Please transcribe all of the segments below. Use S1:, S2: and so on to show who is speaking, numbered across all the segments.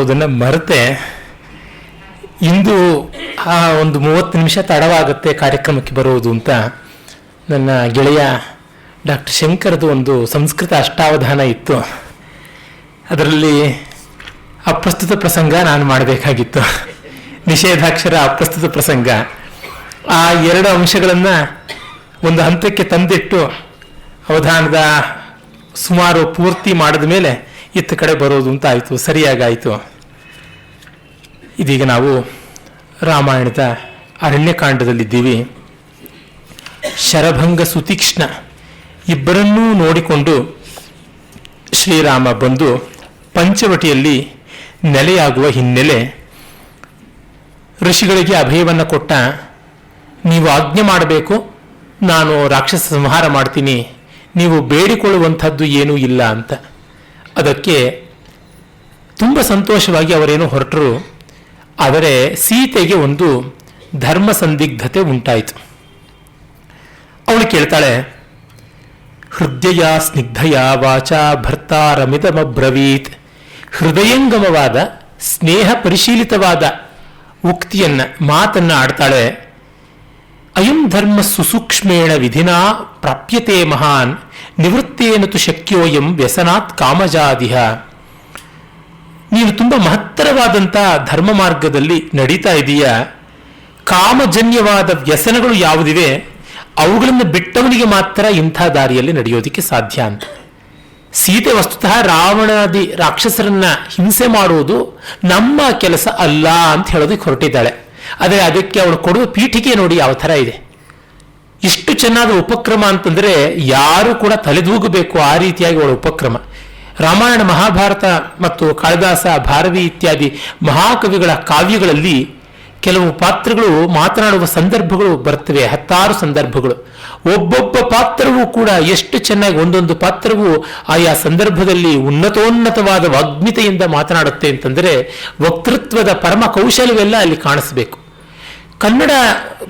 S1: ಹೇಳೋದನ್ನು ಮರೆತೆ ಇಂದು ಒಂದು 30 ನಿಮಿಷ ತಡವಾಗುತ್ತೆ ಕಾರ್ಯಕ್ರಮಕ್ಕೆ ಬರೋದು ಅಂತ ನನ್ನ ಗೆಳೆಯ ಡಾಕ್ಟರ್ ಶಂಕರ್ದು ಒಂದು ಸಂಸ್ಕೃತ ಅಷ್ಟಾವಧಾನ ಇತ್ತು. ಅದರಲ್ಲಿ ಅಪ್ರಸ್ತುತ ಪ್ರಸಂಗ ನಾನು ಮಾಡಬೇಕಾಗಿತ್ತು. ನಿಷೇಧಾಕ್ಷರ ಅಪ್ರಸ್ತುತ ಪ್ರಸಂಗ, ಆ 2 ಅಂಶಗಳನ್ನು ಒಂದು ಹಂತಕ್ಕೆ ತಂದಿಟ್ಟು ಅವಧಾನದ ಸುಮಾರು ಪೂರ್ತಿ ಮಾಡಿದ ಮೇಲೆ ಇತ್ತ ಕಡೆ ಬರೋದು ಅಂತ ಆಯಿತು. ಸರಿಯಾಗಾಯಿತು. ಇದೀಗ ನಾವು ರಾಮಾಯಣದ ಅರಣ್ಯಕಾಂಡದಲ್ಲಿದ್ದೀವಿ. ಶರಭಂಗ ಸುತೀಕ್ಷ್ಣ ಇಬ್ಬರನ್ನೂ ನೋಡಿಕೊಂಡು ಶ್ರೀರಾಮ ಬಂದು ಪಂಚವಟಿಯಲ್ಲಿ ನೆಲೆಯಾಗುವ ಹಿನ್ನೆಲೆ ಋಷಿಗಳಿಗೆ ಅಭಯವನ್ನು ಕೊಟ್ಟ. ನೀವು ಆಜ್ಞೆ ಮಾಡಬೇಕು, ನಾನು ರಾಕ್ಷಸ ಸಂಹಾರ ಮಾಡ್ತೀನಿ, ನೀವು ಬೇಡಿಕೊಳ್ಳುವಂಥದ್ದು ಏನೂ ಇಲ್ಲ ಅಂತ. ಅದಕ್ಕೆ ತುಂಬ ಸಂತೋಷವಾಗಿ ಅವರೇನು ಹೊರಟರು. ಆದರೆ ಸೀತೆಗೆ ಒಂದು ಧರ್ಮ ಸಂದಿಗ್ಧತೆ ಉಂಟಾಯಿತು. ಅವಳು ಕೇಳ್ತಾಳೆ, ಹೃದಯ ಸ್ನಿಗ್ಧಯ ವಾಚ ಭರ್ತಾರಮಿದಮಬ್ರವೀತ್. ಹೃದಯಂಗಮವಾದ ಸ್ನೇಹ ಪರಿಶೀಲಿತವಾದ ಮಾತನ್ನ ಆಡ್ತಾಳೆ. ಅಯಂ ಧರ್ಮ ಸುಸೂಕ್ಷ್ಮೇಣ ವಿಧಿನಾ ಪ್ರಾಪ್ಯತೆ ಮಹಾನ್ ನಿವೃತ್ತೇನ ತು ಶಕ್ಯೋಯಂ ವ್ಯಸನಾತ್ ಕಾಮಜಾದಿಹ. ನೀನು ತುಂಬ ಮಹತ್ತರವಾದಂಥ ಧರ್ಮ ಮಾರ್ಗದಲ್ಲಿ ನಡೀತಾ ಇದೀಯ. ಕಾಮಜನ್ಯವಾದ ವ್ಯಸನಗಳು ಯಾವುದಿವೆ ಅವುಗಳನ್ನು ಬಿಟ್ಟವನಿಗೆ ಮಾತ್ರ ಇಂಥ ದಾರಿಯಲ್ಲಿ ನಡೆಯೋದಕ್ಕೆ ಸಾಧ್ಯ ಅಂತ. ಸೀತೆ ವಸ್ತುತಃ ರಾವಣಾದಿ ರಾಕ್ಷಸರನ್ನ ಹಿಂಸೆ ಮಾಡುವುದು ನಮ್ಮ ಕೆಲಸ ಅಲ್ಲ ಅಂತ ಹೇಳೋದಕ್ಕೆ ಹೊರಟಿದ್ದಾಳೆ. ಆದರೆ ಅದಕ್ಕೆ ಅವಳು ಕೊಡುವ ಪೀಠಿಕೆ ನೋಡಿ ಯಾವ ಥರ ಇದೆ. ಇಷ್ಟು ಚೆನ್ನಾದ ಉಪಕ್ರಮ ಅಂತಂದರೆ ಯಾರು ಕೂಡ ತಲೆದೂಗಬೇಕು, ಆ ರೀತಿಯಾಗಿ ಅವಳ ಉಪಕ್ರಮ. ರಾಮಾಯಣ, ಮಹಾಭಾರತ ಮತ್ತು ಕಾಳಿದಾಸ, ಭಾರವಿ ಇತ್ಯಾದಿ ಮಹಾಕವಿಗಳ ಕಾವ್ಯಗಳಲ್ಲಿ ಕೆಲವು ಪಾತ್ರಗಳು ಮಾತನಾಡುವ ಸಂದರ್ಭಗಳು ಬರ್ತವೆ, 10 ಸಂದರ್ಭಗಳು. ಒಬ್ಬೊಬ್ಬ ಪಾತ್ರವೂ ಕೂಡ ಎಷ್ಟು ಚೆನ್ನಾಗಿ, ಒಂದೊಂದು ಪಾತ್ರವೂ ಆಯಾ ಸಂದರ್ಭದಲ್ಲಿ ಉನ್ನತೋನ್ನತವಾದ ವಾಗ್ಮಿತೆಯಿಂದ ಮಾತನಾಡುತ್ತೆ ಅಂತಂದರೆ ವಕ್ತೃತ್ವದ ಪರಮ ಕೌಶಲ್ಯವೆಲ್ಲ ಅಲ್ಲಿ ಕಾಣಿಸ್ಬೇಕು. ಕನ್ನಡ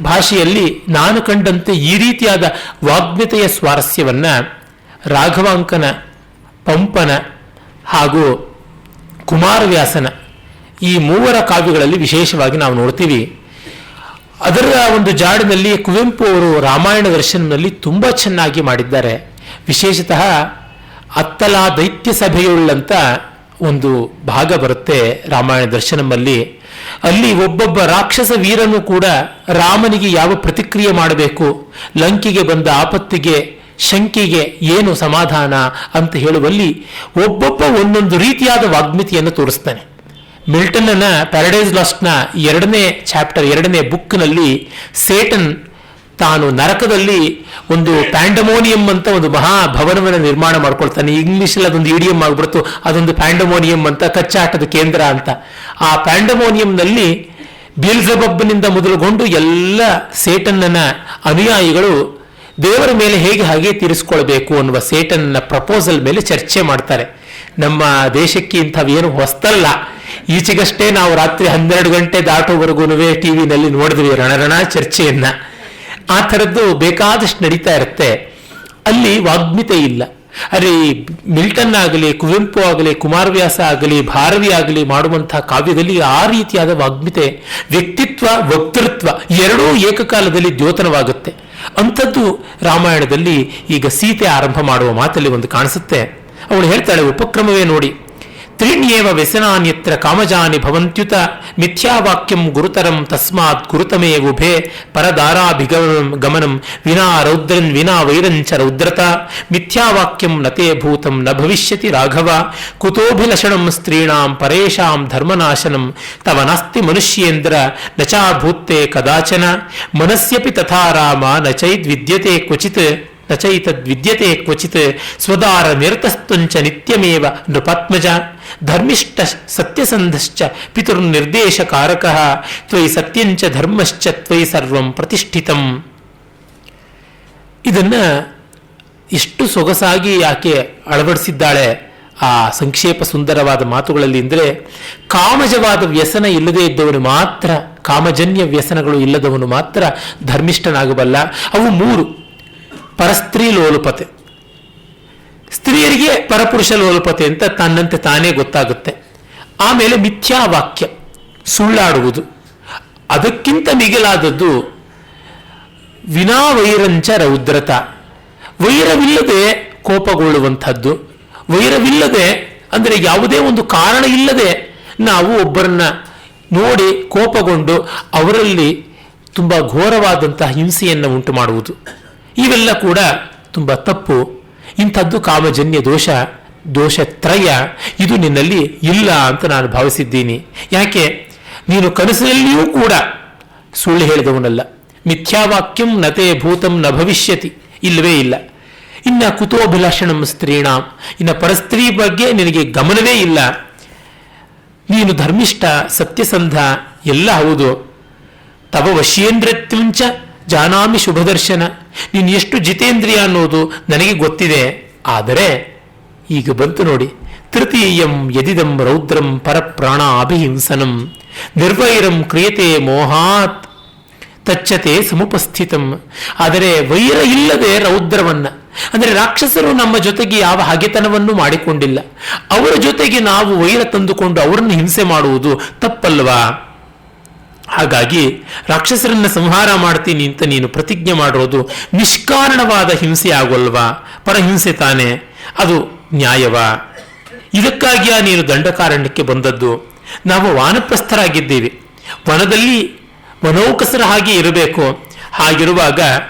S1: ಭಾಷೆಯಲ್ಲಿ ನಾನು ಕಂಡಂತೆ ಈ ರೀತಿಯಾದ ವಾಗ್ಮಿತೆಯ ಸ್ವಾರಸ್ಯವನ್ನು ರಾಘವಾಂಕನ, ಪಂಪನ ಹಾಗೂ ಕುಮಾರವ್ಯಾಸನ ಈ 3 ಕಾವ್ಯಗಳಲ್ಲಿ ವಿಶೇಷವಾಗಿ ನಾವು ನೋಡ್ತೀವಿ. ಅದರ ಒಂದು ಜಾಡಿನಲ್ಲಿ ಕುವೆಂಪು ಅವರು ರಾಮಾಯಣ ದರ್ಶನದಲ್ಲಿ ತುಂಬ ಚೆನ್ನಾಗಿ ಮಾಡಿದ್ದಾರೆ. ವಿಶೇಷತಃ ಅತ್ತಲ ದೈತ್ಯ ಸಭೆಯುಳ್ಳಂತ ಒಂದು ಭಾಗ ಬರುತ್ತೆ ರಾಮಾಯಣ ದರ್ಶನಮಲ್ಲಿ. ಅಲ್ಲಿ ಒಬ್ಬೊಬ್ಬ ರಾಕ್ಷಸ ವೀರನು ಕೂಡ ರಾಮನಿಗೆ ಯಾವ ಪ್ರತಿಕ್ರಿಯೆ ಮಾಡಬೇಕು, ಲಂಕೆಗೆ ಬಂದ ಆಪತ್ತಿಗೆ ಶಂಕೆಗೆ ಏನು ಸಮಾಧಾನ ಅಂತ ಹೇಳುವಲ್ಲಿ ಒಬ್ಬೊಬ್ಬ ಒಂದೊಂದು ರೀತಿಯಾದ ವಾಗ್ಮಿತಿಯನ್ನು ತೋರಿಸ್ತಾನೆ. ಮಿಲ್ಟನ್ನ ಪ್ಯಾರಡೈಸ್ ಲಾಸ್ಟ್ನ 2ನೇ ಚಾಪ್ಟರ್, 2ನೇ ಬುಕ್ನಲ್ಲಿ ಸೇಟನ್ ತಾನು ನರಕದಲ್ಲಿ ಒಂದು ಪ್ಯಾಂಡಮೋನಿಯಂ ಅಂತ ಒಂದು ಮಹಾಭವನವನ್ನು ನಿರ್ಮಾಣ ಮಾಡ್ಕೊಳ್ತಾನೆ. ಇಂಗ್ಲಿಷಲ್ಲಿ ಅದೊಂದು ಇಡಿಯಂ ಆಗ್ಬಿಡ್ತು, ಅದೊಂದು ಪ್ಯಾಂಡಮೋನಿಯಂ ಅಂತ, ಕಚ್ಚಾಟದ ಕೇಂದ್ರ ಅಂತ. ಆ ಪ್ಯಾಂಡಮೋನಿಯಂನಲ್ಲಿ ಬೇಲ್ಜಬಬ್ನಿಂದ ಮೊದಲುಗೊಂಡು ಎಲ್ಲ ಸೇಟನ್ನ ಅನುಯಾಯಿಗಳು ದೇವರ ಮೇಲೆ ಹಾಗೆ ತೀರಿಸಿಕೊಳ್ಬೇಕು ಅನ್ನುವ ಸೇಟನ್ನ ಪ್ರಪೋಸಲ್ ಮೇಲೆ ಚರ್ಚೆ ಮಾಡ್ತಾರೆ. ನಮ್ಮ ದೇಶಕ್ಕೆ ಇಂಥವೇನು ಹೊಸ್ತಲ್ಲ. ಈಚೆಗಷ್ಟೇ ನಾವು ರಾತ್ರಿ 12 ಗಂಟೆ ದಾಟೋವರೆಗೂ ಟಿವಿನಲ್ಲಿ ನೋಡಿದ್ವಿ ರಣರಣ ಚರ್ಚೆಯನ್ನ. ಆ ಥರದ್ದು ಬೇಕಾದಷ್ಟು ನಡೀತಾ ಇರುತ್ತೆ. ಅಲ್ಲಿ ವಾಗ್ಮಿತೆ ಇಲ್ಲ. ಅರೆ, ಮಿಲ್ಟನ್ ಆಗಲಿ, ಕುವೆಂಪು ಆಗಲಿ, ಕುಮಾರವ್ಯಾಸ ಆಗಲಿ, ಭಾರವಿ ಆಗಲಿ ಮಾಡುವಂತಹ ಕಾವ್ಯದಲ್ಲಿ ಆ ರೀತಿಯಾದ ವಾಗ್ಮಿತೆ, ವ್ಯಕ್ತಿತ್ವ, ವಕ್ತೃತ್ವ ಎರಡೂ ಏಕಕಾಲದಲ್ಲಿ ದ್ಯೋತನವಾಗುತ್ತೆ. ಅಂಥದ್ದು ರಾಮಾಯಣದಲ್ಲಿ ಈಗ ಸೀತೆ ಆರಂಭ ಮಾಡುವ ಮಾತಲ್ಲಿ ಒಂದು ಕಾಣಿಸುತ್ತೆ. ಅವಳು ಹೇಳ್ತಾಳೆ, ಉಪಕ್ರಮವೇ ನೋಡಿ. ತ್ರೀಣ್ಯೇವ ವ್ಯಸನಾನ್ಯತ್ರ ಕಾಮಜಾನಿ ಭವಂತ್ಯುತ ಮಿಥ್ಯಾವಾಕ್ಯಂ ಗುರುತರಂ ತಸ್ಮಾತ್ ಗುರುತಮೇ ಉಭೆ ಪರದಾರಾಭಿಗಮನಂ ವಿನಾ ರೌದ್ರನ್ ವಿನಾ ವೈರಂಚ ರೌದ್ರತ ಮಿಥ್ಯಾವಾಕ್ಯಂ ನತೇ ಭೂತಂ ನ ಭವಿಷ್ಯತಿ ರಾಘವ ಕುತೋಭಿಲಷಣಂ ಸ್ತ್ರೀಣಾಂ ಪರೇಶಾಂ ಧರ್ಮನಾಶನಂ ತವ ನಾಸ್ತಿ ಮನುಷ್ಯೇಂದ್ರ ನಚಾಭೂತ್ತೆ ಕದಾಚನ ಮನಸ್ಯಪಿ ತಥಾ ರಾಮ ನಚೈದ್ವಿದ್ಯತೆ ಕ್ವಚಿತ್ ನಚೈತದ್ವಿದ್ಯತೆ ಕ್ವಚಿತ್ ಸ್ವದಾರ ನಿರತಸ್ತುಂಚ ನಿತ್ಯಮೇವ ನೃಪಾತ್ಮಜ ಧರ್ಮಿಷ್ಠ ಸತ್ಯಸಂಧಶ್ಚ ಪಿತುರ್ನಿರ್ದೇಶಕಾರಕಃ ತ್ವಯಿ ಸತ್ಯಂಚ ಧರ್ಮಶ್ಚ ತ್ವಯಿ ಸರ್ವಂ ಪ್ರತಿಷ್ಠಿತಂ. ಇದನ್ನ ಎಷ್ಟು ಸೊಗಸಾಗಿ ಆಕೆ ಅಳವಡಿಸಿದ್ದಾಳೆ ಆ ಸಂಕ್ಷೇಪ ಸುಂದರವಾದ ಮಾತುಗಳಲ್ಲಿ. ಅಂದರೆ ಕಾಮಜವಾದ ವ್ಯಸನ ಇಲ್ಲದೆ ಇದ್ದವನು ಮಾತ್ರ, ಕಾಮಜನ್ಯ ವ್ಯಸನಗಳು ಇಲ್ಲದವನು ಮಾತ್ರ ಧರ್ಮಿಷ್ಠನಾಗಬಲ್ಲ. ಅವು 3: ಪರಸ್ತ್ರೀ ಲೋಲುಪತೆ, ಸ್ತ್ರೀಯರಿಗೆ ಪರಪುರುಷ ಲೋಲುಪತೆ ಅಂತ ತನ್ನಂತೆ ತಾನೇ ಗೊತ್ತಾಗುತ್ತೆ. ಆಮೇಲೆ ಮಿಥ್ಯಾವಾಕ್ಯ, ಸುಳ್ಳಾಡುವುದು. ಅದಕ್ಕಿಂತ ಮಿಗಿಲಾದದ್ದು ವಿನಾವೈರಂಚ ರೌದ್ರತ, ವೈರವಿಲ್ಲದೆ ಕೋಪಗೊಳ್ಳುವಂಥದ್ದು. ವೈರವಿಲ್ಲದೆ ಅಂದರೆ ಯಾವುದೇ ಒಂದು ಕಾರಣ ಇಲ್ಲದೆ ನಾವು ಒಬ್ಬರನ್ನ ನೋಡಿ ಕೋಪಗೊಂಡು ಅವರಲ್ಲಿ ತುಂಬ ಘೋರವಾದಂತಹ ಹಿಂಸೆಯನ್ನು ಉಂಟು ಮಾಡುವುದು, ಇವೆಲ್ಲ ಕೂಡ ತುಂಬ ತಪ್ಪು. ಇಂಥದ್ದು ಕಾಮಜನ್ಯ ದೋಷ, ದೋಷತ್ರಯ ಇದು ನಿನ್ನಲ್ಲಿ ಇಲ್ಲ ಅಂತ ನಾನು ಭಾವಿಸಿದ್ದೀನಿ. ಯಾಕೆ? ನೀನು ಕನಸಿನಲ್ಲಿಯೂ ಕೂಡ ಸುಳ್ಳು ಹೇಳಿದವನಲ್ಲ. ಮಿಥ್ಯಾವಾಕ್ಯಂ ನತೇ ಭೂತಂ ನ ಭವಿಷ್ಯತಿ, ಇಲ್ಲವೇ ಇಲ್ಲ. ಇನ್ನು ಕುತೋಭಿಲಾಷಣಂ ಸ್ತ್ರೀಣಾಂ, ಇನ್ನು ಪರಸ್ತ್ರೀ ಬಗ್ಗೆ ನಿನಗೆ ಗಮನವೇ ಇಲ್ಲ. ನೀನು ಧರ್ಮಿಷ್ಠ, ಸತ್ಯಸಂಧ ಎಲ್ಲ ಹೌದು. ತವ ವಶ್ಯೇಂದ್ರತ್ವಂಚ ಜಾನಾಮಿ ಶುಭದರ್ಶನ, ನೀನು ಎಷ್ಟು ಜಿತೇಂದ್ರಿಯ ಅನ್ನೋದು ನನಗೆ ಗೊತ್ತಿದೆ. ಆದರೆ ಈಗ ಬಂತು ನೋಡಿ, ತೃತೀಯಂ ಯದಿದಂ ರೌದ್ರಂ ಪರಪ್ರಾಣ ಅಭಿಹಿಂಸನಂ ನಿರ್ವೈರಂ ಕ್ರಿಯತೆ ಮೋಹಾತ್ ತಚ್ಚತೆ ಸಮುಪಸ್ಥಿತಂ. ಆದರೆ ವೈರ ಇಲ್ಲದೆ ರೌದ್ರವನ್ನ, ಅಂದರೆ ರಾಕ್ಷಸರು ನಮ್ಮ ಜೊತೆಗೆ ಯಾವ ಹಗೆತನವನ್ನು ಮಾಡಿಕೊಂಡಿಲ್ಲ, ಅವರ ಜೊತೆಗೆ ನಾವು ವೈರ ತಂದುಕೊಂಡು ಅವರನ್ನು ಹಿಂಸೆ ಮಾಡುವುದು ತಪ್ಪಲ್ವಾ? ಹಾಗಾಗಿ ರಾಕ್ಷಸರನ್ನ ಸಂಹಾರ ಮಾಡ್ತೀನಿ ಅಂತ ನೀನು ಪ್ರತಿಜ್ಞೆ ಮಾಡಿರೋದು ನಿಷ್ಕಾರಣವಾದ ಹಿಂಸೆ ಆಗೋಲ್ವಾ? ಪರಹಿಂಸೆ ತಾನೆ, ಅದು ನ್ಯಾಯವಾ? ಇದಕ್ಕಾಗಿಯಾ ನೀನು ದಂಡಕಾರಣ್ಯಕ್ಕೆ ಬಂದದ್ದು? ನಾವು ವಾನಪ್ರಸ್ಥರಾಗಿದ್ದೀವಿ, ವನದಲ್ಲಿ ವನೌಕಸರ ಹಾಗೆ ಇರಬೇಕು. ಹಾಗಿರುವಾಗ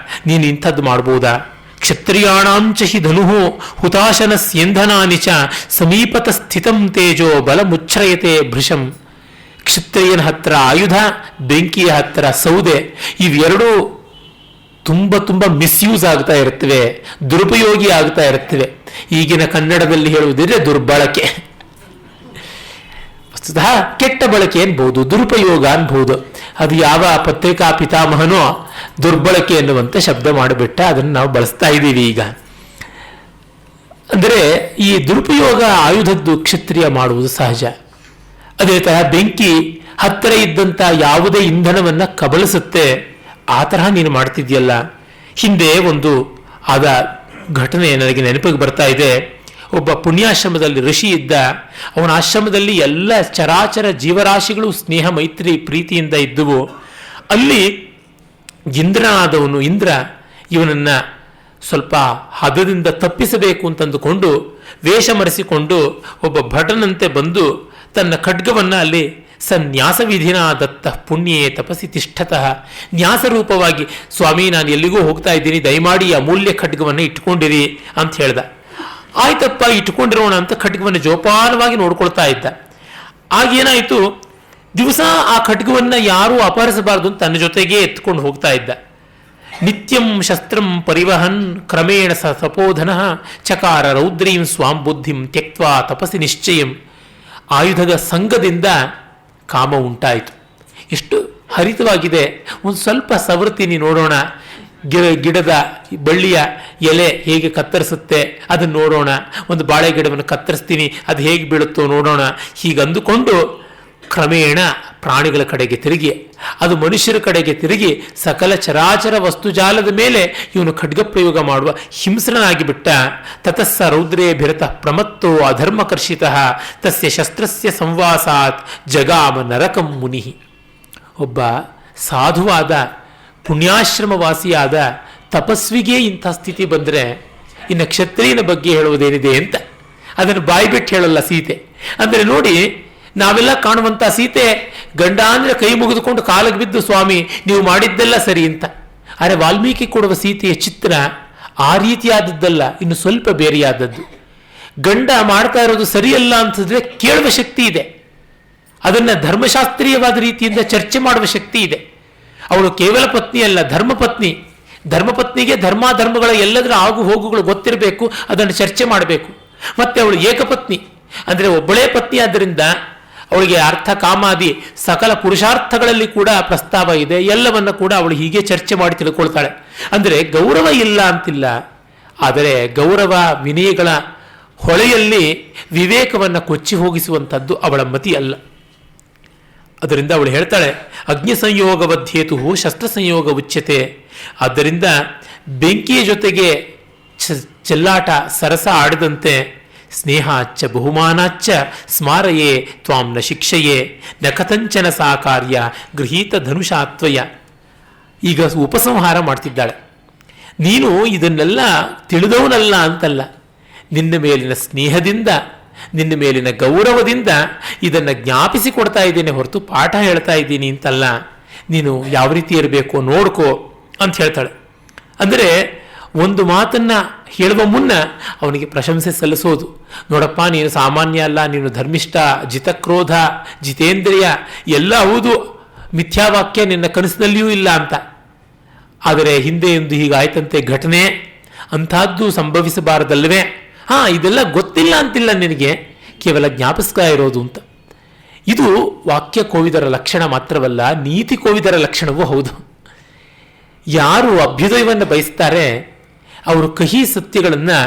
S1: ನೀನು ಇಂಥದ್ದು ಮಾಡ್ಬೋದಾ? ಕ್ಷತ್ರಿಯಾಣಾಂಚ ಹಿ ಧನು ಹುತಾಶನ ಸ್ಯಂಧನಾನಿ ಚ ಸಮೀಪತ ಸ್ಥಿತಂ ತೇಜೋ ಬಲ ಮುಚ್ಛ್ರಯತೆ ಭೃಶಂ. ಕ್ಷತ್ರಿಯನ ಹತ್ರ ಆಯುಧ, ಬೆಂಕಿಯ ಹತ್ರ ಸೌದೆ, ಇವೆರಡೂ ತುಂಬ ತುಂಬ ಮಿಸ್ಯೂಸ್ ಆಗ್ತಾ ಇರ್ತವೆ, ದುರುಪಯೋಗಿ ಆಗ್ತಾ ಇರ್ತವೆ. ಈಗಿನ ಕನ್ನಡದಲ್ಲಿ ಹೇಳುವುದಿದ್ರೆ ದುರ್ಬಳಕೆ. ವಸ್ತುತಃ ಕೆಟ್ಟ ಬಳಕೆ ಅನ್ಬಹುದು, ದುರುಪಯೋಗ ಅನ್ಬಹುದು. ಅದು ಯಾವ ಪತ್ರಿಕಾ ಪಿತಾಮಹನೋ ದುರ್ಬಳಕೆ ಎನ್ನುವಂತೆ ಶಬ್ದ ಮಾಡಿಬಿಟ್ಟ, ಅದನ್ನು ನಾವು ಬಳಸ್ತಾ ಇದ್ದೀವಿ ಈಗ. ಅಂದರೆ ಈ ದುರುಪಯೋಗ ಆಯುಧದ್ದು ಕ್ಷತ್ರಿಯ ಮಾಡುವುದು ಸಹಜ. ಅದೇ ತರಹ ಬೆಂಕಿ ಹತ್ತಿರ ಇದ್ದಂಥ ಯಾವುದೇ ಇಂಧನವನ್ನ ಕಬಳಿಸುತ್ತೆ, ಆ ತರಹ ನೀನು ಮಾಡ್ತಿದ್ಯಲ್ಲ. ಹಿಂದೆ ಒಂದು ಆದ ಘಟನೆ ನನಗೆ ನೆನಪಿಗೆ ಬರ್ತಾ ಇದೆ. ಒಬ್ಬ ಪುಣ್ಯಾಶ್ರಮದಲ್ಲಿ ಋಷಿ ಇದ್ದ. ಅವನ ಆಶ್ರಮದಲ್ಲಿ ಎಲ್ಲ ಚರಾಚರ ಜೀವರಾಶಿಗಳು ಸ್ನೇಹ ಮೈತ್ರಿ ಪ್ರೀತಿಯಿಂದ ಇದ್ದುವು. ಅಲ್ಲಿ ಇಂದ್ರನಾದವನು, ಇಂದ್ರ ಇವನನ್ನ ಸ್ವಲ್ಪ ಹದದಿಂದ ತಪ್ಪಿಸಬೇಕು ಅಂತಂದುಕೊಂಡು ವೇಷ ಮರೆಸಿಕೊಂಡು ಒಬ್ಬ ಭಟನಂತೆ ಬಂದು ತನ್ನ ಖಡ್ಗವನ್ನ ಅಲ್ಲಿ ಸನ್ಯಾಸ ವಿಧಿನ ದತ್ತ ಪುಣ್ಯೇ ತಪಸಿ ತಿಷ್ಠತಃ, ನ್ಯಾಸ ರೂಪವಾಗಿ, ಸ್ವಾಮಿ ನಾನು ಎಲ್ಲಿಗೂ ಹೋಗ್ತಾ ಇದ್ದೀನಿ, ದಯಮಾಡಿ ಅಮೂಲ್ಯ ಖಡ್ಗವನ್ನು ಇಟ್ಕೊಂಡಿರಿ ಅಂತ ಹೇಳ್ದ. ಆಯ್ತಪ್ಪ ಇಟ್ಕೊಂಡಿರೋಣ ಅಂತ ಖಡ್ಗವನ್ನು ಜೋಪಾನವಾಗಿ ನೋಡ್ಕೊಳ್ತಾ ಇದ್ದ. ಆಗೇನಾಯಿತು, ದಿವಸ ಆ ಖಡ್ಗವನ್ನ ಯಾರೂ ಅಪಹರಿಸಬಾರದು ಅಂತ ತನ್ನ ಜೊತೆಗೇ ಎತ್ಕೊಂಡು ಹೋಗ್ತಾ ಇದ್ದ. ನಿತ್ಯಂ ಶಸ್ತ್ರಂ ಪರಿವಹನ್ ಕ್ರಮೇಣ ಸಪೋಧನ ಚಕಾರ ರೌದ್ರೀಂ ಸ್ವಾಂ ಬುದ್ಧಿಂ ತ್ಯಕ್ವಾ ತಪಸಿ ನಿಶ್ಚಯಂ. ಆಯುಧದ ಸಂಘದಿಂದ ಕಾಮ ಉಂಟಾಯಿತು. ಎಷ್ಟು ಹರಿತವಾಗಿದೆ, ಒಂದು ಸ್ವಲ್ಪ ಸವರ್ತೀನಿ ನೋಡೋಣ, ಗಿಡದ ಬಳ್ಳಿಯ ಎಲೆ ಹೇಗೆ ಕತ್ತರಿಸುತ್ತೆ ಅದನ್ನು ನೋಡೋಣ, ಒಂದು ಬಾಳೆ ಗಿಡವನ್ನು ಕತ್ತರಿಸ್ತೀನಿ ಅದು ಹೇಗೆ ಬೀಳುತ್ತೋ ನೋಡೋಣ, ಹೀಗಂದುಕೊಂಡು ಕ್ರಮೇಣ ಪ್ರಾಣಿಗಳ ಕಡೆಗೆ ತಿರುಗಿ, ಅದು ಮನುಷ್ಯರ ಕಡೆಗೆ ತಿರುಗಿ, ಸಕಲ ಚರಾಚರ ವಸ್ತುಜಾಲದ ಮೇಲೆ ಇವನು ಖಡ್ಗ ಪ್ರಯೋಗ ಮಾಡುವ ಹಿಂಸ್ರನಾಗಿ ಬಿಟ್ಟ. ತತಸ್ಸ ರೌದ್ರೇ ಭಿರತ ಪ್ರಮತ್ತೋ ಅಧರ್ಮಕರ್ಷಿತ ತಸ್ಯ ಶಸ್ತ್ರಸ್ಯ ಸಂವಾಸಾತ್ ಜಗಾಮ ನರಕಂ ಮುನಿ. ಒಬ್ಬ ಸಾಧುವಾದ ಪುಣ್ಯಾಶ್ರಮವಾಸಿಯಾದ ತಪಸ್ವಿಗೆ ಇಂಥ ಸ್ಥಿತಿ ಬಂದರೆ ಇನ್ನು ಕ್ಷತ್ರಿಯನ ಬಗ್ಗೆ ಹೇಳುವುದೇನಿದೆ ಅಂತ ಅದನ್ನು ಬಾಯ್ಬಿಟ್ಟು ಹೇಳಲ್ಲ ಸೀತೆ. ಅಂದರೆ ನೋಡಿ, ನಾವೆಲ್ಲ ಕಾಣುವಂಥ ಸೀತೆ ಗಂಡ ಅಂದರೆ ಕೈ ಮುಗಿದುಕೊಂಡು ಕಾಲಿಗೆ ಬಿದ್ದು, ಸ್ವಾಮಿ ನೀವು ಮಾಡಿದ್ದೆಲ್ಲ ಸರಿ ಅಂತ. ಆದರೆ ವಾಲ್ಮೀಕಿ ಕೊಡುವ ಸೀತೆಯ ಚಿತ್ರ ಆ ರೀತಿಯಾದದ್ದಲ್ಲ, ಇನ್ನು ಸ್ವಲ್ಪ ಬೇರೆಯಾದದ್ದು. ಗಂಡ ಮಾಡ್ತಾ ಇರೋದು ಸರಿಯಲ್ಲ ಅಂತಂದ್ರೆ ಕೇಳುವ ಶಕ್ತಿ ಇದೆ, ಅದನ್ನು ಧರ್ಮಶಾಸ್ತ್ರೀಯವಾದ ರೀತಿಯಿಂದ ಚರ್ಚೆ ಮಾಡುವ ಶಕ್ತಿ ಇದೆ. ಅವಳು ಕೇವಲ ಪತ್ನಿ ಅಲ್ಲ, ಧರ್ಮಪತ್ನಿ. ಧರ್ಮಪತ್ನಿಗೆ ಧರ್ಮಾಧರ್ಮಗಳ ಎಲ್ಲದರ ಆಗು ಹೋಗುಗಳು ಗೊತ್ತಿರಬೇಕು, ಅದನ್ನು ಚರ್ಚೆ ಮಾಡಬೇಕು. ಮತ್ತೆ ಅವಳು ಏಕಪತ್ನಿ, ಅಂದರೆ ಒಬ್ಬಳೇ ಪತ್ನಿ. ಆದ್ದರಿಂದ ಅವಳಿಗೆ ಅರ್ಥ ಕಾಮಾದಿ ಸಕಲ ಪುರುಷಾರ್ಥಗಳಲ್ಲಿ ಕೂಡ ಪ್ರಸ್ತಾವ ಇದೆ, ಎಲ್ಲವನ್ನ ಕೂಡ ಅವಳು ಹೀಗೆ ಚರ್ಚೆ ಮಾಡಿ ತಿಳ್ಕೊಳ್ತಾಳೆ. ಅಂದರೆ ಗೌರವ ಇಲ್ಲ ಅಂತಿಲ್ಲ, ಆದರೆ ಗೌರವ ವಿನಯಗಳ ಹೊಳೆಯಲ್ಲಿ ವಿವೇಕವನ್ನು ಕೊಚ್ಚಿ ಹೋಗಿಸುವಂಥದ್ದು ಅವಳ ಮತಿ ಅಲ್ಲ. ಅದರಿಂದ ಅವಳು ಹೇಳ್ತಾಳೆ, ಅಗ್ನಿ ಸಂಯೋಗವಧ್ಯೇತು ಶಸ್ತ್ರ ಸಂಯೋಗ ಉಚ್ಯತೆ. ಆದ್ದರಿಂದ ಬೆಂಕಿಯ ಜೊತೆಗೆ ಚೆಲ್ಲಾಟ ಸರಸ ಆಡದಂತೆ ಸ್ನೇಹಾಚ್ಚ ಬಹುಮಾನಾಚ್ಚ ಸ್ಮಾರಯೇ ತ್ವಾಂ ನ ಶಿಕ್ಷೆಯೇ ನ ಕಥಂಚನ ಸಾ ಕಾರ್ಯ ಗೃಹೀತ ಧನುಷಾತ್ವಯ. ಈಗ ಉಪಸಂಹಾರ ಮಾಡ್ತಿದ್ದಾಳೆ. ನೀನು ಇದನ್ನೆಲ್ಲ ತಿಳಿದವನಲ್ಲ ಅಂತಲ್ಲ, ನಿನ್ನ ಮೇಲಿನ ಸ್ನೇಹದಿಂದ, ನಿನ್ನ ಮೇಲಿನ ಗೌರವದಿಂದ ಇದನ್ನು ಜ್ಞಾಪಿಸಿಕೊಡ್ತಾ ಇದ್ದೇನೆ ಹೊರತು ಪಾಠ ಹೇಳ್ತಾ ಇದ್ದೀನಿ ಅಂತಲ್ಲ. ನೀನು ಯಾವ ರೀತಿ ಇರಬೇಕು ನೋಡ್ಕೋ ಅಂತ ಹೇಳ್ತಾಳೆ. ಅಂದರೆ ಒಂದು ಮಾತನ್ನು ಹೇಳುವ ಮುನ್ನ ಅವನಿಗೆ ಪ್ರಶಂಸೆ ಸಲ್ಲಿಸೋದು. ನೋಡಪ್ಪ, ನೀನು ಸಾಮಾನ್ಯ ಅಲ್ಲ, ನೀನು ಧರ್ಮಿಷ್ಠ, ಜಿತಕ್ರೋಧ, ಜಿತೇಂದ್ರಿಯ ಎಲ್ಲ ಹೌದು, ಮಿಥ್ಯಾವಾಕ್ಯ ನಿನ್ನ ಕನಸಿನಲ್ಲಿಯೂ ಇಲ್ಲ ಅಂತ. ಆದರೆ ಹಿಂದೆ ಒಂದು ಹೀಗಾಯ್ತಂತೆ ಘಟನೆ, ಅಂಥದ್ದು ಸಂಭವಿಸಬಾರದಲ್ಲವೇ? ಇದೆಲ್ಲ ಗೊತ್ತಿಲ್ಲ ಅಂತಿಲ್ಲ ನಿನಗೆ, ಕೇವಲ ಜ್ಞಾಪಿಸ್ತಾ ಇರೋದು ಅಂತ. ಇದು ವಾಕ್ಯ ಕೋವಿದರ ಲಕ್ಷಣ ಮಾತ್ರವಲ್ಲ, ನೀತಿ ಕೋವಿದರ ಲಕ್ಷಣವೂ ಹೌದು. ಯಾರು ಅಭ್ಯುದಯವನ್ನು ಬಯಸ್ತಾರೆ ಅವರು ಕಹಿ ಸತ್ಯಗಳನ್ನು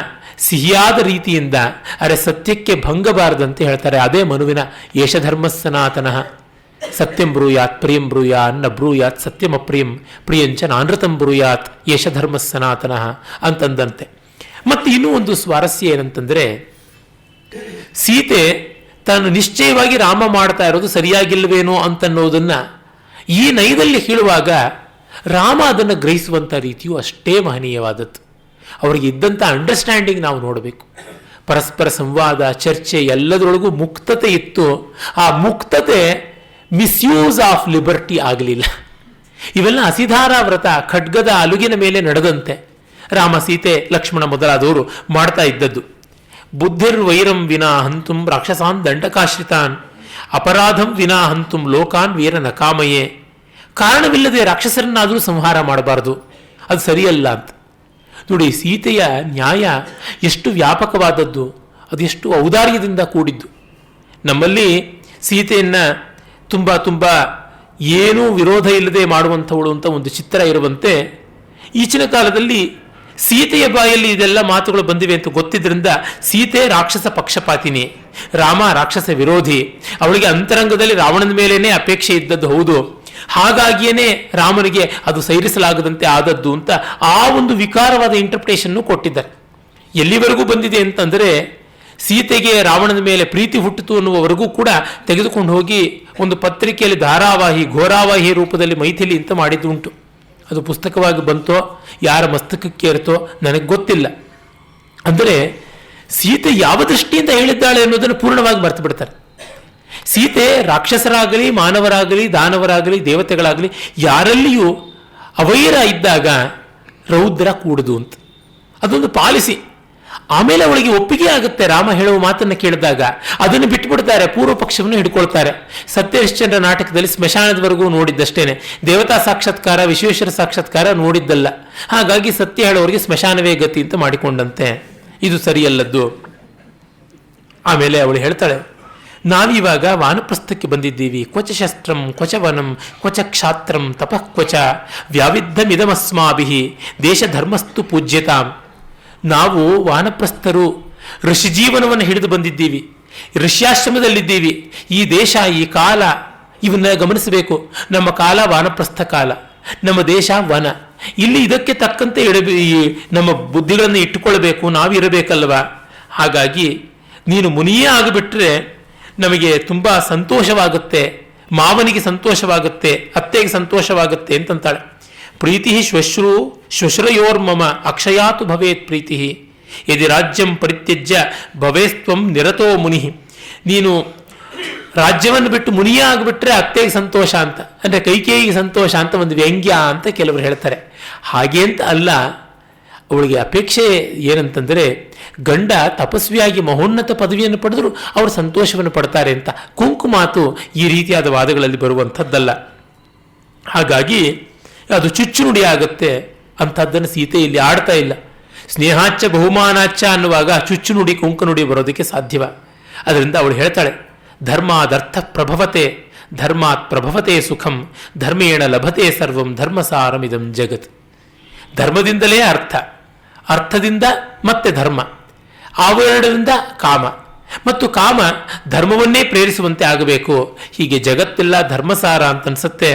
S1: ಸಿಹಿಯಾದ ರೀತಿಯಿಂದ, ಅರೆ ಸತ್ಯಕ್ಕೆ ಭಂಗಬಾರದಂತೆ ಹೇಳ್ತಾರೆ. ಅದೇ ಮನುವಿನ ಯಶಧರ್ಮ ಸನಾತನಃ. ಸತ್ಯಂ ಬ್ರೂಯಾತ್ ಪ್ರಿಯಂ ಬ್ರೂಯಾತ್ ನ ಬ್ರೂಯಾತ್ ಸತ್ಯಂ ಅಪ್ರಿಯಂ ಪ್ರಿಯಂಚ ನಾನೃತಂ ಬ್ರೂಯಾತ್ ಯಶಧರ್ಮ ಸನಾತನಃ ಅಂತಂದಂತೆ. ಮತ್ತು ಇನ್ನೂ ಒಂದು ಸ್ವಾರಸ್ಯ ಏನಂತಂದರೆ, ಸೀತೆ ತಾನು ನಿಶ್ಚಯವಾಗಿ ರಾಮ ಮಾಡ್ತಾ ಇರೋದು ಸರಿಯಾಗಿಲ್ವೇನೋ ಅಂತನ್ನೋದನ್ನು ಈ ನಯದಲ್ಲಿ ಹೇಳುವಾಗ ರಾಮ ಅದನ್ನು ಗ್ರಹಿಸುವಂಥ ರೀತಿಯು ಅಷ್ಟೇ ಮಹನೀಯವಾದದ್ದು. ಅವರಿಗೆ ಇದ್ದಂಥ ಅಂಡರ್ಸ್ಟ್ಯಾಂಡಿಂಗ್ ನಾವು ನೋಡಬೇಕು. ಪರಸ್ಪರ ಸಂವಾದ, ಚರ್ಚೆ ಎಲ್ಲದರೊಳಗೂ ಮುಕ್ತತೆ ಇತ್ತು. ಆ ಮುಕ್ತತೆ ಮಿಸ್ಯೂಸ್ ಆಫ್ ಲಿಬರ್ಟಿ ಆಗಲಿಲ್ಲ. ಇವೆಲ್ಲ ಹಸಿಧಾರ ವ್ರತ, ಖಡ್ಗದ ಅಲುಗಿನ ಮೇಲೆ ನಡೆದಂತೆ ರಾಮ, ಸೀತೆ, ಲಕ್ಷ್ಮಣ ಮೊದಲಾದವರು ಮಾಡ್ತಾ ಇದ್ದದ್ದು. ಬುದ್ಧಿರ್ವೈರಂ ವಿನಾ ಹಂತುಂ ರಾಕ್ಷಸಾನ್ ದಂಡಕಾಶ್ರಿತಾನ್ ಅಪರಾಧಂ ವಿನಾ ಹಂತುಂ ಲೋಕಾನ್ ವೀರ ನಕಾಮಯೇ. ಕಾರಣವಿಲ್ಲದೆ ರಾಕ್ಷಸರನ್ನಾದರೂ ಸಂಹಾರ ಮಾಡಬಾರದು, ಅದು ಸರಿಯಲ್ಲ ಅಂತ. ನೋಡಿ, ಸೀತೆಯ ನ್ಯಾಯ ಎಷ್ಟು ವ್ಯಾಪಕವಾದದ್ದು, ಅದೆಷ್ಟು ಔದಾರ್ಯದಿಂದ ಕೂಡಿದ್ದು. ನಮ್ಮಲ್ಲಿ ಸೀತೆಯನ್ನು ತುಂಬ ತುಂಬ ಏನೂ ವಿರೋಧ ಇಲ್ಲದೆ ಮಾಡುವಂಥವಳು ಅಂತ ಒಂದು ಚಿತ್ರ ಇರುವಂತೆ, ಈಚಿನ ಕಾಲದಲ್ಲಿ ಸೀತೆಯ ಬಾಯಲ್ಲಿ ಇದೆಲ್ಲ ಮಾತುಗಳು ಬಂದಿವೆ ಅಂತ ಗೊತ್ತಿದ್ದರಿಂದ ಸೀತೆ ರಾಕ್ಷಸ ಪಕ್ಷಪಾತಿನಿ, ರಾಮ ರಾಕ್ಷಸ ವಿರೋಧಿ. ಅವಳಿಗೆ ಅಂತರಂಗದಲ್ಲಿ ರಾವಣನ ಮೇಲೇನೆ ಅಪೇಕ್ಷೆ ಇದ್ದದ್ದು ಹೌದು, ಹಾಗಾಗಿಯೇ ರಾಮನಿಗೆ ಅದು ಸೈರಿಸಲಾಗದಂತೆ ಆದದ್ದು ಅಂತ ಆ ಒಂದು ವಿಕಾರವಾದ ಇಂಟರ್ಪ್ರಿಟೇಷನ್ನು ಕೊಟ್ಟಿದ್ದಾರೆ. ಎಲ್ಲಿವರೆಗೂ ಬಂದಿದೆ ಅಂತಂದರೆ, ಸೀತೆಗೆ ರಾವಣನ ಮೇಲೆ ಪ್ರೀತಿ ಹುಟ್ಟಿತು ಅನ್ನುವವರೆಗೂ ಕೂಡ ತೆಗೆದುಕೊಂಡು ಹೋಗಿ ಒಂದು ಪತ್ರಿಕೆಯಲ್ಲಿ ಧಾರಾವಾಹಿ, ಘೋರಾವಾಹಿ ರೂಪದಲ್ಲಿ ಮೈಥಿಲಿ ಅಂತ ಮಾಡಿದ್ದು ಉಂಟು. ಅದು ಪುಸ್ತಕವಾಗಿ ಬಂತೋ ಯಾರ ಮಸ್ತಕಕ್ಕೆ ಏರ್ತೋ ನನಗೆ ಗೊತ್ತಿಲ್ಲ. ಅಂದರೆ ಸೀತೆ ಯಾವ ದೃಷ್ಟಿಯಿಂದ ಹೇಳಿದ್ದಾಳೆ ಅನ್ನೋದನ್ನು ಪೂರ್ಣವಾಗಿ ಮರೆತು ಬಿಡ್ತಾರೆ. ಸೀತೆ ರಾಕ್ಷಸರಾಗಲಿ, ಮಾನವರಾಗಲಿ, ದಾನವರಾಗಲಿ, ದೇವತೆಗಳಾಗಲಿ ಯಾರಲ್ಲಿಯೂ ಅವೈರ ಇದ್ದಾಗ ರೌದ್ರ ಕೂಡುದು ಅಂತ ಅದೊಂದು ಪಾಲಿಸಿ. ಆಮೇಲೆ ಅವಳಿಗೆ ಒಪ್ಪಿಗೆ ಆಗುತ್ತೆ ರಾಮ ಹೇಳುವ ಮಾತನ್ನು ಕೇಳಿದಾಗ, ಅದನ್ನು ಬಿಟ್ಟುಬಿಡ್ತಾರೆ, ಪೂರ್ವ ಪಕ್ಷವನ್ನು ಹಿಡ್ಕೊಳ್ತಾರೆ. ಸತ್ಯಹರಿಶ್ಚಂದ್ರ ನಾಟಕದಲ್ಲಿ ಸ್ಮಶಾನದವರೆಗೂ ನೋಡಿದ್ದಷ್ಟೇನೆ, ದೇವತಾ ಸಾಕ್ಷಾತ್ಕಾರ, ವಿಶ್ವೇಶ್ವರ ಸಾಕ್ಷಾತ್ಕಾರ ನೋಡಿದ್ದಲ್ಲ. ಹಾಗಾಗಿ ಸತ್ಯ ಹೇಳೋರಿಗೆ ಸ್ಮಶಾನವೇ ಗತಿ ಅಂತ ಮಾಡಿಕೊಂಡಂತೆ. ಇದು ಸರಿಯಲ್ಲದ್ದು. ಆಮೇಲೆ ಅವಳು ಹೇಳ್ತಾಳೆ, ನಾವಿವಾಗ ವಾನಪ್ರಸ್ಥಕ್ಕೆ ಬಂದಿದ್ದೀವಿ. ಕ್ವಚ ಶಸ್ತ್ರಂ ಕ್ವಚ ವನಂ ಕ್ವಚ ಕ್ಷಾತ್ರಂ ತಪಃ ಕ್ವಚ ವ್ಯಾವಿದ್ಧಮಿದಮಸ್ಮಾಭಿಃ ದೇಶಧರ್ಮಸ್ತು ಪೂಜ್ಯತಾಂ. ನಾವು ವಾನಪ್ರಸ್ಥರು, ಋಷಿ ಜೀವನವನ್ನು ಹಿಡಿದು ಬಂದಿದ್ದೀವಿ, ಋಷ್ಯಾಶ್ರಮದಲ್ಲಿದ್ದೀವಿ. ಈ ದೇಶ, ಈ ಕಾಲ, ಇವನ್ನ ಗಮನಿಸಬೇಕು. ನಮ್ಮ ಕಾಲ ವಾನಪ್ರಸ್ಥ ಕಾಲ, ನಮ್ಮ ದೇಶ ವನ. ಇಲ್ಲಿ ಇದಕ್ಕೆ ತಕ್ಕಂತೆ ನಮ್ಮ ಬುದ್ಧಿಗಳನ್ನು ಇಟ್ಟುಕೊಳ್ಬೇಕು, ನಾವಿರಬೇಕಲ್ವ. ಹಾಗಾಗಿ ನೀನು ಮುನಿಯೇ ಆಗಿಬಿಟ್ರೆ ನಮಗೆ ತುಂಬ ಸಂತೋಷವಾಗುತ್ತೆ, ಮಾವನಿಗೆ ಸಂತೋಷವಾಗುತ್ತೆ, ಅತ್ತೆಗೆ ಸಂತೋಷವಾಗುತ್ತೆ ಅಂತಂತಾಳೆ. ಪ್ರೀತಿ ಶ್ವಶ್ರಯೋರ್ಮಮ ಅಕ್ಷಯಾತು ಭವೇತ್ ಪ್ರೀತಿ ಯದಿ ರಾಜ್ಯಂ ಪರಿತ್ಯಜ್ಯ ಭವೇಸ್ತ್ವಂ ನಿರತೋ ಮುನಿ. ನೀನು ರಾಜ್ಯವನ್ನು ಬಿಟ್ಟು ಮುನಿಯೇ ಆಗಿಬಿಟ್ರೆ ಅತ್ತೆಗೆ ಸಂತೋಷ ಅಂತ, ಅಂದರೆ ಕೈಕೇಯಿಗೆ ಸಂತೋಷ ಅಂತ ಒಂದು ವ್ಯಂಗ್ಯ ಅಂತ ಕೆಲವರು ಹೇಳ್ತಾರೆ. ಹಾಗೆ ಅಂತ ಅಲ್ಲ. ಅವಳಿಗೆ ಅಪೇಕ್ಷೆ ಏನಂತಂದರೆ, ಗಂಡ ತಪಸ್ವಿಯಾಗಿ ಮಹೋನ್ನತ ಪದವಿಯನ್ನು ಪಡೆದರೂ ಅವರು ಸಂತೋಷವನ್ನು ಪಡ್ತಾರೆ ಅಂತ. ಕುಂಕುಮಾತು ಈ ರೀತಿಯಾದ ವಾದಗಳಲ್ಲಿ ಬರುವಂಥದ್ದಲ್ಲ. ಹಾಗಾಗಿ ಅದು ಚುಚ್ಚುನುಡಿ ಆಗುತ್ತೆ. ಅಂಥದ್ದನ್ನು ಸೀತೆ ಇಲ್ಲಿ ಆಡ್ತಾ ಇಲ್ಲ. ಸ್ನೇಹಾಚ್ಚ ಬಹುಮಾನಾಚ್ಚ ಅನ್ನುವಾಗ ಚುಚ್ಚುನುಡಿ, ಕುಂಕುನುಡಿ ಬರೋದಕ್ಕೆ ಸಾಧ್ಯವ. ಅದರಿಂದ ಅವಳು ಹೇಳ್ತಾಳೆ, ಧರ್ಮಾದರ್ಥ ಪ್ರಭವತೆ, ಧರ್ಮಾತ್ ಪ್ರಭವತೆ ಸುಖಂ, ಧರ್ಮೇಣ ಲಭತೆ ಸರ್ವಂ, ಧರ್ಮಸಾರಮಿದಂ ಜಗತ್. ಧರ್ಮದಿಂದಲೇ ಅರ್ಥ, ಅರ್ಥದಿಂದ ಮತ್ತೆ ಧರ್ಮ, ಅವೆರಡರಿಂದ ಕಾಮ, ಮತ್ತು ಕಾಮ ಧರ್ಮವನ್ನೇ ಪ್ರೇರಿಸುವಂತೆ ಆಗಬೇಕು. ಹೀಗೆ ಜಗತ್ತೆಲ್ಲ ಧರ್ಮಸಾರ ಅಂತ ಅನ್ಸುತ್ತೆ.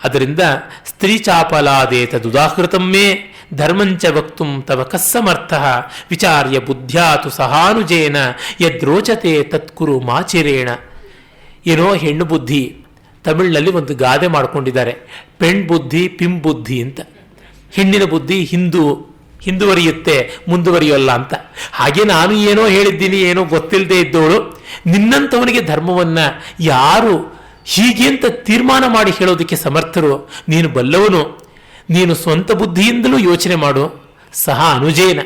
S1: ಅದರಿಂದ ಸ್ತ್ರೀ ಚಾಪಲಾದೇತ ದುದಾಹೃತಮ್ಮೇ ಧರ್ಮಂಚ ವಕ್ತುಂ ತವ ಕಸ್ಸಮರ್ಥ ವಿಚಾರ್ಯ ಬುದ್ಧ್ಯಾತು ಸಹಾನುಜೇನ ಯದ್ರೋಚತೆ ತತ್ಕುರು ಮಾಚಿರೇಣ. ಏನೋ ಹೆಣ್ಣು ಬುದ್ಧಿ, ತಮಿಳಿನಲ್ಲಿ ಒಂದು ಗಾದೆ ಮಾಡಿಕೊಂಡಿದ್ದಾರೆ, ಪೆಣ್ ಬುದ್ಧಿ ಪಿಂ ಬುದ್ಧಿ ಅಂತ. ಹೆಣ್ಣಿನ ಬುದ್ಧಿ ಹಿಂದುವರಿಯುತ್ತೆ, ಮುಂದುವರಿಯೋಲ್ಲ ಅಂತ. ಹಾಗೆ ನಾನು ಏನೋ ಹೇಳಿದ್ದೀನಿ, ಏನೋ ಗೊತ್ತಿಲ್ಲದೆ ಇದ್ದವಳು. ನಿನ್ನಂಥವನಿಗೆ ಧರ್ಮವನ್ನು ಯಾರು ಹೀಗೆ ಅಂತ ತೀರ್ಮಾನ ಮಾಡಿ ಹೇಳೋದಕ್ಕೆ ಸಮರ್ಥರು? ನೀನು ಬಲ್ಲವನು, ನೀನು ಸ್ವಂತ ಬುದ್ಧಿಯಿಂದಲೂ ಯೋಚನೆ ಮಾಡು. ಸಹ ಅನುಜೇನ.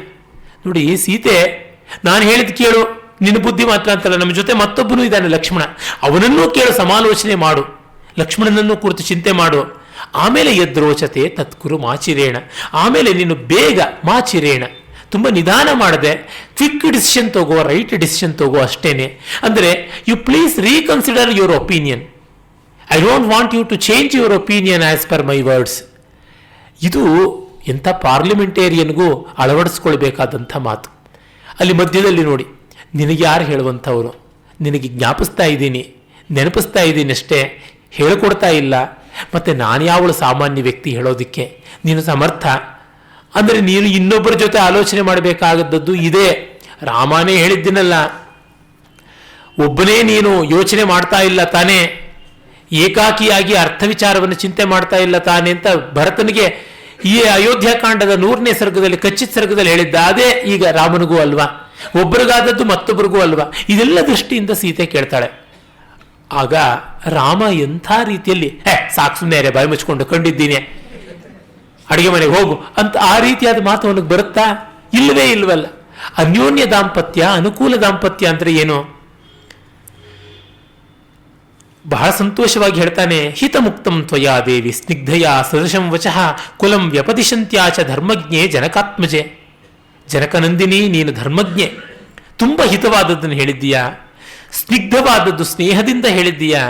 S1: ನೋಡಿ, ಸೀತೆ ನಾನು ಹೇಳಿದ್ ಕೇಳು, ನಿನ್ನ ಬುದ್ಧಿ ಮಾತ್ರ ಅಂತಲ್ಲ, ನಮ್ಮ ಜೊತೆ ಮತ್ತೊಬ್ಬನು ಇದ್ದಾನೆ ಲಕ್ಷ್ಮಣ, ಅವನನ್ನೂ ಕೇಳು, ಸಮಾಲೋಚನೆ ಮಾಡು, ಲಕ್ಷ್ಮಣನನ್ನು ಕುರಿತು ಚಿಂತೆ ಮಾಡು. ಆಮೇಲೆ ಯದ್ರೋಚತೆ ತತ್ಕುರು ಮಾಚಿರೇಣ. ಆಮೇಲೆ ನೀನು ಬೇಗ ಮಾಚಿರೇಣ, ತುಂಬ ನಿಧಾನ ಮಾಡದೆ ಕ್ವಿಕ್ ಡಿಸಿಷನ್ ತಗೋ, ರೈಟ್ ಡಿಸಿಷನ್ ತಗೋ ಅಷ್ಟೇನೆ. ಅಂದರೆ you please reconsider your opinion. I don't want you to change your opinion as per my words. ಇದು ಎಂಥ ಪಾರ್ಲಿಮೆಂಟೇರಿಯನ್ಗೂ ಅಳವಡಿಸ್ಕೊಳ್ಬೇಕಾದಂಥ ಮಾತು. ಅಲ್ಲಿ ಮಧ್ಯದಲ್ಲಿ ನೋಡಿ, ನಿನಗೆ ಯಾರು ಹೇಳುವಂಥವರು? ನಿನಗೆ ಜ್ಞಾಪಿಸ್ತಾ ಇದ್ದೀನಿ, ನೆನಪಿಸ್ತಾ ಇದ್ದೀನಿ ಅಷ್ಟೇ, ಹೇಳಿಕೊಡ್ತಾ ಇಲ್ಲ. ಮತ್ತು ನಾನು ಯಾವಳು ಸಾಮಾನ್ಯ ವ್ಯಕ್ತಿ ಹೇಳೋದಕ್ಕೆ? ನೀನು ಸಮರ್ಥ ಅಂದರೆ ನೀನು ಇನ್ನೊಬ್ಬರ ಜೊತೆ ಆಲೋಚನೆ ಮಾಡಬೇಕಾಗದ್ದು ಇದೆ. ರಾಮನೇ ಹೇಳಿದ್ದೀನಲ್ಲ, ಒಬ್ಬನೇ ನೀನು ಯೋಚನೆ ಮಾಡ್ತಾ ಇಲ್ಲ ತಾನೇ, ಏಕಾಕಿಯಾಗಿ ಅರ್ಥ ವಿಚಾರವನ್ನು ಚಿಂತೆ ಮಾಡ್ತಾ ಇಲ್ಲ ತಾನೇ ಅಂತ ಭರತನಿಗೆ ಈ ಅಯೋಧ್ಯಾಕಾಂಡದ 100ನೇ ಸರ್ಗದಲ್ಲಿ, ಕಚ್ಚಿತ್ ಸರ್ಗದಲ್ಲಿ ಹೇಳಿದ್ದ. ಅದೇ ಈಗ ರಾಮನಿಗೂ ಅಲ್ವಾ, ಒಬ್ಬರಿಗಾದದ್ದು ಮತ್ತೊಬ್ಬರಿಗೂ ಅಲ್ವಾ? ಇದೆಲ್ಲ ದೃಷ್ಟಿಯಿಂದ ಸೀತೆ ಕೇಳ್ತಾಳೆ. ಆಗ ರಾಮ ಎಂಥ ರೀತಿಯಲ್ಲಿ ಸಾಕು ಸುಮ್ಮನೆ ಬಾಯಿ ಮುಚ್ಕೊಂಡು ಕಂಡಿದ್ದೀನಿ, ಅಡಿಗೆ ಮನೆಗೆ ಹೋಗು ಅಂತ ಆ ರೀತಿಯಾದ ಮಾತು ಅವನಿಗೆ ಬರುತ್ತಾ? ಇಲ್ಲವೇ ಇಲ್ವಲ್ಲ. ಅನ್ಯೋನ್ಯ ದಾಂಪತ್ಯ, ಅನುಕೂಲ ದಾಂಪತ್ಯ ಅಂದ್ರೆ ಏನು? ಬಹಳ ಸಂತೋಷವಾಗಿ ಹೇಳ್ತಾನೆ, ಹಿತಮುಕ್ತಂ ತ್ವಯಾ ದೇವಿ ಸ್ನಿಗ್ಧಯ ಸದೃಶಂ ವಚಃ ಕುಲಂ ವ್ಯಪದಿಶಂತ್ಯಾಚ ಧರ್ಮಜ್ಞೆ ಜನಕಾತ್ಮಜೆ. ಜನಕನಂದಿನಿ, ನೀನು ಧರ್ಮಜ್ಞೆ, ತುಂಬ ಹಿತವಾದದ್ದನ್ನು ಹೇಳಿದ್ದೀಯಾ, ಸ್ನಿಗ್ಧವಾದದ್ದು ಸ್ನೇಹದಿಂದ ಹೇಳಿದ್ದೀಯಾ,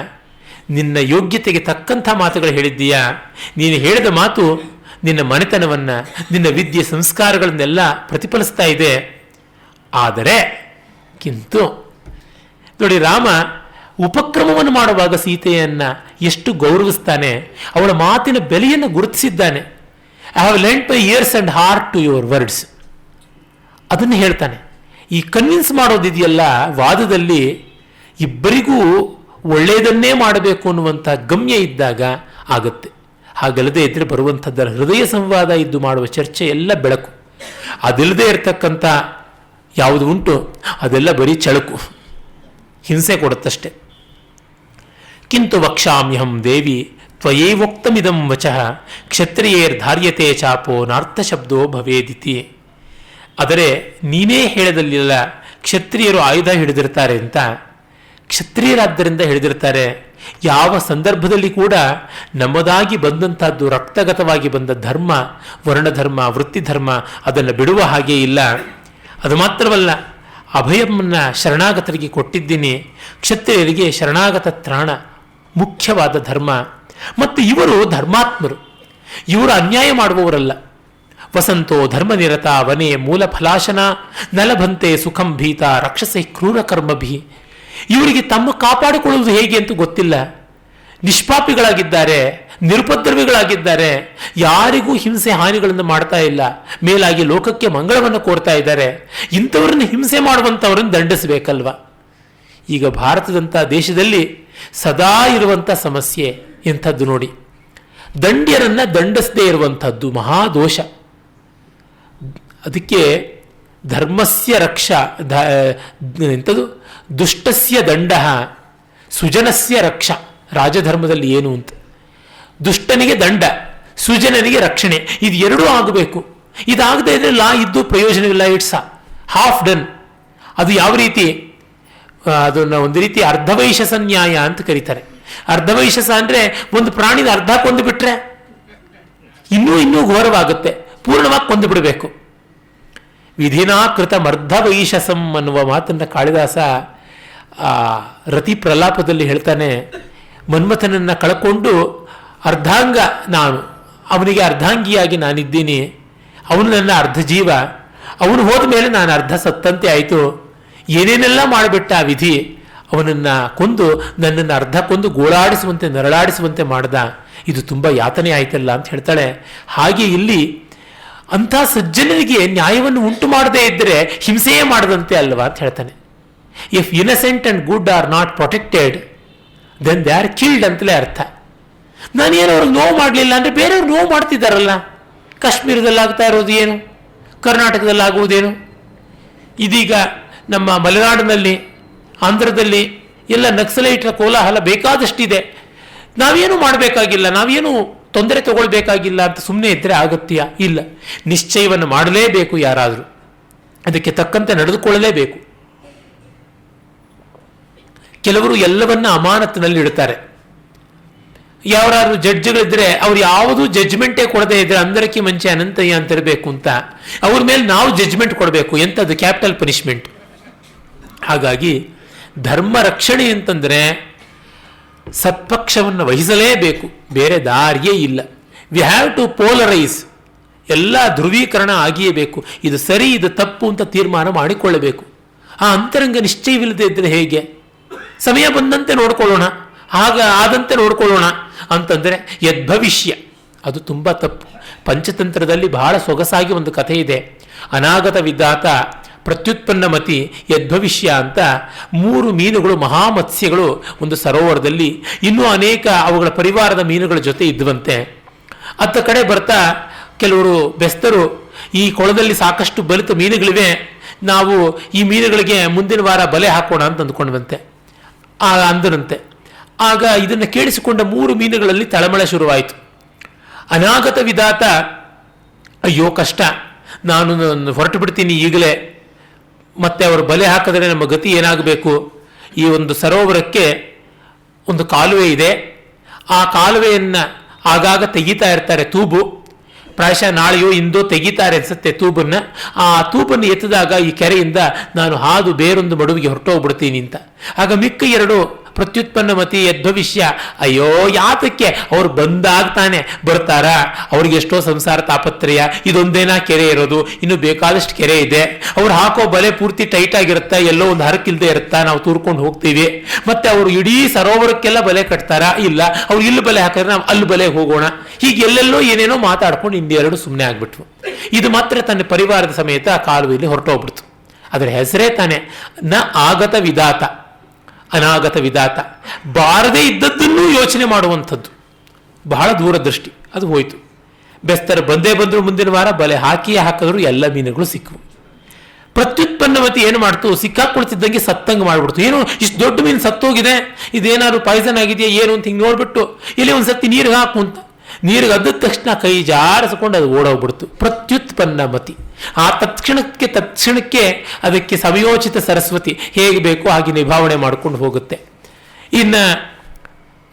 S1: ನಿನ್ನ ಯೋಗ್ಯತೆಗೆ ತಕ್ಕಂಥ ಮಾತುಗಳು ಹೇಳಿದ್ದೀಯಾ. ನೀನು ಹೇಳಿದ ಮಾತು ನಿನ್ನ ಮನೆತನವನ್ನು, ನಿನ್ನ ವಿದ್ಯೆ ಸಂಸ್ಕಾರಗಳನ್ನೆಲ್ಲ ಪ್ರತಿಫಲಿಸ್ತಾ ಇದೆ. ಆದರೆ ಕಿಂತು ನೋಡಿ, ರಾಮ ಉಪಕ್ರಮವನ್ನು ಮಾಡುವಾಗ ಸೀತೆಯನ್ನು ಎಷ್ಟು ಗೌರವಿಸ್ತಾನೆ, ಅವಳ ಮಾತಿನ ಬೆಲೆಯನ್ನು ಗುರುತಿಸಿದ್ದಾನೆ. I have lent my ears and heart to your words ಅದನ್ನು ಹೇಳ್ತಾನೆ. ಈ ಕನ್ವಿನ್ಸ್ ಮಾಡೋದಿದೆಯಲ್ಲ, ವಾದದಲ್ಲಿ ಇಬ್ಬರಿಗೂ ಒಳ್ಳೆಯದನ್ನೇ ಮಾಡಬೇಕು ಅನ್ನುವಂಥ ಗಮ್ಯ ಇದ್ದಾಗ ಆಗುತ್ತೆ. ಹಾಗಲ್ಲದೆ ಇದ್ದರೆ ಬರುವಂಥದ್ದರ ಹೃದಯ ಸಂವಾದ ಇದ್ದು ಮಾಡುವ ಚರ್ಚೆ ಎಲ್ಲ ಬೆಳಕು. ಅದಿಲ್ಲದೆ ಇರತಕ್ಕಂಥ ಯಾವುದು ಉಂಟು ಅದೆಲ್ಲ ಬರೀ ಚಳಕು, ಹಿಂಸೆ ಕೊಡುತ್ತಷ್ಟೆ. ಕಿಂತು ವಕ್ಷಾಮ್ಯಹಂ ದೇವಿ ತ್ವಯೈವೋಕ್ತಮಿದಂ ವಚಃ ಕ್ಷತ್ರಿಯೇರ್ಧಾರ್ಯತೆ ಚಾಪೋ ನಾರ್ಥ ಶಬ್ದೋ ಭವೇದಿತಿ. ಆದರೆ ನೀನೇ ಹೇಳದಲ್ಲಿಲ್ಲ ಕ್ಷತ್ರಿಯರು ಆಯುಧ ಹಿಡಿದಿರ್ತಾರೆ ಅಂತ. ಕ್ಷತ್ರಿಯರಾದ್ದರಿಂದ ಹಿಡಿದಿರ್ತಾರೆ. ಯಾವ ಸಂದರ್ಭದಲ್ಲಿ ಕೂಡ ನಮ್ಮದಾಗಿ ಬಂದಂಥದ್ದು ರಕ್ತಗತವಾಗಿ ಬಂದ ಧರ್ಮ, ವರ್ಣಧರ್ಮ, ವೃತ್ತಿಧರ್ಮ ಅದನ್ನು ಬಿಡುವ ಹಾಗೆ ಇಲ್ಲ. ಅದು ಮಾತ್ರವಲ್ಲ, ಅಭಯವನ್ನು ಶರಣಾಗತರಿಗೆ ಕೊಟ್ಟಿದ್ದೀನಿ. ಕ್ಷತ್ರಿಯರಿಗೆ ಶರಣಾಗತ ತ್ರಾಣ ಮುಖ್ಯವಾದ ಧರ್ಮ. ಮತ್ತು ಇವರು ಧರ್ಮಾತ್ಮರು, ಇವರು ಅನ್ಯಾಯ ಮಾಡುವವರಲ್ಲ. ವಸಂತೋ ಧರ್ಮನಿರತ ವನೇ ಮೂಲ ಫಲಾಶನ ನಲಭಂತೆ ಸುಖಂ ಭೀತ ರಕ್ಷಸೆ ಕ್ರೂರ ಕರ್ಮಭಿ. ಇವರಿಗೆ ತಮ್ಮ ಕಾಪಾಡಿಕೊಳ್ಳುವುದು ಹೇಗೆ ಅಂತ ಗೊತ್ತಿಲ್ಲ. ನಿಷ್ಪಾಪಿಗಳಾಗಿದ್ದಾರೆ, ನಿರುಪದ್ರವಿಗಳಾಗಿದ್ದಾರೆ, ಯಾರಿಗೂ ಹಿಂಸೆ ಹಾನಿಗಳನ್ನು ಮಾಡ್ತಾ ಇಲ್ಲ, ಮೇಲಾಗಿ ಲೋಕಕ್ಕೆ ಮಂಗಳವನ್ನು ಕೋರ್ತಾ ಇದ್ದಾರೆ. ಇಂಥವ್ರನ್ನ ಹಿಂಸೆ ಮಾಡುವಂಥವ್ರನ್ನ ದಂಡಿಸಬೇಕಲ್ವ. ಈಗ ಭಾರತದಂಥ ದೇಶದಲ್ಲಿ ಸದಾ ಇರುವಂಥ ಸಮಸ್ಯೆ ಎಂಥದ್ದು ನೋಡಿ, ದಂಡ್ಯರನ್ನು ದಂಡಿಸದೇ ಇರುವಂಥದ್ದು ಮಹಾದೋಷ. ಅದಕ್ಕೆ ಧರ್ಮಸ್ಯ ರಕ್ಷಾ ಎಂಥದ್ದು ದುಷ್ಟಸ್ಯ ದಂಡ ಸುಜನಸ್ಯ ರಕ್ಷಾ. ರಾಜಧರ್ಮದಲ್ಲಿ ಏನು ಅಂತ, ದುಷ್ಟನಿಗೆ ದಂಡ, ಸುಜನನಿಗೆ ರಕ್ಷಣೆ, ಇದು ಎರಡೂ ಆಗಬೇಕು. ಇದಾಗದೇ ಇದ್ರೆ ಲಾ ಇದ್ದು ಪ್ರಯೋಜನವಿಲ್ಲ, ಇಟ್ಸ್ ಹಾಫ್ ಡನ್. ಅದು ಯಾವ ರೀತಿ, ಅದನ್ನು ಒಂದು ರೀತಿ ಅರ್ಧವೈಶಸ ನ್ಯಾಯ ಅಂತ ಕರೀತಾರೆ. ಅರ್ಧವೈಶಸ ಅಂದರೆ ಒಂದು ಪ್ರಾಣಿನ ಅರ್ಧ ಕೊಂದು ಬಿಟ್ರೆ ಇನ್ನೂ ಘೋರವಾಗುತ್ತೆ, ಪೂರ್ಣವಾಗಿ ಕೊಂದು ಬಿಡಬೇಕು. ವಿಧಿನಾಕೃತ ಮರ್ಧವೈಶಸಂ ಅನ್ನುವ ಮಾತನ್ನು ಕಾಳಿದಾಸ ರತಿ ಪ್ರಲಾಪದಲ್ಲಿ ಹೇಳ್ತಾನೆ. ಮನ್ಮಥನನ್ನು ಕಳ್ಕೊಂಡು ಅರ್ಧಾಂಗ ನಾನು, ಅವನಿಗೆ ಅರ್ಧಾಂಗಿಯಾಗಿ ನಾನಿದ್ದೀನಿ, ಅವನು ನನ್ನ ಅರ್ಧ ಜೀವ, ಅವನು ಹೋದ ಮೇಲೆ ನಾನು ಅರ್ಧ ಸತ್ತಂತೆ ಆಯಿತು. ಏನೇನೆಲ್ಲ ಮಾಡಿಬಿಟ್ಟ ಆ ವಿಧಿ, ಅವನನ್ನು ಕೊಂದು ನನ್ನನ್ನು ಅರ್ಧ ಕೊಂದು ಗೋಳಾಡಿಸುವಂತೆ ನರಳಾಡಿಸುವಂತೆ ಮಾಡ್ದ. ಇದು ತುಂಬ ಯಾತನೆ ಆಯ್ತಲ್ಲ ಅಂತ ಹೇಳ್ತಾಳೆ. ಹಾಗೆ ಇಲ್ಲಿ ಅಂಥ ಸಜ್ಜನರಿಗೆ ನ್ಯಾಯವನ್ನು ಉಂಟು ಮಾಡದೇ ಇದ್ದರೆ ಹಿಂಸೆಯೇ ಮಾಡದಂತೆ ಅಲ್ವಾ ಅಂತ ಹೇಳ್ತಾನೆ. If innocent and good are not protected then they are killed ಅಂತಲೇ ಅರ್ಥ. ನಾನೇನು ಅವ್ರಿಗೆ ನೋವು ಮಾಡಲಿಲ್ಲ ಅಂದರೆ ಬೇರೆಯವ್ರು ನೋವು ಮಾಡ್ತಿದ್ದಾರಲ್ಲ. ಕಾಶ್ಮೀರದಲ್ಲಿ ಆಗ್ತಾ ಇರೋದು ಏನು, ಕರ್ನಾಟಕದಲ್ಲಿ ಆಗುವುದೇನು, ಇದೀಗ ನಮ್ಮ ಮಲೆನಾಡಿನಲ್ಲಿ, ಆಂಧ್ರದಲ್ಲಿ ಎಲ್ಲ ನಕ್ಸಲೈಟ್ರ ಕೋಲಾಹಲ ಬೇಕಾದಷ್ಟಿದೆ. ನಾವೇನು ಮಾಡಬೇಕಾಗಿಲ್ಲ, ನಾವೇನು ತೊಂದರೆ ತಗೊಳ್ಬೇಕಾಗಿಲ್ಲ ಅಂತ ಸುಮ್ಮನೆ ಇದ್ದರೆ ಅಗತ್ಯ ಇಲ್ಲ. ನಿಶ್ಚಯವನ್ನು ಮಾಡಲೇಬೇಕು, ಯಾರಾದರೂ ಅದಕ್ಕೆ ತಕ್ಕಂತೆ ನಡೆದುಕೊಳ್ಳಲೇಬೇಕು. ಕೆಲವರು ಎಲ್ಲವನ್ನ ಅಮಾನತಿನಲ್ಲಿ ಇಡ್ತಾರೆ. ಯಾರಾದ್ರು ಜಡ್ಜ್ಗಳಿದ್ರೆ ಅವ್ರು ಯಾವುದೂ ಜಡ್ಜ್ಮೆಂಟೇ ಕೊಡದೇ ಇದ್ರೆ ಅಂದರಕ್ಕೆ ಮಂಚೆ ಅನಂತಯ್ಯ ಅಂತಿರಬೇಕು ಅಂತ ಅವ್ರ ಮೇಲೆ ನಾವು ಜಡ್ಜ್ಮೆಂಟ್ ಕೊಡಬೇಕು. ಎಂಥದ್ದು ಕ್ಯಾಪಿಟಲ್ ಪನಿಷ್ಮೆಂಟ್. ಹಾಗಾಗಿ ಧರ್ಮ ರಕ್ಷಣೆ ಅಂತಂದರೆ ಸತ್ಪಕ್ಷವನ್ನು ವಹಿಸಲೇಬೇಕು, ಬೇರೆ ದಾರಿಯೇ ಇಲ್ಲ. ವಿ ಹ್ಯಾವ್ ಟು ಪೋಲರೈಸ್, ಎಲ್ಲ ಧ್ರುವೀಕರಣ ಆಗಿಯೇ ಬೇಕು. ಇದು ಸರಿ ಇದು ತಪ್ಪು ಅಂತ ತೀರ್ಮಾನ ಮಾಡಿಕೊಳ್ಳಬೇಕು. ಆ ಅಂತರಂಗ ನಿಶ್ಚಯವಿಲ್ಲದೆ ಇದ್ದರೆ ಹೇಗೆ? ಸಮಯ ಬಂದಂತೆ ನೋಡ್ಕೊಳ್ಳೋಣ, ಆಗ ಆದಂತೆ ನೋಡ್ಕೊಳ್ಳೋಣ ಅಂತಂದರೆ ಯದ್ಭವಿಷ್ಯ, ಅದು ತುಂಬ ತಪ್ಪು. ಪಂಚತಂತ್ರದಲ್ಲಿ ಬಹಳ ಸೊಗಸಾಗಿ ಒಂದು ಕಥೆ ಇದೆ. ಅನಾಗತ ವಿಧಾತ, ಪ್ರತ್ಯುತ್ಪನ್ನ ಮತಿ, ಯದ್ಭವಿಷ್ಯ ಅಂತ 3 ಮೀನುಗಳು, ಮಹಾಮತ್ಸ್ಯಗಳು ಒಂದು ಸರೋವರದಲ್ಲಿ ಇನ್ನೂ ಅನೇಕ ಅವುಗಳ ಪರಿವಾರದ ಮೀನುಗಳ ಜೊತೆ ಇದ್ದುವಂತೆ. ಅತ್ತ ಕಡೆ ಬರ್ತಾ ಕೆಲವರು ಬೆಸ್ತರು, ಈ ಕೊಳದಲ್ಲಿ ಸಾಕಷ್ಟು ಬಲಿತ ಮೀನುಗಳಿವೆ, ನಾವು ಈ ಮೀನುಗಳಿಗೆ ಮುಂದಿನ ವಾರ ಬಲೆ ಹಾಕೋಣ ಅಂತ ಅಂದ್ಕೊಂಡ್ವಂತೆ. ಅಂದರಂತೆ. ಆಗ ಇದನ್ನು ಕೇಳಿಸಿಕೊಂಡ 3 ಮೀನುಗಳಲ್ಲಿ ತಳಮಳ ಶುರುವಾಯಿತು. ಅನಾಗತ ವಿಧಾತ, ಅಯ್ಯೋ ಕಷ್ಟ, ನಾನು ಹೊರಟು ಬಿಡ್ತೀನಿ ಈಗಲೇ, ಮತ್ತೆ ಅವರು ಬಲೆ ಹಾಕಿದ್ರೆ ನಮ್ಮ ಗತಿ ಏನಾಗಬೇಕು? ಈ ಒಂದು ಸರೋವರಕ್ಕೆ ಒಂದು ಕಾಲುವೆ ಇದೆ, ಆ ಕಾಲುವೆಯನ್ನು ಆಗಾಗ ತೆಗಿತಾ ಇರ್ತಾರೆ, ತೂಬು. ಪ್ರಾಯಶಃ ನಾಳೆಯೋ ಇಂದೋ ತೆಗಿತಾರೆ ಅನ್ಸುತ್ತೆ ತೂಬನ್ನು. ಆ ತೂಬನ್ನು ಎತ್ತಿದಾಗ ಈ ಕೆರೆಯಿಂದ ನಾನು ಹಾದು ಬೇರೊಂದು ಮಡುವಿಗೆ ಹೊರಟೋಗ್ಬಿಡ್ತೀನಿ ಅಂತ. ಆಗ ಮಿಕ್ಕ 2 ಪ್ರತ್ಯುತ್ಪನ್ನ ಮತಿ, ಯದ್ಭವಿಷ್ಯ, ಅಯ್ಯೋ ಯಾತಕ್ಕೆ, ಅವ್ರು ಬಂದಾಗ್ತಾನೆ ಬರ್ತಾರಾ, ಅವ್ರಿಗೆ ಎಷ್ಟೋ ಸಂಸಾರ ತಾಪತ್ರಯ, ಇದೊಂದೇನಾ ಕೆರೆ ಇರೋದು, ಇನ್ನು ಬೇಕಾದಷ್ಟು ಕೆರೆ ಇದೆ, ಅವ್ರು ಹಾಕೋ ಬಲೆ ಪೂರ್ತಿ ಟೈಟ್ ಆಗಿರುತ್ತಾ, ಎಲ್ಲೋ ಒಂದು ಹರಕಿಲ್ದೆ ಇರುತ್ತಾ, ನಾವು ತೂರ್ಕೊಂಡು ಹೋಗ್ತೀವಿ. ಮತ್ತೆ ಅವರು ಇಡೀ ಸರೋವರಕ್ಕೆಲ್ಲ ಬಲೆ ಕಟ್ತಾರಾ? ಇಲ್ಲ, ಅವ್ರು ಇಲ್ಲಿ ಬಲೆ ಹಾಕಿದ್ರೆ ನಾವು ಅಲ್ಲಿ ಬಲೆಗೆ ಹೋಗೋಣ. ಹೀಗೆ ಎಲ್ಲೆಲ್ಲೋ ಏನೇನೋ ಮಾತಾಡ್ಕೊಂಡು ಇನ್ನೆರಡು ಸುಮ್ಮನೆ ಆಗ್ಬಿಟ್ವು. ಇದು ಮಾತ್ರ ತನ್ನ ಪರಿವಾರದ ಸಮೇತ ಆ ಕಾಲುವೆಯಲ್ಲಿ ಹೊರಟೋಗ್ಬಿಡ್ತು. ಅದರ ಹೆಸರೇ ತಾನೆ ನ ಆಗತ ವಿಧಾತ, ಅನಾಗತ ವಿಧಾತ. ಬಾರದೇ ಇದ್ದದ್ದನ್ನೂ ಯೋಚನೆ ಮಾಡುವಂಥದ್ದು, ಬಹಳ ದೂರದೃಷ್ಟಿ. ಅದು ಹೋಯಿತು. ಬೆಸ್ತರು ಬಂದೇ ಬಂದರು, ಮುಂದಿನ ವಾರ ಬಲೆ ಹಾಕಿಯೇ ಹಾಕಿದ್ರು, ಎಲ್ಲ ಮೀನುಗಳು ಸಿಕ್ಕವು. ಪ್ರತ್ಯುತ್ಪನ್ನವತಿ ಏನು ಮಾಡ್ತು, ಸಿಕ್ಕಾಕೊಳ್ತಿದ್ದಂಗೆ ಸತ್ತಂಗೆ ಮಾಡ್ಬಿಡ್ತು. ಏನು ಇಷ್ಟು ದೊಡ್ಡ ಮೀನು ಸತ್ತೋಗಿದೆ, ಇದೇನಾದ್ರು ಪಾಯ್ಸನ್ ಆಗಿದೆಯಾ ಏನು ಅಂತ ಹಿಂಗೆ ನೋಡ್ಬಿಟ್ಟು ಇಲ್ಲಿ ಒಂದು ಸತಿ ನೀರಿಗೆ ಹಾಕು ಅಂತ ನೀರಿಗೆ ಅದ್ದ ತಕ್ಷಣ ಕೈ ಜಾರಿಸ್ಕೊಂಡು ಅದು ಓಡೋಗ್ಬಿಡ್ತು. ಪ್ರತ್ಯುತ್ಪನ್ನ ಮತಿ. ಆ ತತ್ಕ್ಷಣಕ್ಕೆ ಅದಕ್ಕೆ ಸಮಯೋಚಿತ ಸರಸ್ವತಿ ಹೇಗೆ ಬೇಕೋ ಹಾಗೆ ನಿಭಾವಣೆ ಮಾಡ್ಕೊಂಡು ಹೋಗುತ್ತೆ. ಇನ್ನು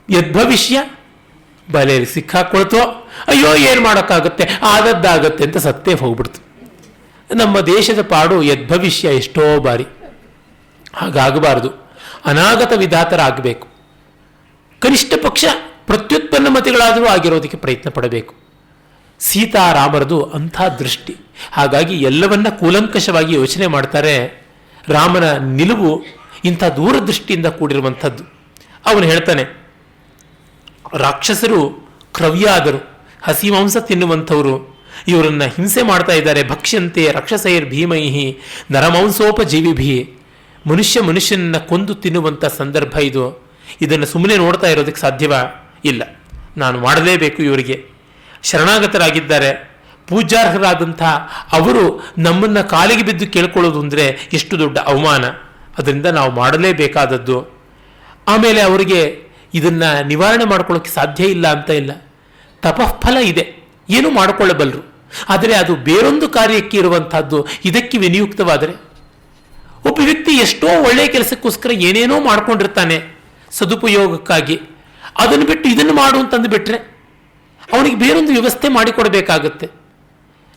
S1: ಯದ್ಭವಿಷ್ಯ, ಬಲೆಯಲ್ಲಿ ಸಿಕ್ಕಾಕೊಳ್ತೋ, ಅಯ್ಯೋ ಏನು ಮಾಡೋಕ್ಕಾಗುತ್ತೆ, ಆದದ್ದಾಗತ್ತೆ ಅಂತ ಸತ್ತೇ ಹೋಗ್ಬಿಡ್ತು. ನಮ್ಮ ದೇಶದ ಪಾಡು ಯದ್ಭವಿಷ್ಯ ಎಷ್ಟೋ ಬಾರಿ ಹಾಗಾಗಬಾರದು. ಅನಾಗತ ವಿಧಾತರಾಗಬೇಕು. ಕನಿಷ್ಠ ಪಕ್ಷ ಪ್ರತ್ಯುತ್ಪನ್ನ ಮತಿಗಳಾದರೂ ಆಗಿರೋದಕ್ಕೆ ಪ್ರಯತ್ನ ಪಡಬೇಕು. ಸೀತಾರಾಮರದು ಅಂಥ ದೃಷ್ಟಿ. ಹಾಗಾಗಿ ಎಲ್ಲವನ್ನ ಕೂಲಂಕಷವಾಗಿ ಯೋಚನೆ ಮಾಡ್ತಾರೆ. ರಾಮನ ನಿಲುವು ಇಂಥ ದೂರದೃಷ್ಟಿಯಿಂದ ಕೂಡಿರುವಂಥದ್ದು. ಅವನು ಹೇಳ್ತಾನೆ, ರಾಕ್ಷಸರು ಕ್ರವ್ಯಾದರು, ಹಸಿ ಮಾಂಸ ತಿನ್ನುವಂಥವರು, ಇವರನ್ನ ಹಿಂಸೆ ಮಾಡ್ತಾ ಇದ್ದಾರೆ. ಭಕ್ಷ್ಯಂತೆ ರಕ್ಷಸೈರ್ ಭೀಮೈಹಿ ನರಮಾಂಸೋಪಜೀವಿಭಿ. ಮನುಷ್ಯನನ್ನ ಕೊಂದು ತಿನ್ನುವಂಥ ಸಂದರ್ಭ ಇದು. ಇದನ್ನು ಸುಮ್ಮನೆ ನೋಡ್ತಾ ಇರೋದಕ್ಕೆ ಸಾಧ್ಯವಾ? ಇಲ್ಲ, ನಾನು ಮಾಡಲೇಬೇಕು. ಇವರಿಗೆ ಶರಣಾಗತರಾಗಿದ್ದಾರೆ, ಪೂಜ್ಯಾರ್ಹರಾದಂಥ ಅವರು ನಮ್ಮನ್ನು ಕಾಲಿಗೆ ಬಿದ್ದು ಕೇಳ್ಕೊಳ್ಳೋದು ಅಂದರೆ ಎಷ್ಟು ದೊಡ್ಡ ಅವಮಾನ. ಅದರಿಂದ ನಾವು ಮಾಡಲೇಬೇಕಾದದ್ದು. ಆಮೇಲೆ ಅವರಿಗೆ ಇದನ್ನು ನಿವಾರಣೆ ಮಾಡ್ಕೊಳ್ಳೋಕ್ಕೆ ಸಾಧ್ಯ ಇಲ್ಲ ಅಂತ ಇಲ್ಲ, ತಪಫಲ ಇದೆ, ಏನೂ ಮಾಡಿಕೊಳ್ಳಬಲ್ಲರು. ಆದರೆ ಅದು ಬೇರೊಂದು ಕಾರ್ಯಕ್ಕೆ ಇರುವಂತಹದ್ದು ಇದಕ್ಕೆ ವಿನಿಯುಕ್ತವಾದರೆ, ಒಬ್ಬ ವ್ಯಕ್ತಿ ಎಷ್ಟೋ ಒಳ್ಳೆಯ ಕೆಲಸಕ್ಕೋಸ್ಕರ ಏನೇನೋ ಮಾಡ್ಕೊಂಡಿರ್ತಾನೆ ಸದುಪಯೋಗಕ್ಕಾಗಿ, ಅದನ್ನು ಬಿಟ್ಟು ಇದನ್ನು ಮಾಡು ಅಂತಂದು ಬಿಟ್ರೆ ಅವನಿಗೆ ಬೇರೊಂದು ವ್ಯವಸ್ಥೆ ಮಾಡಿಕೊಡಬೇಕಾಗತ್ತೆ.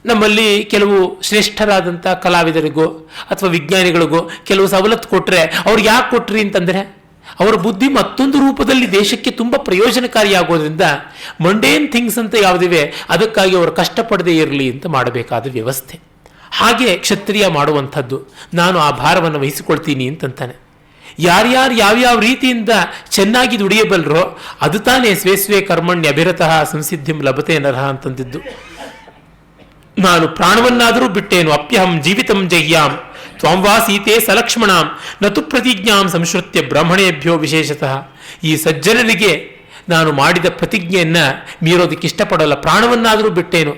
S1: ನಮ್ಮಲ್ಲಿ ಕೆಲವು ಶ್ರೇಷ್ಠರಾದಂಥ ಕಲಾವಿದರಿಗೋ ಅಥವಾ ವಿಜ್ಞಾನಿಗಳಿಗೋ ಕೆಲವು ಸವಲತ್ತು ಕೊಟ್ಟರೆ ಅವ್ರಿಗೆ ಯಾಕೆ ಕೊಟ್ರಿ ಅಂತಂದರೆ ಅವರ ಬುದ್ಧಿ ಮತ್ತೊಂದು ರೂಪದಲ್ಲಿ ದೇಶಕ್ಕೆ ತುಂಬ ಪ್ರಯೋಜನಕಾರಿಯಾಗೋದ್ರಿಂದ ಮಂಡೇನ್ ಥಿಂಗ್ಸ್ ಅಂತ ಯಾವುದಿವೆ ಅದಕ್ಕಾಗಿ ಅವರು ಕಷ್ಟಪಡದೇ ಇರಲಿ ಅಂತ ಮಾಡಬೇಕಾದ ವ್ಯವಸ್ಥೆ. ಹಾಗೆ ಕ್ಷತ್ರಿಯ ಮಾಡುವಂಥದ್ದು. ನಾನು ಆ ಭಾರವನ್ನು ವಹಿಸಿಕೊಳ್ತೀನಿ ಅಂತಂತಾನೆ. ಯಾರ್ಯಾರು ಯಾವ್ಯಾವ ರೀತಿಯಿಂದ ಚೆನ್ನಾಗಿ ದುಡಿಯಬಲ್ಲರೋ ಅದು ತಾನೇ ಸ್ವೇಸ್ವೇ ಕರ್ಮಣ್ಯ ಅಭಿರತಃ ಸಂಸಿದ್ಧಿಂ ಲಭತೆ ನರಹ ಅಂತಂದಿದ್ದು. ನಾನು ಪ್ರಾಣವನ್ನಾದರೂ ಬಿಟ್ಟೇನು. ಅಪ್ಯಹಂ ಜೀವಿತಂ ಜಹ್ಯಾಂ ತ್ವಾಂ ವಾ ಸೀತೆ ಸಲಕ್ಷ್ಮಣಾಂ ನತು ಪ್ರತಿಜ್ಞಾಂ ಸಂಶ್ರುತ್ಯ ಬ್ರಾಹ್ಮಣೇಭ್ಯೋ ವಿಶೇಷತಃ. ಈ ಸಜ್ಜನರಿಗೆ ನಾನು ಮಾಡಿದ ಪ್ರತಿಜ್ಞೆಯನ್ನು ಮೀರೋದಕ್ಕೆ ಇಷ್ಟಪಡಲ್ಲ. ಪ್ರಾಣವನ್ನಾದರೂ ಬಿಟ್ಟೇನು,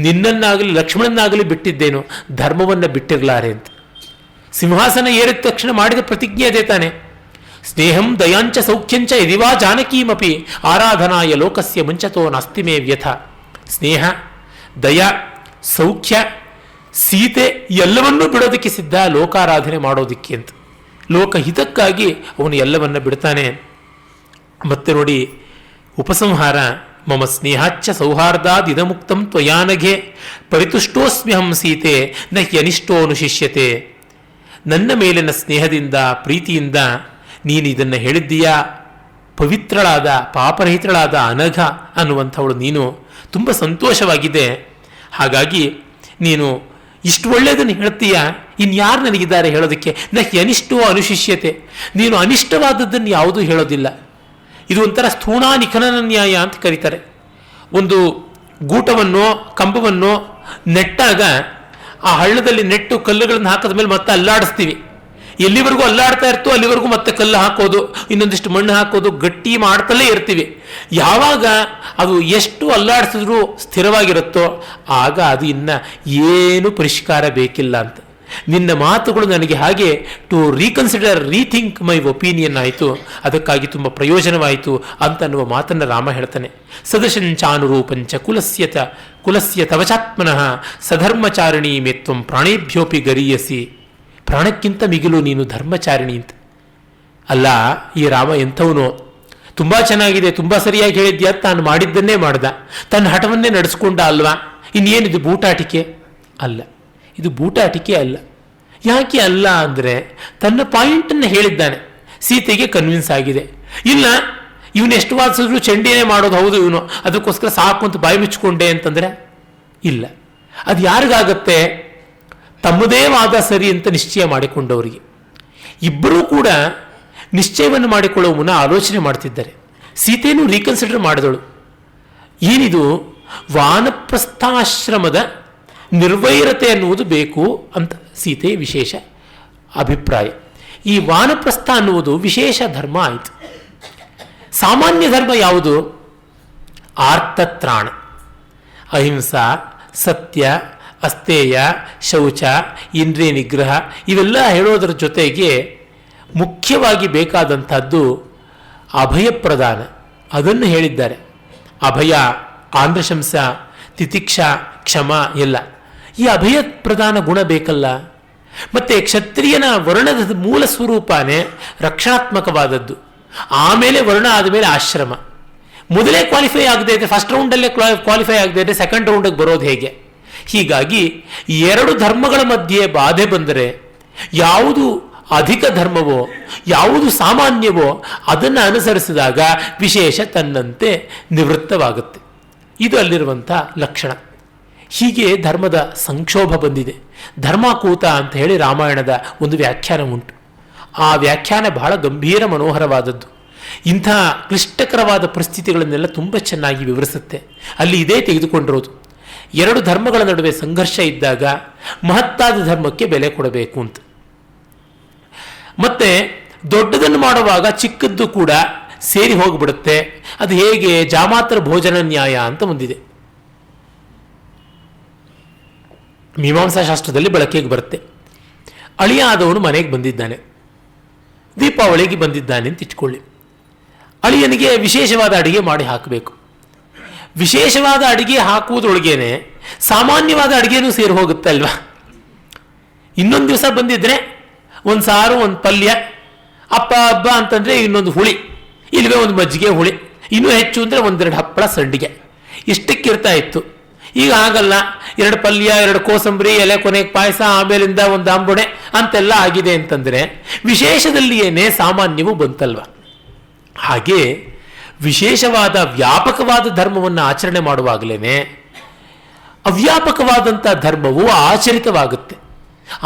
S1: ನಿನ್ನನ್ನಾಗಲಿ ಲಕ್ಷ್ಮಣನಾಗಲಿ ಬಿಟ್ಟಿದ್ದೇನು, ಧರ್ಮವನ್ನು ಬಿಟ್ಟಿರಲಾರೆ ಅಂತ. ಸಿಂಹಾಸನ ಏರಿದ ತಕ್ಷಣ ಮಾಡಿದ ಪ್ರತಿಜ್ಞೆ ಅದೇ ತಾನೆ. ಸ್ನೇಹಂ ದಯಾಂಚ ಸೌಖ್ಯಂಚ ಯದಿವಾ ಜಾನಕೀಮಪಿ ಆರಾಧನಾಯ ಲೋಕಸ್ಯ ಮುಂಚತೋ ನಾಸ್ತಿ ಮೇ ವ್ಯಥ. ಸ್ನೇಹ, ದಯ, ಸೌಖ್ಯ, ಸೀತೆ ಎಲ್ಲವನ್ನೂ ಬಿಡೋದಕ್ಕೆ ಸಿದ್ಧ ಲೋಕಾರಾಧನೆ ಮಾಡೋದಕ್ಕೆ ಅಂತ. ಲೋಕಹಿತಕ್ಕಾಗಿ ಅವನು ಎಲ್ಲವನ್ನ ಬಿಡ್ತಾನೆ. ಮತ್ತೆ ನೋಡಿ ಉಪಸಂಹಾರ. ಮಮ ಸ್ನೇಹಾಚ್ಚ ಸೌಹಾರ್ದಾದ್ ಇದಮುಕ್ತಂ ತ್ವಯಾನಘೆ ಪರಿತುಷ್ಟೋಸ್ಮ್ಯಹಂ ಸೀತೆ ನ ಹ್ಯನಿಷ್ಟೋ ಅನುಶಿಷ್ಯತೆ. ನನ್ನ ಮೇಲಿನ ಸ್ನೇಹದಿಂದ ಪ್ರೀತಿಯಿಂದ ನೀನು ಇದನ್ನು ಹೇಳಿದ್ದೀಯಾ. ಪವಿತ್ರಳಾದ ಪಾಪರಹಿತಳಾದ ಅನಘ ಅನ್ನುವಂಥವಳು ನೀನು, ತುಂಬ ಸಂತೋಷವಾಗಿದೆ. ಹಾಗಾಗಿ ನೀನು ಇಷ್ಟು ಒಳ್ಳೆಯದನ್ನು ಹೇಳ್ತೀಯ, ಇನ್ಯಾರು ನನಗಿದ್ದಾರೆ ಹೇಳೋದಕ್ಕೆ. ನ ಹ್ಯನಿಷ್ಟೋ ಅನುಶಿಷ್ಯತೆ, ನೀನು ಅನಿಷ್ಟವಾದದ್ದನ್ನು ಯಾವುದೂ ಹೇಳೋದಿಲ್ಲ. ಇದು ಒಂಥರ ಸ್ಥೂಣಾ ನಿಖನನ ನ್ಯಾಯ ಅಂತ ಕರೀತಾರೆ. ಒಂದು ಗೂಟವನ್ನು ಕಂಬವನ್ನು ನೆಟ್ಟಾಗ ಆ ಹಳ್ಳದಲ್ಲಿ ನೆಟ್ಟು ಕಲ್ಲುಗಳನ್ನು ಹಾಕಿದ ಮೇಲೆ ಮತ್ತೆ ಅಲ್ಲಾಡಿಸ್ತೀವಿ. ಎಲ್ಲಿವರೆಗೂ ಅಲ್ಲಾಡ್ತಾ ಇರ್ತೋ ಅಲ್ಲಿವರೆಗೂ ಮತ್ತೆ ಕಲ್ಲು ಹಾಕೋದು, ಇನ್ನೊಂದಿಷ್ಟು ಮಣ್ಣು ಹಾಕೋದು, ಗಟ್ಟಿ ಮಾಡ್ತಲೇ ಇರ್ತೀವಿ. ಯಾವಾಗ ಅದು ಎಷ್ಟು ಅಲ್ಲಾಡಿಸಿದ್ರೂ ಸ್ಥಿರವಾಗಿರುತ್ತೋ ಆಗ ಅದು ಇನ್ನು ಏನು ಪರಿಷ್ಕಾರ ಬೇಕಿಲ್ಲ ಅಂತ. ನಿನ್ನ ಮಾತುಗಳು ನನಗೆ ಹಾಗೆ to reconsider, rethink my opinion ಆಯಿತು, ಅದಕ್ಕಾಗಿ ತುಂಬ ಪ್ರಯೋಜನವಾಯಿತು ಅಂತ ಅನ್ನುವ ಮಾತನ್ನು ರಾಮ ಹೇಳ್ತಾನೆ. ಸದಶಂಚಾನುರೂಪಂಚ ಕುಲಸ್ಯ ತವಚಾತ್ಮನಃ ಸಧರ್ಮಚಾರಿಣಿ ಮೇತ್ವಂ ಪ್ರಾಣೇಭ್ಯೋಪಿ ಗರೀಯಸಿ. ಪ್ರಾಣಕ್ಕಿಂತ ಮಿಗಿಲು ನೀನು ಧರ್ಮಚಾರಿಣಿ ಅಂತ. ಅಲ್ಲ, ಈ ರಾಮ ಎಂಥವನು, ತುಂಬ ಚೆನ್ನಾಗಿದೆ, ತುಂಬ ಸರಿಯಾಗಿ ಹೇಳಿದ್ಯಾ, ತಾನು ಮಾಡಿದ್ದನ್ನೇ ಮಾಡ್ದ, ತನ್ನ ಹಠವನ್ನೇ ನಡೆಸ್ಕೊಂಡ ಅಲ್ವಾ. ಇನ್ನೇನಿದು ಬೂಟಾಟಿಕೆ ಅಲ್ಲ, ಇದು ಬೂಟಾಟಿಕೆ ಅಲ್ಲ. ಯಾಕೆ ಅಲ್ಲ ಅಂದರೆ ತನ್ನ ಪಾಯಿಂಟನ್ನು ಹೇಳಿದ್ದಾನೆ, ಸೀತೆಗೆ ಕನ್ವಿನ್ಸ್ ಆಗಿದೆ. ಇಲ್ಲ ಇವನು ಎಷ್ಟು ವಾದಿಸಿದ್ರು ಚಂಡಿನೇ ಮಾಡೋದು ಹೌದು ಇವನು, ಅದಕ್ಕೋಸ್ಕರ ಸಾಕು ಅಂತ ಬಾಯಿ ಮುಚ್ಚಿಕೊಂಡೆ ಅಂತಂದರೆ ಇಲ್ಲ. ಅದು ಯಾರಿಗಾಗತ್ತೆ? ತಮ್ಮದೇ ವಾದ ಸರಿ ಅಂತ ನಿಶ್ಚಯ ಮಾಡಿಕೊಂಡವರಿಗೆ. ಇಬ್ಬರೂ ಕೂಡ ನಿಶ್ಚಯವನ್ನು ಮಾಡಿಕೊಳ್ಳುವ ಮುನ್ನ ಆಲೋಚನೆ ಮಾಡ್ತಿದ್ದಾರೆ. ಸೀತೆಯನ್ನು ರೀಕನ್ಸಿಡರ್ ಮಾಡಿದಳು. ಏನಿದು ವಾನಪ್ರಸ್ಥಾಶ್ರಮದ ನಿರ್ವೈರತೆ ಅನ್ನುವುದು ಬೇಕು ಅಂತ ಸೀತೆಯ ವಿಶೇಷ ಅಭಿಪ್ರಾಯ. ಈ ವಾನಪ್ರಸ್ಥ ಅನ್ನುವುದು ವಿಶೇಷ ಧರ್ಮ ಆಯಿತು. ಸಾಮಾನ್ಯ ಧರ್ಮ ಯಾವುದು? ಆರ್ತತ್ರಾಣ, ಅಹಿಂಸಾ, ಸತ್ಯ, ಅಸ್ತೇಯ, ಶೌಚ, ಇಂದ್ರಿಯ ನಿಗ್ರಹ ಇವೆಲ್ಲ ಹೇಳೋದರ ಜೊತೆಗೆ ಮುಖ್ಯವಾಗಿ ಬೇಕಾದಂಥದ್ದು ಅಭಯ ಪ್ರದಾನ. ಅದನ್ನು ಹೇಳಿದ್ದಾರೆ. ಅಭಯ, ಆಂಧ್ರಶಂಸ, ತಿತಿಕ್ಷ, ಕ್ಷಮ ಎಲ್ಲ. ಈ ಅಭಯ ಪ್ರದಾನ ಗುಣ ಬೇಕಲ್ಲ. ಮತ್ತೆ ಕ್ಷತ್ರಿಯನ ವರ್ಣದ ಮೂಲ ಸ್ವರೂಪನೇ ರಕ್ಷಣಾತ್ಮಕವಾದದ್ದು. ಆಮೇಲೆ ವರ್ಣ ಆದಮೇಲೆ ಆಶ್ರಮ. ಮೊದಲೇ ಕ್ವಾಲಿಫೈ ಆಗದೆ ಇದೆ, ಫಸ್ಟ್ ರೌಂಡಲ್ಲೇ ಕ್ವಾಲಿಫೈ ಆಗದೆ ಇದೆ, ಸೆಕೆಂಡ್ ರೌಂಡಿಗೆ ಬರೋದು ಹೇಗೆ? ಹೀಗಾಗಿ ಎರಡು ಧರ್ಮಗಳ ಮಧ್ಯೆ ಬಾಧೆ ಬಂದರೆ ಯಾವುದು ಅಧಿಕ ಧರ್ಮವೋ ಯಾವುದು ಸಾಮಾನ್ಯವೋ ಅದನ್ನು ಅನುಸರಿಸಿದಾಗ ವಿಶೇಷ ತನ್ನಂತೆ ನಿವೃತ್ತವಾಗುತ್ತೆ. ಇದು ಅಲ್ಲಿರುವಂಥ ಲಕ್ಷಣ. ಹೀಗೆ ಧರ್ಮದ ಸಂಕ್ಷೋಭ ಬಂದಿದೆ. ಧರ್ಮಕೂತ ಅಂತ ಹೇಳಿ ರಾಮಾಯಣದ ಒಂದು ವ್ಯಾಖ್ಯಾನ ಉಂಟು. ಆ ವ್ಯಾಖ್ಯಾನ ಬಹಳ ಗಂಭೀರ ಮನೋಹರವಾದದ್ದು. ಇಂಥ ಕ್ಲಿಷ್ಟಕರವಾದ ಪರಿಸ್ಥಿತಿಗಳನ್ನೆಲ್ಲ ತುಂಬ ಚೆನ್ನಾಗಿ ವಿವರಿಸುತ್ತೆ. ಅಲ್ಲಿ ಇದೇ ತೆಗೆದುಕೊಂಡಿರೋದು. ಎರಡು ಧರ್ಮಗಳ ನಡುವೆ ಸಂಘರ್ಷ ಇದ್ದಾಗ ಮಹತ್ತಾದ ಧರ್ಮಕ್ಕೆ ಬೆಲೆ ಕೊಡಬೇಕು ಅಂತ. ಮತ್ತೆ ದೊಡ್ಡದನ್ನು ಮಾಡುವಾಗ ಚಿಕ್ಕದ್ದು ಕೂಡ ಸೇರಿ ಹೋಗಿಬಿಡುತ್ತೆ. ಅದು ಹೇಗೆ? ಜಾಮಾತ್ರ ಭೋಜನ ನ್ಯಾಯ ಅಂತ ಒಂದಿದೆ, ಮೀಮಾಂಸಾ ಶಾಸ್ತ್ರದಲ್ಲಿ ಬಳಕೆಗೆ ಬರುತ್ತೆ. ಅಳಿಯ ಆದವನು ಮನೆಗೆ ಬಂದಿದ್ದಾನೆ, ದೀಪಾವಳಿಗೆ ಬಂದಿದ್ದಾನೆ ಅಂತ ಇಟ್ಕೊಳ್ಳಿ. ಅಳಿಯನಿಗೆ ವಿಶೇಷವಾದ ಅಡಿಗೆ ಮಾಡಿ ಹಾಕಬೇಕು. ವಿಶೇಷವಾದ ಅಡಿಗೆ ಹಾಕುವುದರೊಳಗೇನೆ ಸಾಮಾನ್ಯವಾದ ಅಡಿಗೆನೂ ಸೇರಿ ಹೋಗುತ್ತೆ ಅಲ್ವಾ. ಇನ್ನೊಂದು ದಿವಸ ಬಂದಿದ್ರೆ ಒಂದು ಸಾರು, ಒಂದು ಪಲ್ಯ, ಅಪ್ಪ ಹಬ್ಬ ಅಂತಂದರೆ ಇನ್ನೊಂದು ಹುಳಿ, ಇಲ್ಲವೇ ಒಂದು ಮಜ್ಜಿಗೆ ಹುಳಿ, ಇನ್ನೂ ಹೆಚ್ಚು ಅಂದರೆ ಒಂದೆರಡು ಹಪ್ಪಳ ಸಂಡಿಗೆ, ಇಷ್ಟಕ್ಕಿರ್ತಾ ಇತ್ತು. ಈಗ ಆಗಲ್ಲ, ಎರಡು ಪಲ್ಯ, ಎರಡು ಕೋಸಂಬರಿ, ಎಲೆ ಕೊನೆಗೆ ಪಾಯಸ, ಆಮೇಲಿಂದ ಒಂದು ಆಂಬೊಡೆ ಅಂತೆಲ್ಲ ಆಗಿದೆ ಅಂತಂದರೆ ವಿಶೇಷದಲ್ಲಿ ಏನೇ ಸಾಮಾನ್ಯವೂ ಬಂತಲ್ವ. ಹಾಗೆ ವಿಶೇಷವಾದ ವ್ಯಾಪಕವಾದ ಧರ್ಮವನ್ನು ಆಚರಣೆ ಮಾಡುವಾಗಲೇ ಅವ್ಯಾಪಕವಾದಂಥ ಧರ್ಮವು ಆಚರಿತವಾಗುತ್ತೆ.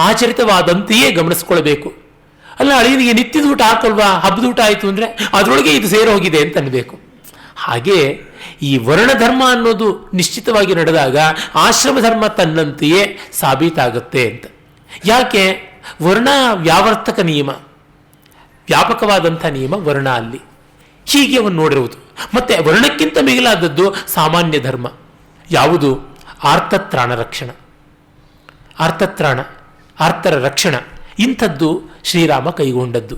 S1: ಆಚರಿತವಾದಂತೆಯೇ ಗಮನಿಸ್ಕೊಳ್ಬೇಕು. ಅಲ್ಲ, ಅಳಿಯನಿಗೆ ನಿತ್ಯದ ಊಟ ಹಾಕಲ್ವಾ, ಹಬ್ಬದ ಊಟ ಆಯಿತು ಅಂದರೆ ಅದರೊಳಗೆ ಇದು ಸೇರೋಗಿದೆ ಅಂತ ಅನ್ಬೇಕು. ಹಾಗೆ ಈ ವರ್ಣಧರ್ಮ ಅನ್ನೋದು ನಿಶ್ಚಿತವಾಗಿ ನಡೆದಾಗ ಆಶ್ರಮ ಧರ್ಮ ತನ್ನಂತೆಯೇ ಸಾಬೀತಾಗುತ್ತೆ ಅಂತ. ಯಾಕೆ? ವರ್ಣ ವ್ಯಾವರ್ತಕ ನಿಯಮ, ವ್ಯಾಪಕವಾದಂಥ ನಿಯಮ ವರ್ಣ ಅಲ್ಲಿ, ಹೀಗೆ ಅವನು ನೋಡಿರುವುದು. ಮತ್ತೆ ವರ್ಣಕ್ಕಿಂತ ಮಿಗಿಲಾದದ್ದು ಸಾಮಾನ್ಯ ಧರ್ಮ ಯಾವುದು? ಆರ್ತತ್ರಾಣ ರಕ್ಷಣ, ಆರ್ತತ್ರಾಣ, ಆರ್ತರ ರಕ್ಷಣ. ಇಂಥದ್ದು ಶ್ರೀರಾಮ ಕೈಗೊಂಡದ್ದು.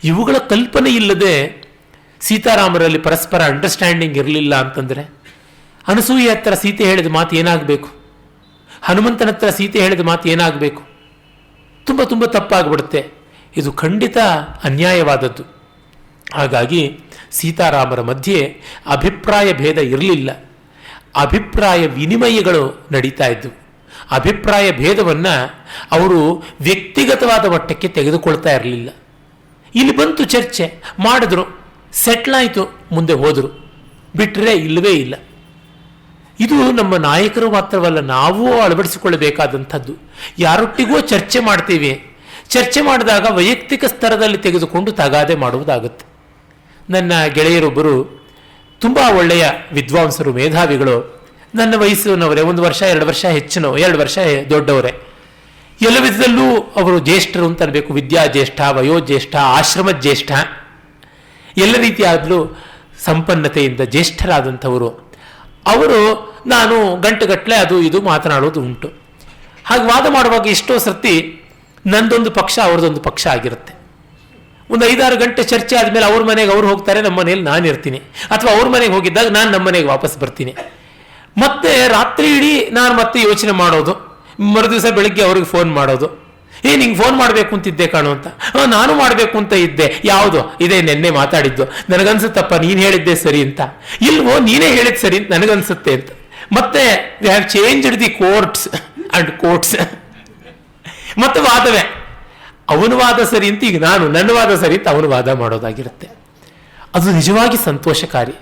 S1: ಇವುಗಳ ಕಲ್ಪನೆ ಇಲ್ಲದೆ ಸೀತಾರಾಮರಲ್ಲಿ ಪರಸ್ಪರ ಅಂಡರ್ಸ್ಟ್ಯಾಂಡಿಂಗ್ ಇರಲಿಲ್ಲ ಅಂತಂದರೆ, ಅನಸೂಯೆ ಹತ್ರ ಸೀತೆ ಹೇಳಿದ ಮಾತು ಏನಾಗಬೇಕು? ಹನುಮಂತನ ಹತ್ರ ಸೀತೆ ಹೇಳಿದ ಮಾತು ಏನಾಗಬೇಕು? ತುಂಬ ತುಂಬ ತಪ್ಪಾಗ್ಬಿಡುತ್ತೆ. ಇದು ಖಂಡಿತ ಅನ್ಯಾಯವಾದದ್ದು. ಹಾಗಾಗಿ ಸೀತಾರಾಮರ ಮಧ್ಯೆ ಅಭಿಪ್ರಾಯ ಭೇದ ಇರಲಿಲ್ಲ, ಅಭಿಪ್ರಾಯ ವಿನಿಮಯಗಳು ನಡೀತಾ ಇದ್ದವು. ಅಭಿಪ್ರಾಯ ಭೇದವನ್ನು ಅವರು ವ್ಯಕ್ತಿಗತವಾದ ಮಟ್ಟಕ್ಕೆ ತೆಗೆದುಕೊಳ್ತಾ ಇರಲಿಲ್ಲ. ಇಲ್ಲಿ ಬಂತು, ಚರ್ಚೆ ಮಾಡಿದ್ರು, ಸೆಟ್ಲಾಯಿತು, ಮುಂದೆ ಹೋದರು, ಬಿಟ್ಟರೆ ಇಲ್ಲವೇ ಇಲ್ಲ. ಇದು ನಮ್ಮ ನಾಯಕರು ಮಾತ್ರವಲ್ಲ, ನಾವೂ ಅಳವಡಿಸಿಕೊಳ್ಳಬೇಕಾದಂಥದ್ದು. ಯಾರೊಟ್ಟಿಗೂ ಚರ್ಚೆ ಮಾಡ್ತೀವಿ, ಚರ್ಚೆ ಮಾಡಿದಾಗ ವೈಯಕ್ತಿಕ ಸ್ತರದಲ್ಲಿ ತೆಗೆದುಕೊಂಡು ತಗಾದೆ ಮಾಡುವುದಾಗುತ್ತೆ. ನನ್ನ ಗೆಳೆಯರೊಬ್ಬರು ತುಂಬ ಒಳ್ಳೆಯ ವಿದ್ವಾಂಸರು, ಮೇಧಾವಿಗಳು, ನನ್ನ ವಯಸ್ಸಿನವರೇ, 1 ವರ್ಷ 2 ವರ್ಷ ಹೆಚ್ಚಿನೋ, 2 ವರ್ಷ ದೊಡ್ಡವರೇ, ಎಲ್ಲ ವಿಧದಲ್ಲೂ ಅವರು ಜ್ಯೇಷ್ಠರು ಅಂತ ಅನ್ಬೇಕು. ವಿದ್ಯಾಜ್ಯೇಷ್ಠ, ವಯೋಜ್ಯೇಷ್ಠ, ಆಶ್ರಮ ಜ್ಯೇಷ್ಠ, ಎಲ್ಲ ರೀತಿಯಾದಲೂ ಸಂಪನ್ನತೆಯಿಂದ ಜ್ಯೇಷ್ಠರಾದಂಥವರು. ಅವರು ನಾನು ಗಂಟೆಗಟ್ಟಲೆ ಅದು ಇದು ಮಾತನಾಡೋದು ಉಂಟು. ಹಾಗೆ ವಾದ ಮಾಡುವಾಗ ಎಷ್ಟೋ ಸರ್ತಿ ನಂದೊಂದು ಪಕ್ಷ ಅವ್ರದ್ದೊಂದು ಪಕ್ಷ ಆಗಿರುತ್ತೆ. ಒಂದು 5-6 ಗಂಟೆ ಚರ್ಚೆ ಆದಮೇಲೆ ಅವ್ರ ಮನೆಗೆ ಅವ್ರು ಹೋಗ್ತಾರೆ, ನಮ್ಮ ಮನೇಲಿ ನಾನು ಇರ್ತೀನಿ, ಅಥವಾ ಅವ್ರ ಮನೆಗೆ ಹೋಗಿದ್ದಾಗ ನಾನು ನಮ್ಮ ಮನೆಗೆ ವಾಪಸ್ ಬರ್ತೀನಿ. ಮತ್ತೆ ರಾತ್ರಿ ಇಡೀ ನಾನು ಮತ್ತೆ ಯೋಚನೆ ಮಾಡೋದು, ಮರುದಿವಸ ಬೆಳಿಗ್ಗೆ ಅವ್ರಿಗೆ ಫೋನ್ ಮಾಡೋದು, ನಿಂಗೆ ಫೋನ್ ಮಾಡಬೇಕು ಅಂತಿದ್ದೆ ಕಾಣು ಅಂತ. ನಾನು ಮಾಡಬೇಕು ಅಂತ ಇದ್ದೆ, ಯಾವುದು ಇದೇ ನೆನ್ನೆ ಮಾತಾಡಿದ್ದು, ನನಗನ್ಸುತ್ತಪ್ಪ ನೀನು ಹೇಳಿದ್ದೆ ಸರಿ ಅಂತ. ಇಲ್ವೋ ನೀನೇ ಹೇಳಿದ್ ಸರಿ ಅಂತ ನನಗನ್ಸುತ್ತೆ ಅಂತ. ಮತ್ತೆ we have changed the courts and courts. ಮತ್ತೆ ವಾದವೇ, ಅವನ ವಾದ ಸರಿ ಅಂತ ಈಗ ನಾನು, ನನ್ನ ವಾದ ಸರಿ ಅಂತ ಅವನು ವಾದ ಮಾಡೋದಾಗಿರುತ್ತೆ. ಅದು ನಿಜವಾಗಿ ಸಂತೋಷಕಾರಿ.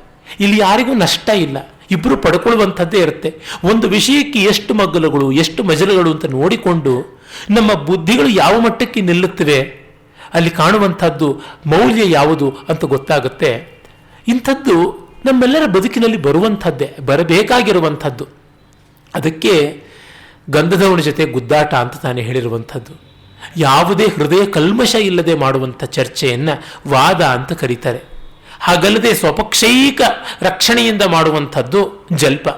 S1: ಇಲ್ಲಿ ಯಾರಿಗೂ ನಷ್ಟ ಇಲ್ಲ, ಇಬ್ಬರು ಪಡ್ಕೊಳ್ಳುವಂಥದ್ದೇ ಇರುತ್ತೆ. ಒಂದು ವಿಷಯಕ್ಕೆ ಎಷ್ಟು ಮಗ್ಗಲುಗಳು, ಎಷ್ಟು ಮಜಲುಗಳು ಅಂತ ನೋಡಿಕೊಂಡು ನಮ್ಮ ಬುದ್ಧಿಗಳು ಯಾವ ಮಟ್ಟಕ್ಕೆ ನಿಲ್ಲುತ್ತವೆ, ಅಲ್ಲಿ ಕಾಣುವಂಥದ್ದು ಮೌಲ್ಯ ಯಾವುದು ಅಂತ ಗೊತ್ತಾಗುತ್ತೆ. ಇಂಥದ್ದು ನಮ್ಮೆಲ್ಲರ ಬದುಕಿನಲ್ಲಿ ಬರುವಂಥದ್ದೇ, ಬರಬೇಕಾಗಿರುವಂಥದ್ದು. ಅದಕ್ಕೆ ಗಂಧದವನ ಜೊತೆ ಗುದ್ದಾಟ ಅಂತ ತಾನೇ ಹೇಳಿರುವಂಥದ್ದು. ಯಾವುದೇ ಹೃದಯ ಕಲ್ಮಶ ಇಲ್ಲದೆ ಮಾಡುವಂಥ ಚರ್ಚೆಯನ್ನು ವಾದ ಅಂತ ಕರೀತಾರೆ. ಹಾಗಲ್ಲದೆ ಸ್ವಪಕ್ಷೈಕ ರಕ್ಷಣೆಯಿಂದ ಮಾಡುವಂಥದ್ದು ಜಲ್ಪ,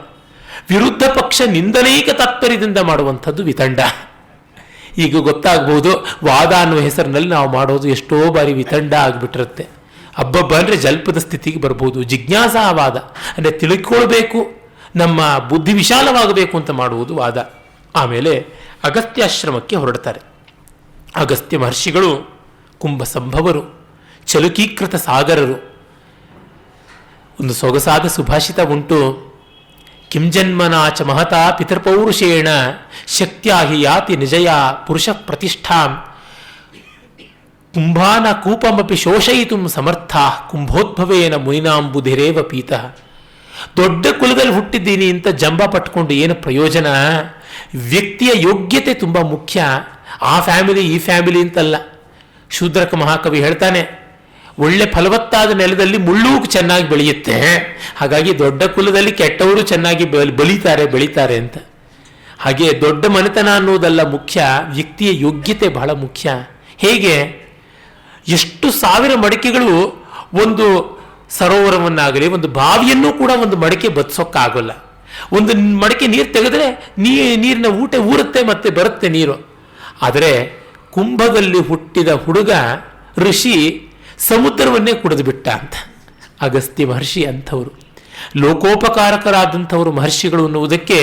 S1: ವಿರುದ್ಧ ಪಕ್ಷ ನಿಂದನೈಕ ತಾತ್ಪರ್ಯದಿಂದ ಮಾಡುವಂಥದ್ದು ವಿತಂಡ. ಈಗ ಗೊತ್ತಾಗ್ಬೋದು, ವಾದ ಅನ್ನುವ ಹೆಸರಿನಲ್ಲಿ ನಾವು ಮಾಡೋದು ಎಷ್ಟೋ ಬಾರಿ ವಿತಂಡ ಆಗಿಬಿಟ್ಟಿರುತ್ತೆ. ಹಬ್ಬಬ್ಬ ಅಂದರೆ ಜಲ್ಪದ ಸ್ಥಿತಿಗೆ ಬರ್ಬೋದು. ಜಿಜ್ಞಾಸಾವಾದ ಅಂದರೆ ತಿಳ್ಕೊಳ್ಬೇಕು, ನಮ್ಮ ಬುದ್ಧಿ ವಿಶಾಲವಾಗಬೇಕು ಅಂತ ಮಾಡುವುದು ವಾದ. ಆಮೇಲೆ ಅಗಸ್ತ್ಯಾಶ್ರಮಕ್ಕೆ ಹೊರಡ್ತಾರೆ. ಅಗಸ್ತ್ಯ ಮಹರ್ಷಿಗಳು ಕುಂಭ ಸಂಭವರು, ಚಲುಕೀಕೃತ ಸಾಗರರು. ಒಂದು ಸೊಗಸಾದ ಸುಭಾಷಿತ ಉಂಟು, ಕಿಂಜನ್ಮನಾಚ ಮಹತಾ ಪಿತೃಪೌರುಷೇಣ ಶಕ್ತ್ಯಾ ಹಿ ಯಾತಿ ನಿಜಯ ಪುರುಷ ಪ್ರತಿಷ್ಠಾಂ ಕುಂಭಾನ ಕೂಪಮಪಿ ಶೋಷಯಿತು ಸಮರ್ಥ ಕುಂಭೋದ್ಭವೇನ ಮುನಿನಾಂಬುಧಿರೇವ ಪೀತಃ. ದೊಡ್ಡ ಕುಲದಲ್ಲಿ ಹುಟ್ಟಿದ್ದೀನಿ ಅಂತ ಜಂಬ ಪಟ್ಕೊಂಡು ಏನು ಪ್ರಯೋಜನ? ವ್ಯಕ್ತಿಯ ಯೋಗ್ಯತೆ ತುಂಬ ಮುಖ್ಯ. ಆ ಫ್ಯಾಮಿಲಿ ಈ ಫ್ಯಾಮಿಲಿ ಅಂತಲ್ಲ. ಶೂದ್ರಕ ಮಹಾಕವಿ ಹೇಳ್ತಾನೆ, ಒಳ್ಳೆ ಫಲವತ್ತಾದ ನೆಲದಲ್ಲಿ ಮುಳ್ಳು ಚೆನ್ನಾಗಿ ಬೆಳೆಯುತ್ತೆ, ಹಾಗಾಗಿ ದೊಡ್ಡ ಕುಲದಲ್ಲಿ ಕೆಟ್ಟವರು ಚೆನ್ನಾಗಿ ಬೆಳೀತಾರೆ ಅಂತ. ಹಾಗೆ ದೊಡ್ಡ ಮನೆತನ ಅನ್ನೋದಲ್ಲ ಮುಖ್ಯ, ವ್ಯಕ್ತಿಯ ಯೋಗ್ಯತೆ ಬಹಳ ಮುಖ್ಯ. ಹೇಗೆ? ಎಷ್ಟು ಸಾವಿರ ಮಡಿಕೆಗಳು ಒಂದು ಸರೋವರವನ್ನಾಗಲಿ ಒಂದು ಬಾವಿಯನ್ನು ಕೂಡ ಒಂದು ಮಡಿಕೆ ಬತ್ಸೋಕ್ಕಾಗಲ್ಲ. ಒಂದು ಮಡಿಕೆ ನೀರು ತೆಗೆದ್ರೆ ನೀರಿನ ಊಟ ಊರುತ್ತೆ, ಮತ್ತೆ ಬರುತ್ತೆ ನೀರು. ಆದರೆ ಕುಂಭದಲ್ಲಿ ಹುಟ್ಟಿದ ಹುಡುಗ ಋಷಿ ಸಮುದ್ರವನ್ನೇ ಕುಡಿದು ಬಿಟ್ಟ ಅಂತ. ಅಗಸ್ತ್ಯ ಮಹರ್ಷಿ ಅಂಥವರು, ಲೋಕೋಪಕಾರಕರಾದಂಥವರು ಮಹರ್ಷಿಗಳು ಅನ್ನುವುದಕ್ಕೆ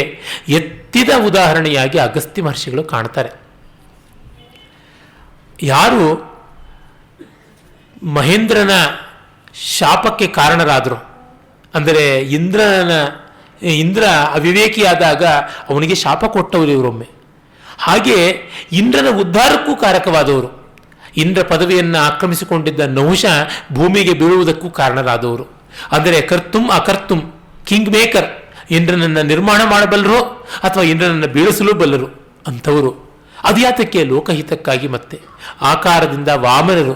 S1: ಎತ್ತಿದ ಉದಾಹರಣೆಯಾಗಿ ಅಗಸ್ತ್ಯ ಮಹರ್ಷಿಗಳು ಕಾಣ್ತಾರೆ. ಯಾರು ಮಹೇಂದ್ರನ ಶಾಪಕ್ಕೆ ಕಾರಣರಾದರು ಅಂದರೆ ಇಂದ್ರ ಅವಿವೇಕಿಯಾದಾಗ ಅವನಿಗೆ ಶಾಪ ಕೊಟ್ಟವರು ಇವರೊಮ್ಮೆ. ಹಾಗೆ ಇಂದ್ರನ ಉದ್ಧಾರಕ್ಕೂ ಕಾರಕವಾದವರು. ಇಂದ್ರ ಪದವಿಯನ್ನು ಆಕ್ರಮಿಸಿಕೊಂಡಿದ್ದ ನಹುಷ ಭೂಮಿಗೆ ಬೀಳುವುದಕ್ಕೂ ಕಾರಣರಾದವರು. ಅಂದರೆ ಕರ್ತುಂ ಅಕರ್ತುಂ, ಕಿಂಗ್ ಮೇಕರ್, ಇಂದ್ರನನ್ನು ನಿರ್ಮಾಣ ಮಾಡಬಲ್ಲರು ಅಥವಾ ಇಂದ್ರನನ್ನು ಬೀಳಿಸಲು ಬಲ್ಲರು ಅಂಥವರು. ಅದು ಯಾತಕ್ಕೆ? ಲೋಕಹಿತಕ್ಕಾಗಿ. ಮತ್ತೆ ಆಕಾರದಿಂದ ವಾಮನರು,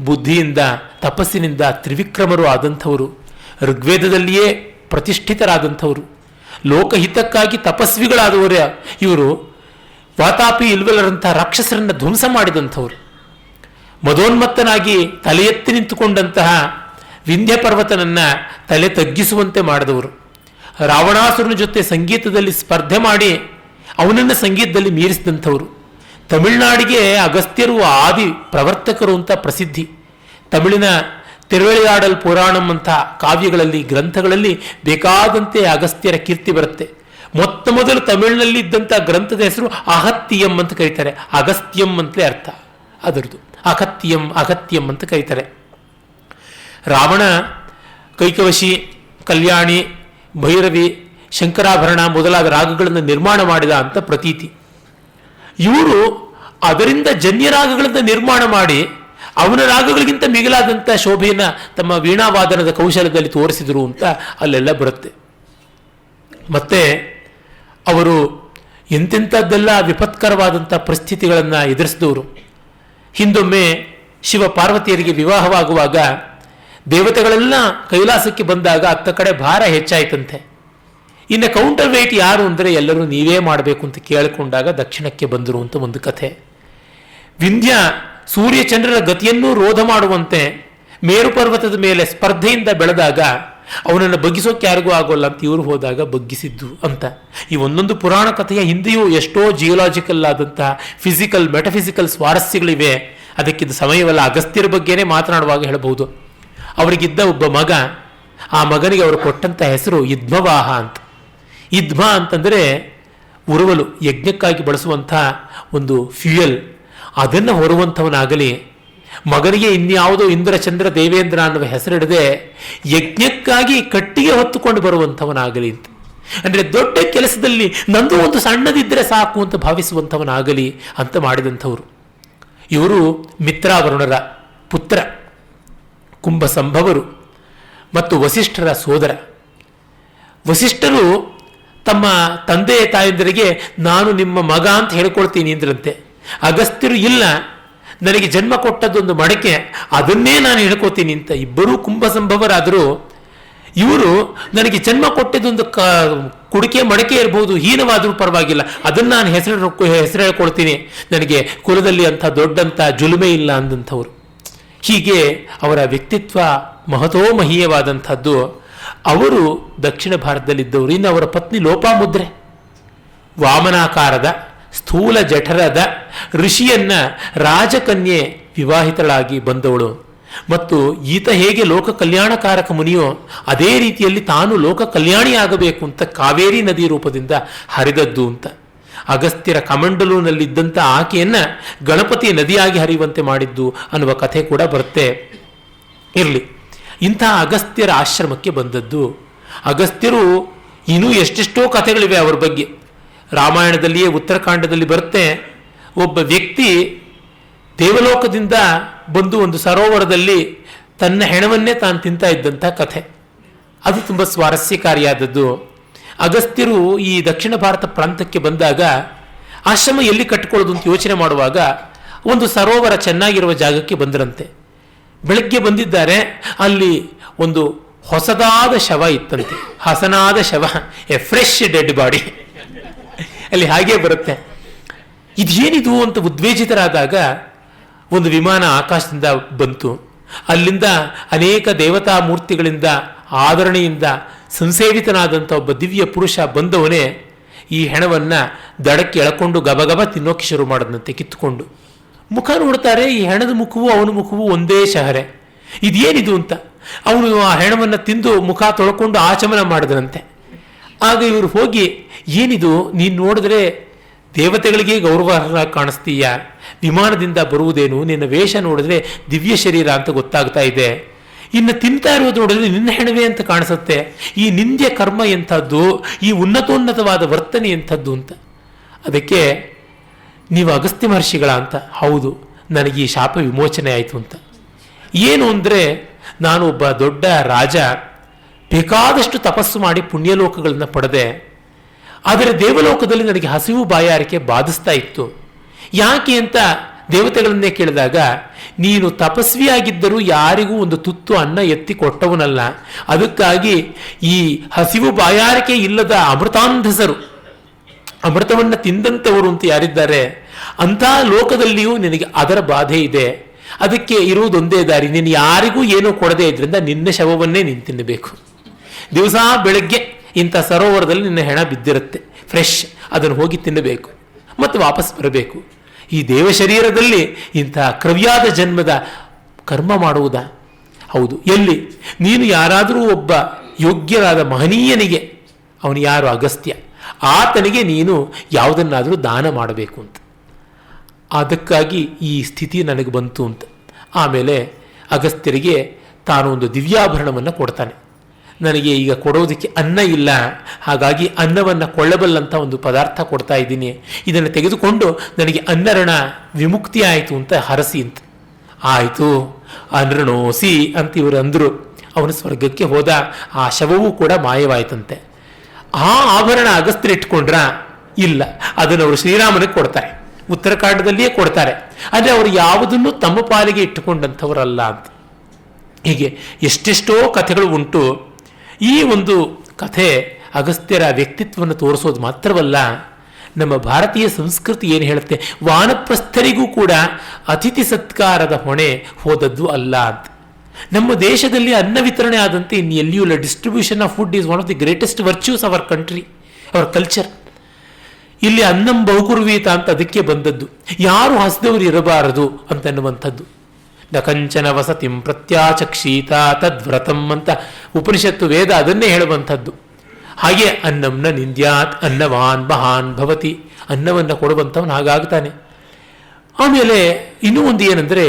S1: ಬುದ್ಧಿಯಿಂದ ತಪಸ್ಸಿನಿಂದ ತ್ರಿವಿಕ್ರಮರು ಆದಂಥವರು. ಋಗ್ವೇದದಲ್ಲಿಯೇ ಪ್ರತಿಷ್ಠಿತರಾದಂಥವರು, ಲೋಕಹಿತಕ್ಕಾಗಿ ತಪಸ್ವಿಗಳಾದವರ ಇವರು. ವಾತಾಪಿ ಇಲ್ವಲರಂಥ ರಾಕ್ಷಸರನ್ನು ಧ್ವಂಸ ಮಾಡಿದಂಥವರು, ಮದೋನ್ಮತ್ತನಾಗಿ ತಲೆ ಎತ್ತಿ ನಿಂತುಕೊಂಡಂತಹ ವಿಂಧ್ಯ ಪರ್ವತನನ್ನು ತಲೆ ತಗ್ಗಿಸುವಂತೆ ಮಾಡಿದವರು, ರಾವಣಾಸುರನ ಜೊತೆ ಸಂಗೀತದಲ್ಲಿ ಸ್ಪರ್ಧೆ ಮಾಡಿ ಅವನನ್ನು ಸಂಗೀತದಲ್ಲಿ ಮೀರಿಸಿದಂಥವರು. ತಮಿಳುನಾಡಿಗೆ ಅಗಸ್ತ್ಯರು ಆದಿ ಪ್ರವರ್ತಕರು ಅಂತ ಪ್ರಸಿದ್ಧಿ. ತಮಿಳಿನ ತಿರುವಳಿಯಾಡಲ್ ಪುರಾಣಂ ಅಂತ ಕಾವ್ಯಗಳಲ್ಲಿ, ಗ್ರಂಥಗಳಲ್ಲಿ ಬೇಕಾದಂತೆ ಅಗಸ್ತ್ಯರ ಕೀರ್ತಿ ಬರುತ್ತೆ. ಮೊತ್ತ ಮೊದಲು ತಮಿಳಿನಲ್ಲಿ ಇದ್ದಂಥ ಗ್ರಂಥದ ಹೆಸರು ಅಗತ್ಯಂ ಅಂತ ಕರೀತಾರೆ. ಅಗಸ್ತ್ಯಂ ಅಂತಲೇ ಅರ್ಥ ಅದರದು. ಅಗತ್ಯಂ ಅಂತ ಕರೀತಾರೆ. ರಾವಣ ಕೈಕವಶಿ, ಕಲ್ಯಾಣಿ, ಭೈರವಿ, ಶಂಕರಾಭರಣ ಮೊದಲಾದ ರಾಗಗಳನ್ನು ನಿರ್ಮಾಣ ಮಾಡಿದ ಅಂತ ಪ್ರತೀತಿ. ಇವರು ಅದರಿಂದ ಜನ್ಯ ರಾಗಗಳನ್ನು ನಿರ್ಮಾಣ ಮಾಡಿ ಅವನ ರಾಗಗಳಿಗಿಂತ ಮಿಗಿಲಾದಂಥ ಶೋಭೆಯನ್ನು ತಮ್ಮ ವೀಣಾವಾದನದ ಕೌಶಲ್ಯದಲ್ಲಿ ತೋರಿಸಿದರು ಅಂತ ಅಲ್ಲೆಲ್ಲ ಬರುತ್ತೆ. ಮತ್ತೆ ಅವರು ಎಂತೆಂಥದ್ದೆಲ್ಲ ವಿಪತ್ಕರವಾದಂಥ ಪರಿಸ್ಥಿತಿಗಳನ್ನು ಎದುರಿಸಿದವರು. ಹಿಂದೊಮ್ಮೆ ಶಿವ ಪಾರ್ವತಿಯರಿಗೆ ವಿವಾಹವಾಗುವಾಗ ದೇವತೆಗಳೆಲ್ಲ ಕೈಲಾಸಕ್ಕೆ ಬಂದಾಗ ಅತ್ತ ಕಡೆ ಭಾರ ಹೆಚ್ಚಾಯಿತಂತೆ. ಇನ್ನು ಕೌಂಟರ್ ವೇಟ್ ಯಾರು ಅಂದರೆ ಎಲ್ಲರೂ ನೀವೇ ಮಾಡಬೇಕು ಅಂತ ಕೇಳಿಕೊಂಡಾಗ ದಕ್ಷಿಣಕ್ಕೆ ಬಂದರು ಅಂತ ಒಂದು ಕಥೆ. ವಿಂಧ್ಯ ಸೂರ್ಯಚಂದ್ರರ ಗತಿಯನ್ನೂ ರೋಧ ಮಾಡುವಂತೆ ಮೇರು ಪರ್ವತದ ಮೇಲೆ ಸ್ಪರ್ಧೆಯಿಂದ ಬೆಳೆದಾಗ ಅವನನ್ನು ಬಗ್ಗಿಸೋಕೆ ಯಾರಿಗೂ ಆಗೋಲ್ಲ ಅಂತ ಇವರು ಹೋದಾಗ ಬಗ್ಗಿಸಿದ್ದು ಅಂತ. ಈ ಒಂದೊಂದು ಪುರಾಣ ಕಥೆಯ ಹಿಂದೆಯೂ ಎಷ್ಟೋ ಜಿಯೋಲಾಜಿಕಲ್ ಆದಂತಹ ಫಿಸಿಕಲ್, ಮೆಟಫಿಸಿಕಲ್ ಸ್ವಾರಸ್ಯಗಳಿವೆ. ಅದಕ್ಕಿದ್ದ ಸಮಯವಲ್ಲ. ಅಗಸ್ತ್ಯರ ಬಗ್ಗೆನೇ ಮಾತನಾಡುವಾಗ ಹೇಳಬಹುದು. ಅವರಿಗಿದ್ದ ಒಬ್ಬ ಮಗ, ಆ ಮಗನಿಗೆ ಅವರು ಕೊಟ್ಟಂಥ ಹೆಸರು ಯುಧ್ಮವಾಹ ಅಂತ. ಯುಧ್ಮ ಅಂತಂದರೆ ಉರುವಲು, ಯಜ್ಞಕ್ಕಾಗಿ ಬಳಸುವಂಥ ಒಂದು ಫ್ಯೂಯಲ್. ಅದನ್ನು ಹೊರುವಂಥವನಾಗಲಿ, ಮಗನಿಗೆ ಇನ್ಯಾವುದೋ ಇಂದ್ರ ಚಂದ್ರ ದೇವೇಂದ್ರ ಅನ್ನುವ ಹೆಸರಿಡದೆ ಯಜ್ಞಕ್ಕಾಗಿ ಕಟ್ಟಿಗೆ ಹೊತ್ತುಕೊಂಡು ಬರುವಂಥವನಾಗಲಿ ಅಂತ. ಅಂದರೆ ದೊಡ್ಡ ಕೆಲಸದಲ್ಲಿ ನಂದು ಒಂದು ಸಣ್ಣದಿದ್ದರೆ ಸಾಕು ಅಂತ ಭಾವಿಸುವಂಥವನಾಗಲಿ ಅಂತ ಮಾಡಿದಂಥವರು. ಇವರು ಮಿತ್ರಾವರುಣರ ಪುತ್ರ, ಕುಂಭ ಸಂಭವರು ಮತ್ತು ವಸಿಷ್ಠರ ಸೋದರ. ವಸಿಷ್ಠರು ತಮ್ಮ ತಂದೆ ತಾಯಂದಿರಿಗೆ ನಾನು ನಿಮ್ಮ ಮಗ ಅಂತ ಹೇಳ್ಕೊಳ್ತೀನಿ ಅಂದ್ರಂತೆ. ಅಗಸ್ತ್ಯರು ಇಲ್ಲ, ನನಗೆ ಜನ್ಮ ಕೊಟ್ಟದ್ದೊಂದು ಮಡಕೆ, ಅದನ್ನೇ ನಾನು ಹೇಳ್ಕೊತೀನಿ ಅಂತ. ಇಬ್ಬರೂ ಕುಂಭ ಸಂಭವರಾದರೂ ಇವರು ನನಗೆ ಜನ್ಮ ಕೊಟ್ಟಿದ್ದೊಂದು ಕುಡಿಕೆ ಮಡಕೆ ಇರ್ಬೋದು, ಹೀನವಾದರೂ ಪರವಾಗಿಲ್ಲ, ಅದನ್ನು ನಾನು ಹೆಸರು ಹೇಳ್ಕೊಳ್ತೀನಿ, ನನಗೆ ಕುಲದಲ್ಲಿ ಅಂಥ ದೊಡ್ಡಂಥ ಜುಲುಮೆ ಇಲ್ಲ ಅಂದಂಥವ್ರು. ಹೀಗೆ ಅವರ ವ್ಯಕ್ತಿತ್ವ ಮಹತೋಮಹೀಯವಾದಂಥದ್ದು. ಅವರು ದಕ್ಷಿಣ ಭಾರತದಲ್ಲಿದ್ದವರು. ಇನ್ನು ಅವರ ಪತ್ನಿ ಲೋಪಾಮುದ್ರೆ, ವಾಮನಾಕಾರದ ಸ್ಥೂಲ ಜಠರದ ಋಷಿಯನ್ನ ರಾಜಕನ್ಯೆ ವಿವಾಹಿತಳಾಗಿ ಬಂದವಳು. ಮತ್ತು ಈತ ಹೇಗೆ ಲೋಕ ಕಲ್ಯಾಣಕಾರಕ ಮುನಿಯೋ ಅದೇ ರೀತಿಯಲ್ಲಿ ತಾನು ಲೋಕ ಕಲ್ಯಾಣಿಯಾಗಬೇಕು ಅಂತ ಕಾವೇರಿ ನದಿ ರೂಪದಿಂದ ಹರಿದದ್ದು ಅಂತ. ಅಗಸ್ತ್ಯರ ಕಮಂಡಲೂನಲ್ಲಿದ್ದಂಥ ಆಕೆಯನ್ನ ಗಣಪತಿ ನದಿಯಾಗಿ ಹರಿಯುವಂತೆ ಮಾಡಿದ್ದು ಅನ್ನುವ ಕಥೆ ಕೂಡ ಬರುತ್ತೆ. ಇರಲಿ, ಇಂತಹ ಅಗಸ್ತ್ಯರ ಆಶ್ರಮಕ್ಕೆ ಬಂದದ್ದು. ಅಗಸ್ತ್ಯರು ಇನ್ನೂ ಎಷ್ಟೆಷ್ಟೋ ಕಥೆಗಳಿವೆ ಅವರ ಬಗ್ಗೆ. ರಾಮಾಯಣದಲ್ಲಿಯೇ ಉತ್ತರಕಾಂಡದಲ್ಲಿ ಬರುತ್ತೆ, ಒಬ್ಬ ವ್ಯಕ್ತಿ ದೇವಲೋಕದಿಂದ ಬಂದು ಒಂದು ಸರೋವರದಲ್ಲಿ ತನ್ನ ಹೆಣವನ್ನೇ ತಾನು ತಿಂತಾ ಇದ್ದಂಥ ಕಥೆ. ಅದು ತುಂಬ ಸ್ವಾರಸ್ಯಕಾರಿಯಾದದ್ದು. ಅಗಸ್ತ್ಯರು ಈ ದಕ್ಷಿಣ ಭಾರತ ಪ್ರಾಂತಕ್ಕೆ ಬಂದಾಗ ಆಶ್ರಮ ಎಲ್ಲಿ ಕಟ್ಟಿಕೊಳ್ಳೋದು ಅಂತ ಯೋಚನೆ ಮಾಡುವಾಗ ಒಂದು ಸರೋವರ ಚೆನ್ನಾಗಿರುವ ಜಾಗಕ್ಕೆ ಬಂದರಂತೆ. ಬೆಳಗ್ಗೆ ಬಂದಿದ್ದಾರೆ, ಅಲ್ಲಿ ಒಂದು ಹೊಸದಾದ ಶವ ಇತ್ತಂತೆ, ಹಸನಾದ ಶವ, ಎ ಫ್ರೆಶ್ ಡೆಡ್ ಬಾಡಿ. ಅಲ್ಲಿ ಹಾಗೇ ಬರುತ್ತೆ. ಇದೇನಿದು ಅಂತ ಉದ್ವೇಜಿತರಾದಾಗ ಒಂದು ವಿಮಾನ ಆಕಾಶದಿಂದ ಬಂತು. ಅಲ್ಲಿಂದ ಅನೇಕ ದೇವತಾ ಮೂರ್ತಿಗಳಿಂದ ಆದರಣೆಯಿಂದ ಸಂಸೇವಿತನಾದಂಥ ಒಬ್ಬ ದಿವ್ಯ ಪುರುಷ ಬಂದವನೇ ಈ ಹೆಣವನ್ನು ದಡಕ್ಕೆ ಎಳ್ಕೊಂಡು ಗಬಗಬ ತಿನ್ನೋಕೆ ಶುರು ಮಾಡಿದಂತೆ ಕಿತ್ತುಕೊಂಡು. ಮುಖ ನೋಡ್ತಾರೆ, ಈ ಹೆಣದ ಮುಖವು ಅವನ ಮುಖವು ಒಂದೇ ಶಹರೆ. ಇದೇನಿದು ಅಂತ ಅವನು ಆ ಹೆಣವನ್ನು ತಿಂದು ಮುಖ ತೊಳ್ಕೊಂಡು ಆಚಮನ ಮಾಡಿದರಂತೆ. ಆಗ ಇವರು ಹೋಗಿ, ಏನಿದು, ನೀನು ನೋಡಿದ್ರೆ ದೇವತೆಗಳಿಗೆ ಗೌರವಾರ್ಹರಾಗಿ ಕಾಣಿಸ್ತೀಯ, ವಿಮಾನದಿಂದ ಬರುವುದೇನು, ನಿನ್ನ ವೇಷ ನೋಡಿದ್ರೆ ದಿವ್ಯ ಶರೀರ ಅಂತ ಗೊತ್ತಾಗ್ತಾ ಇದೆ, ಇನ್ನು ತಿಂತಾ ಇರೋದು ನೋಡಿದ್ರೆ ನಿನ್ನ ಹೆಣವೇ ಅಂತ ಕಾಣಿಸುತ್ತೆ, ಈ ನಿಂದ್ಯ ಕರ್ಮ ಎಂಥದ್ದು, ಈ ಉನ್ನತೋನ್ನತವಾದ ವರ್ತನೆ ಎಂಥದ್ದು ಅಂತ. ಅದಕ್ಕೆ ನೀವು ಅಗಸ್ತ್ಯ ಮಹರ್ಷಿಗಳ ಅಂತ. ಹೌದು, ನನಗೆ ಈ ಶಾಪ ವಿಮೋಚನೆ ಆಯಿತು ಅಂತ. ಏನು ಅಂದರೆ, ನಾನು ಒಬ್ಬ ದೊಡ್ಡ ರಾಜ, ಬೇಕಾದಷ್ಟು ತಪಸ್ಸು ಮಾಡಿ ಪುಣ್ಯಲೋಕಗಳನ್ನು ಪಡೆದೆ. ಆದರೆ ದೇವಲೋಕದಲ್ಲಿ ನನಗೆ ಹಸಿವು ಬಾಯಾರಿಕೆ ಬಾಧಿಸ್ತಾ ಇತ್ತು. ಯಾಕೆ ಅಂತ ದೇವತೆಗಳನ್ನೇ ಕೇಳಿದಾಗ ನೀನು ತಪಸ್ವಿಯಾಗಿದ್ದರೂ ಯಾರಿಗೂ ಒಂದು ತುತ್ತು ಅನ್ನ ಎತ್ತಿ ಕೊಟ್ಟವನಲ್ಲ, ಅದಕ್ಕಾಗಿ ಈ ಹಸಿವು ಬಾಯಾರಿಕೆ ಇಲ್ಲದ ಅಮೃತಾಂಧಸರು, ಅಮೃತವನ್ನು ತಿಂದಂಥವರು ಅಂತ ಯಾರಿದ್ದಾರೆ ಅಂಥ ಲೋಕದಲ್ಲಿಯೂ ನಿನಗೆ ಅದರ ಬಾಧೆ ಇದೆ. ಅದಕ್ಕೆ ಇರುವುದೊಂದೇ ದಾರಿ, ನೀನು ಯಾರಿಗೂ ಏನೂ ಕೊಡದೇ ಇದರಿಂದ ನಿನ್ನ ಶವವನ್ನೇ ನೀನು ತಿನ್ನಬೇಕು. ದಿವಸ ಬೆಳಗ್ಗೆ ಇಂಥ ಸರೋವರದಲ್ಲಿ ನಿನ್ನ ಹೆಣ ಬಿದ್ದಿರುತ್ತೆ ಫ್ರೆಶ್, ಅದನ್ನು ಹೋಗಿ ತಿನ್ನಬೇಕು ಮತ್ತು ವಾಪಸ್ ಬರಬೇಕು. ಈ ದೇವ ಶರೀರದಲ್ಲಿ ಇಂಥ ಕ್ರವ್ಯಾದ ಜನ್ಮದ ಕರ್ಮ ಮಾಡುವುದಾ? ಹೌದು. ಎಲ್ಲಿ ನೀನು ಯಾರಾದರೂ ಒಬ್ಬ ಯೋಗ್ಯರಾದ ಮಹನೀಯನಿಗೆ, ಅವನು ಯಾರು? ಅಗಸ್ತ್ಯ, ಆತನಿಗೆ ನೀನು ಯಾವುದನ್ನಾದರೂ ದಾನ ಮಾಡಬೇಕು ಅಂತ. ಅದಕ್ಕಾಗಿ ಈ ಸ್ಥಿತಿ ನನಗೆ ಬಂತು ಅಂತ. ಆಮೇಲೆ ಅಗಸ್ತ್ಯರಿಗೆ ತಾನು ಒಂದು ದಿವ್ಯಾಭರಣವನ್ನು ಕೊಡ್ತಾನೆ. ನನಗೆ ಈಗ ಕೊಡೋದಕ್ಕೆ ಅನ್ನ ಇಲ್ಲ, ಹಾಗಾಗಿ ಅನ್ನವನ್ನು ಕೊಳ್ಳಬಲ್ಲಂಥ ಒಂದು ಪದಾರ್ಥ ಕೊಡ್ತಾ ಇದ್ದೀನಿ, ಇದನ್ನು ತೆಗೆದುಕೊಂಡು ನನಗೆ ಅನ್ನರಣ ವಿಮುಕ್ತಿ ಆಯಿತು ಅಂತ ಹರಸಿ ಅಂತ. ಆಯಿತು, ಅನೃಣೋಸಿ ಅಂತ ಇವರು ಅಂದರು. ಅವನು ಸ್ವರ್ಗಕ್ಕೆ ಹೋದ. ಆ ಶವವೂ ಕೂಡ ಮಾಯವಾಯಿತಂತೆ. ಆ ಆಭರಣ ಅಗಸ್ತ್ಯರು ಇಟ್ಕೊಂಡ್ರ? ಇಲ್ಲ, ಅದನ್ನು ಅವರು ಶ್ರೀರಾಮನಿಗೆ ಕೊಡ್ತಾರೆ, ಉತ್ತರಾಖಂಡದಲ್ಲಿಯೇ ಕೊಡ್ತಾರೆ. ಆದರೆ ಅವರು ಯಾವುದನ್ನು ತಮ್ಮ ಪಾಲಿಗೆ ಇಟ್ಟುಕೊಂಡಂಥವರಲ್ಲ ಅಂತ. ಹೀಗೆ ಎಷ್ಟೆಷ್ಟೋ ಕಥೆಗಳು ಉಂಟು. ಈ ಒಂದು ಕಥೆ ಅಗಸ್ತ್ಯರ ವ್ಯಕ್ತಿತ್ವವನ್ನು ತೋರಿಸೋದು ಮಾತ್ರವಲ್ಲ, ನಮ್ಮ ಭಾರತೀಯ ಸಂಸ್ಕೃತಿ ಏನು ಹೇಳುತ್ತೆ, ವಾನಪ್ರಸ್ಥರಿಗೂ ಕೂಡ ಅತಿಥಿ ಸತ್ಕಾರದ ಹೊಣೆ ಹೋದದ್ದು ಅಲ್ಲ ಅಂತ. ನಮ್ಮ ದೇಶದಲ್ಲಿ ಅನ್ನ ವಿತರಣೆ ಆದಂತೆ ಇನ್ನು ಎಲ್ಲಿಯೂ ಇಲ್ಲ. Distribution of food is one of the greatest virtues our country, our culture. ಇಲ್ಲಿ ಅನ್ನಂ ಬಹುಕುರ್ವೀತ ಅಂತ ಅದಕ್ಕೆ ಬಂದದ್ದು, ಯಾರು ಹಸಿದವರು ಇರಬಾರದು ಅಂತನ್ನುವಂಥದ್ದು. ನ ಕಂಚನ ವಸತಿಂ ಪ್ರತ್ಯಾಚಕ್ಷೀತ ತದ್ವ್ರತಂ ಅಂತ ಉಪನಿಷತ್ತು ವೇದ ಅದನ್ನೇ ಹೇಳುವಂಥದ್ದು. ಹಾಗೆ ಅನ್ನಂನ ನಿಂದ್ಯಾತ್ ಅನ್ನವಾನ್ ಮಹಾನ್ ಭವತಿ, ಅನ್ನವನ್ನು ಕೊಡುವಂಥವನು ಹಾಗಾಗ್ತಾನೆ. ಆಮೇಲೆ ಇನ್ನೂ ಒಂದು ಏನಂದರೆ,